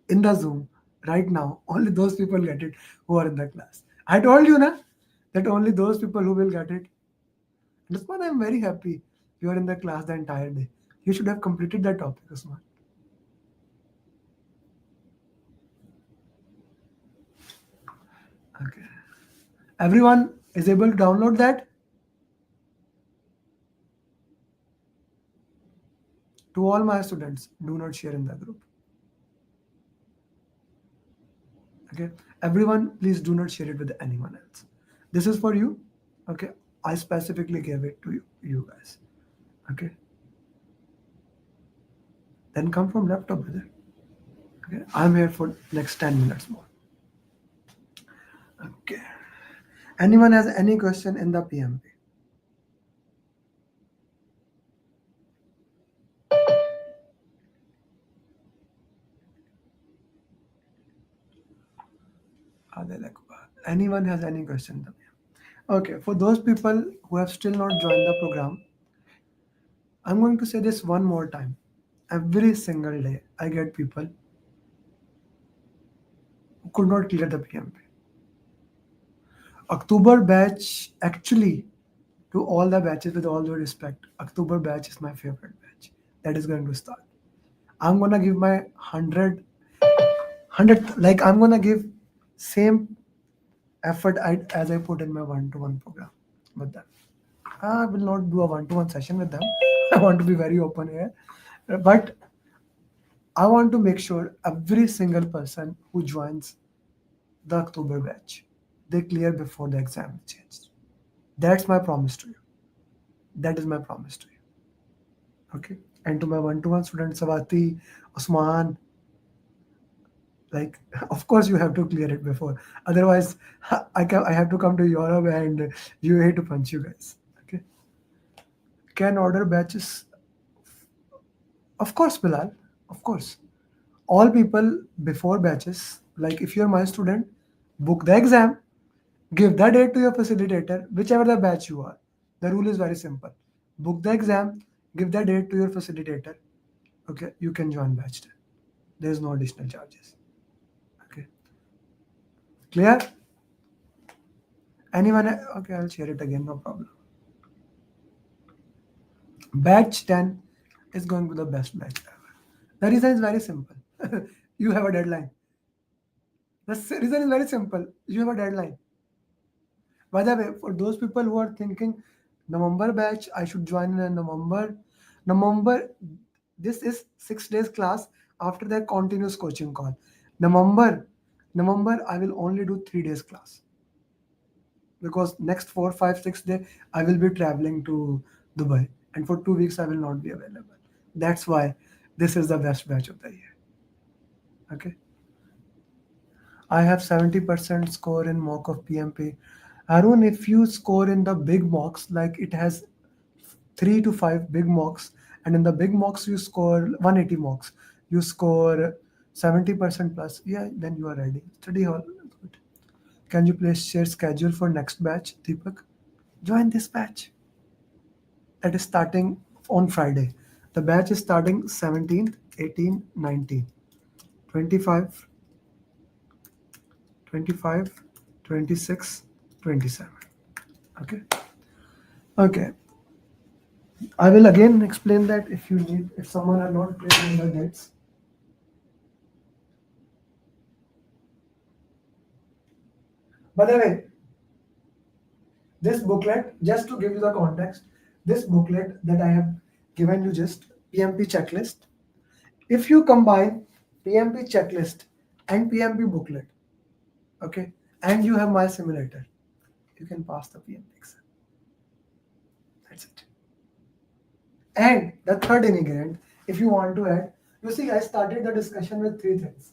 In the Zoom, right now, only those people get it who are in the class. I told you na, that only those people who will get it. Usman, I'm very happy you are in the class the entire day. You should have completed that topic, Usman. Okay. Everyone is able to download that? To all my students, do not share in the group. Okay. Everyone, please do not share it with anyone else. This is for you. Okay. I specifically gave it to you guys. Okay. Then come from laptop with it. Okay. I'm here for next 10 minutes more. Okay. Anyone has any question in the PMP? Anyone has any question in the PMP? Okay. For those people who have still not joined the program, I'm going to say this one more time. Every single day, I get people who could not clear the PMP. October batch, actually, to all the batches, with all due respect, October batch is my favorite batch. That is going to start. I'm gonna give my 100, like I'm gonna give same effort as I put in my one-to-one program with them. I will not do a one-to-one session with them. I want to be very open here, but I want to make sure every single person who joins the October batch, they clear before the exam is changed. That's my promise to you. That is my promise to you. Okay. And to my one-to-one students, Savati, Usman, like, of course you have to clear it before. Otherwise, I have to come to Europe and you hate to punch you guys. Okay. Can order batches? Of course, Bilal. Of course. All people before batches, like if you're my student, book the exam, give the date to your facilitator, whichever the batch you are. The rule is very simple. Book the exam, give the date to your facilitator. Okay, you can join batch 10. There is no additional charges. Okay, clear? Anyone? Okay, I'll share it again, no problem. Batch 10 is going to be the best batch ever. The reason is very simple. You have a deadline. The reason is very simple. You have a deadline. By the way, for those people who are thinking November batch, I should join in November. November, this is 6 days class after that continuous coaching call. November, I will only do 3 days class because next 4, 5, 6 days I will be traveling to Dubai, and for 2 weeks I will not be available. That's why this is the best batch of the year. Okay. I have 70% score in mock of PMP. Arun, if you score in the big mocks, like it has 3 to 5 big mocks, and in the big mocks you score 180 mocks, you score 70% plus, yeah, then you are ready. Study hall. Good. Can you please share schedule for next batch, Deepak? Join this batch. That is starting on Friday. The batch is starting 17th, 18th, 19th, 25, 25, 26, 27. Okay. Okay. I will again explain that if you need, if someone are not clear on the dates. By the way, this booklet, just to give you the context, this booklet that I have given you just PMP checklist. If you combine PMP checklist and PMP booklet, okay, and you have my simulator, you can pass the PMP exam. That's it. And the third ingredient, if you want to add, you see, I started the discussion with 3 things.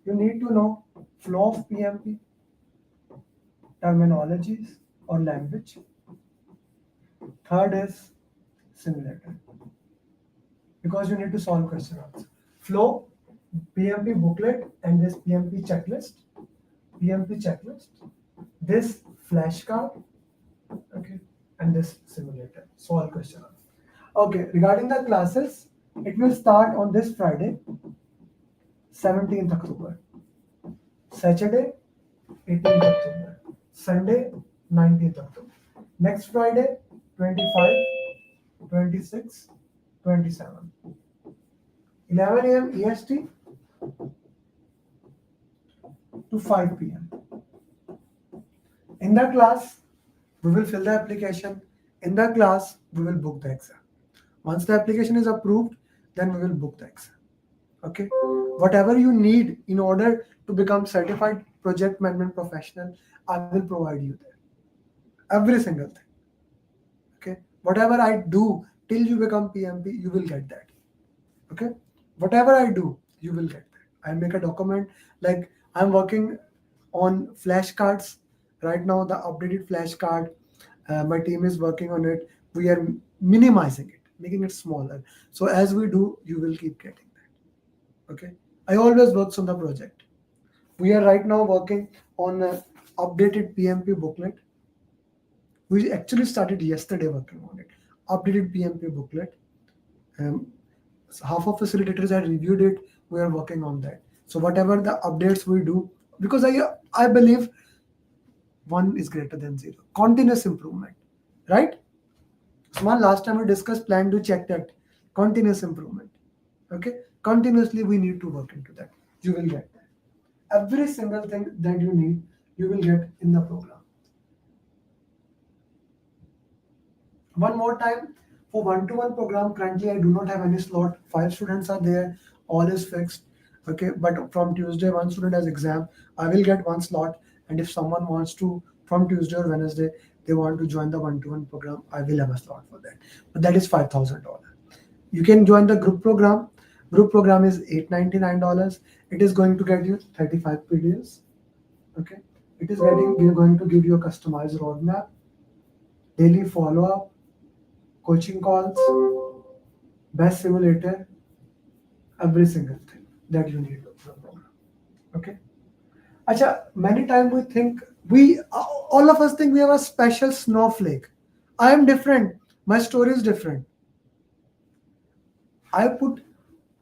You need to know flow of PMP, terminologies or language. Third is simulator, because you need to solve question answer. Flow, PMP booklet, and this PMP checklist, this flashcard, okay, and this simulator, solve question answer. Okay, regarding the classes, it will start on this Friday, 17th October, Saturday, 18th October, Sunday, 19th October. Next Friday, 25, 26, 27. 11 a.m. EST to 5 p.m. In the class, we will fill the application. In the class, we will book the exam. Once the application is approved, then we will book the exam. Okay. Whatever you need in order to become certified project management professional, I will provide you there. Every single thing. Okay. Whatever I do till you become PMP, you will get that. Okay. Whatever I do, you will get that. I make a document, like I'm working on flashcards right now, the updated flashcard. My team is working on it. We are minimizing it, making it smaller. So as we do, you will keep getting that. Okay. I always works on the project. We are right now working on an updated PMP booklet. We actually started yesterday working on it. Updated PMP booklet. Half of facilitators have reviewed it. We are working on that. So whatever the updates we do, because I believe 1 is greater than 0. Continuous improvement, right? Usman, last time we discussed plan to check that. Continuous improvement. Okay. Continuously, we need to work into that. You will get that. Every single thing that you need, you will get in the program. One more time, for one-to-one program, currently I do not have any slot. 5 students are there, all is fixed. Okay, but from Tuesday, one student has exam. I will get one slot, and if someone wants to from Tuesday or Wednesday, they want to join the one-to-one program, I will have a slot for that. But that is $5,000. You can join the group program. Group program is $899. It is going to get you 35 PDFs. Okay, it is going to give you a customized roadmap, daily follow-up, coaching calls, best simulator, every single thing that you need for the program. Okay. Acha, many times we think all of us think we have a special snowflake. I am different. My story is different. I put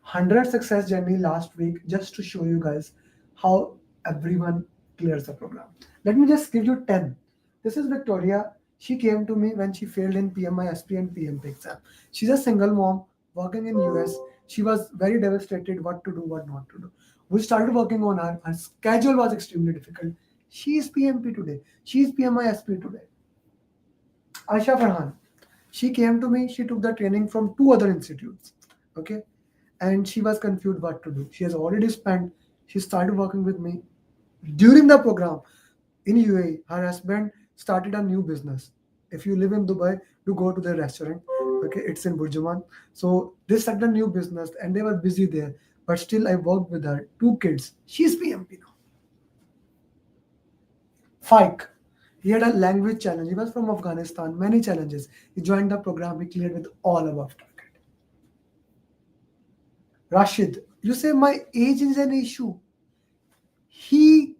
100 success journey last week just to show you guys how everyone clears the program. Let me just give you 10. This is Victoria. She came to me when she failed in PMI, SP and PMP exam. She's a single mom working in US. She was very devastated what to do, what not to do. We started working on her. Her schedule was extremely difficult. She is PMP today. She is PMI, SP today. Aisha Farhan. She came to me. She took the training from 2 other institutes. Okay. And she was confused what to do. She has already spent, she started working with me. During the program in UAE, her husband started a new business. If you live in Dubai, you go to the restaurant. Okay, it's in Burjuman. So they started a new business and they were busy there. But still, I worked with her. 2 kids. She's PMP now. Faik. He had a language challenge. He was from Afghanistan. Many challenges. He joined the program. He cleared with all above target. Rashid, you say my age is an issue. He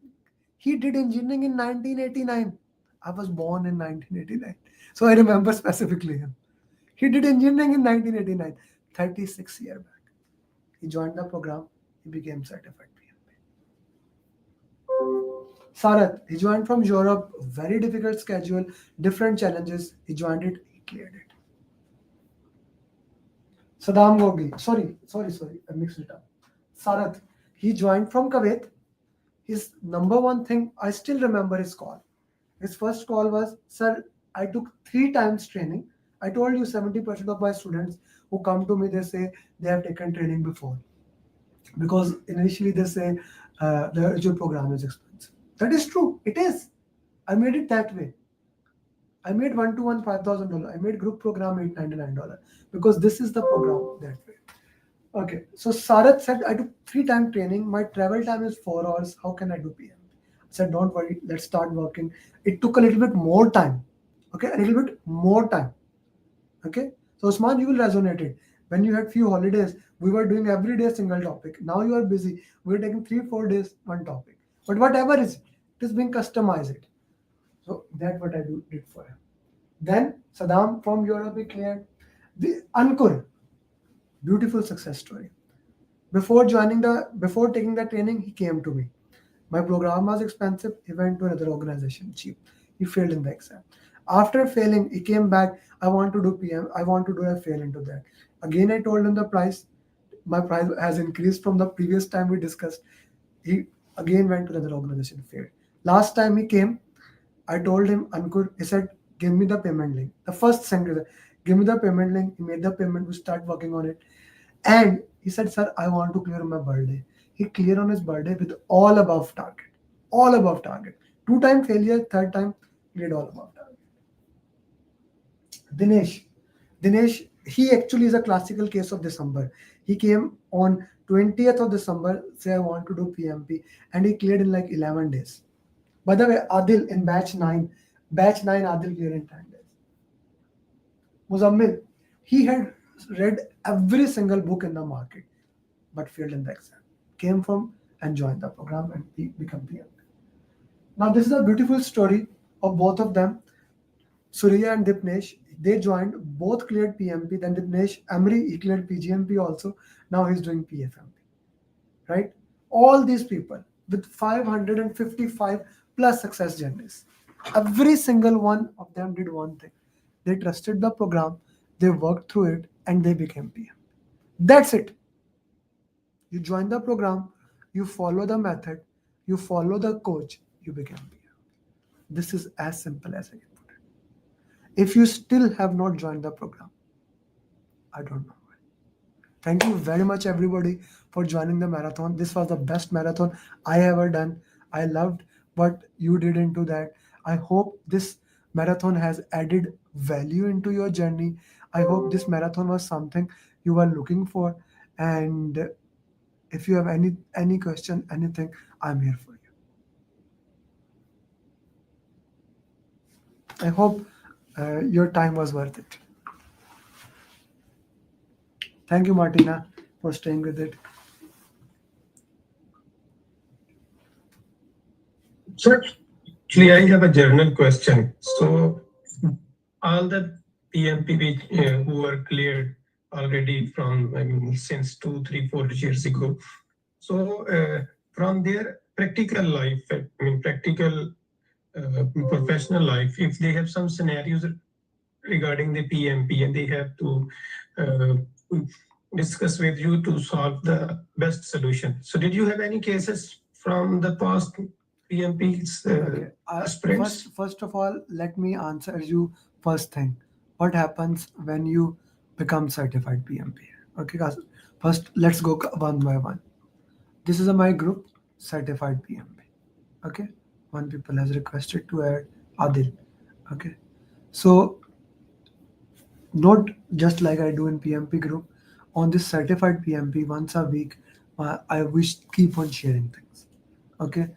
did engineering in 1989. I was born in 1989. So I remember specifically him. He did engineering in 1989, 36 years back. He joined the program. He became certified PMP. Sarat, he joined from Europe. Very difficult schedule, different challenges. He joined it. He cleared it. Saddam Gogi, sorry, I mixed it up. Sarat, he joined from Kuwait. His number one thing, I still remember his call. His first call was, sir, I took 3 times training. I told you 70% of my students who come to me, they say they have taken training before. Because initially they say the Agile program is expensive. That is true, it is. I made it that way. I made one-to-one $5,000. I made group program $899 because this is the program that way. Okay, so Sarat said, I took 3 times training. My travel time is 4 hours. How can I do PM? I said, don't worry, let's start working. It took a little bit more time. Okay, a little bit more time. Okay, so Usman, you will resonate it. When you had few holidays, we were doing every day a single topic. Now you are busy. We're taking 3-4 days, one topic. But whatever is, it is being customized. So that's what I did for him. Then Saddam from Europe, he cleared. The Ankur, beautiful success story. Before taking the training, he came to me. My program was expensive. He went to another organization, cheap. He failed in the exam. After failing, he came back. I want to do PM. I want to do a fail into that. Again, I told him the price. My price has increased from the previous time we discussed. He again went to another organization, failed. Last time he came, I told him, Ankur, he said, give me the payment link. The first sentence, give me the payment link. He made the payment. We start working on it. And he said, sir, I want to clear on my birthday. He cleared on his birthday with all above target. All above target. 2 times failure, 3rd time, cleared all above target. Dinesh, he actually is a classical case of December. He came on 20th of December, say I want to do PMP, and he cleared in like 11 days. By the way, Adil in batch 9, Adil cleared in 10 days. Muzammil, he had read every single book in the market, but failed in the exam. Came from and joined the program and he became PMP. Now this is a beautiful story of both of them. Surya and Dipnesh, they joined, both cleared PMP. Then Dipnesh, Amery, he cleared PGMP also. Now he's doing PFMP. Right? All these people with 555 plus success journeys. Every single one of them did one thing. They trusted the program, they worked through it, and they became PM. That's it. You join the program, you follow the method, you follow the coach, you become PMP. This is as simple as I can put it. If you still have not joined the program, I don't know. Thank you very much, everybody, for joining the marathon. This was the best marathon I ever done. I loved what you did into that. I hope this marathon has added value into your journey. I hope this marathon was something you were looking for. And if you have any question, anything, I'm here for you. I hope your time was worth it. Thank you, Martina, for staying with it. So actually, I have a general question. So all the PMP who are cleared already from, since 2, 3, 4 years ago. So from their practical life, practical professional life, if they have some scenarios regarding the PMP and they have to discuss with you to solve the best solution. So did you have any cases from the past PMP's aspirants? First of all, let me answer you first thing. What happens when you become certified PMP? Okay, guys. First, let's go one by one. This is my group, certified PMP. Okay, one people has requested to add Adil. Okay, so not just like I do in PMP group. On this certified PMP, once a week, I wish keep on sharing things. Okay,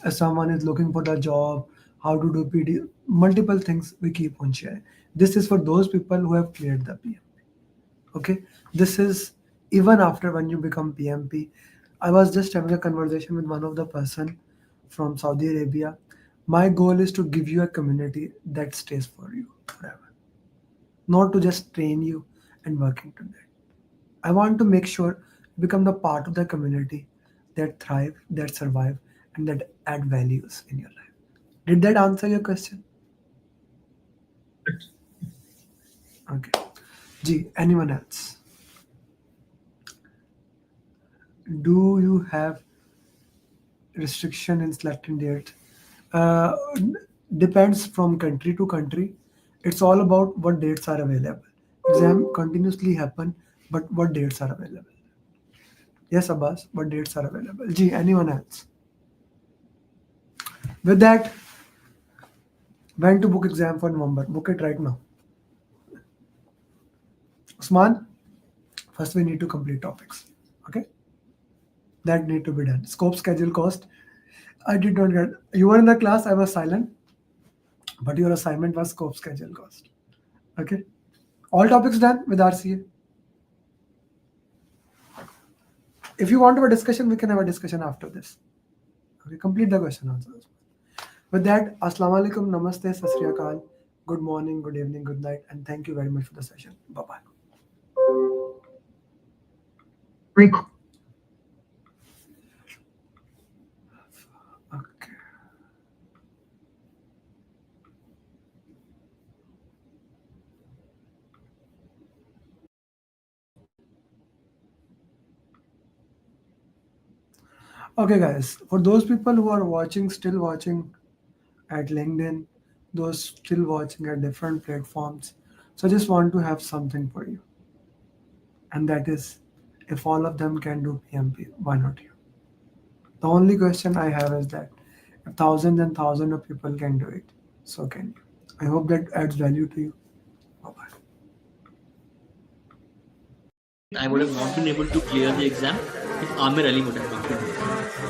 as someone is looking for the job, how to do PD, multiple things we keep on sharing. This is for those people who have cleared the PMP. Okay, this is even after when you become PMP. I was just having a conversation with one of the person from Saudi Arabia. My goal is to give you a community that stays for you forever, not to just train you and working to that. I want to make sure you become the part of the community that thrive, that survive, and that add values in your life. Did that answer your question? Okay. G, anyone else? Do you have restriction in selecting date? Depends from country to country. It's all about what dates are available. Exam continuously happen, but what dates are available? Yes, Abbas, what dates are available? G, anyone else? With that, when to book exam for November? Book it right now. Usman, first we need to complete topics. Okay? That need to be done. Scope, schedule, cost. I did not get. You were in the class, I was silent, but your assignment was scope, schedule, cost. Okay? All topics done with RCA. If you want to have a discussion, we can have a discussion after this. Okay, complete the question answers. With that, Assalamu alaikum, namaste, sat sri akal, good morning, good evening, good night, and thank you very much for the session. Bye-bye. Okay. Okay, guys, for those people who are watching, still watching at LinkedIn, those still watching at different platforms, so I just want to have something for you. And that is, if all of them can do PMP, why not you? The only question I have is that if thousands and thousands of people can do it, so can you. I hope that adds value to you. Bye-bye. I would have not been able to clear the exam if Amer Ali would have not been there.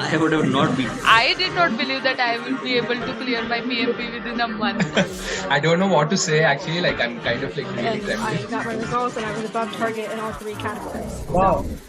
I would have not been. I did not believe that I will be able to clear my PMP within a month. I don't know what to say actually, like I'm kind of like really I got my results and I was above target in all 3 categories. Wow. So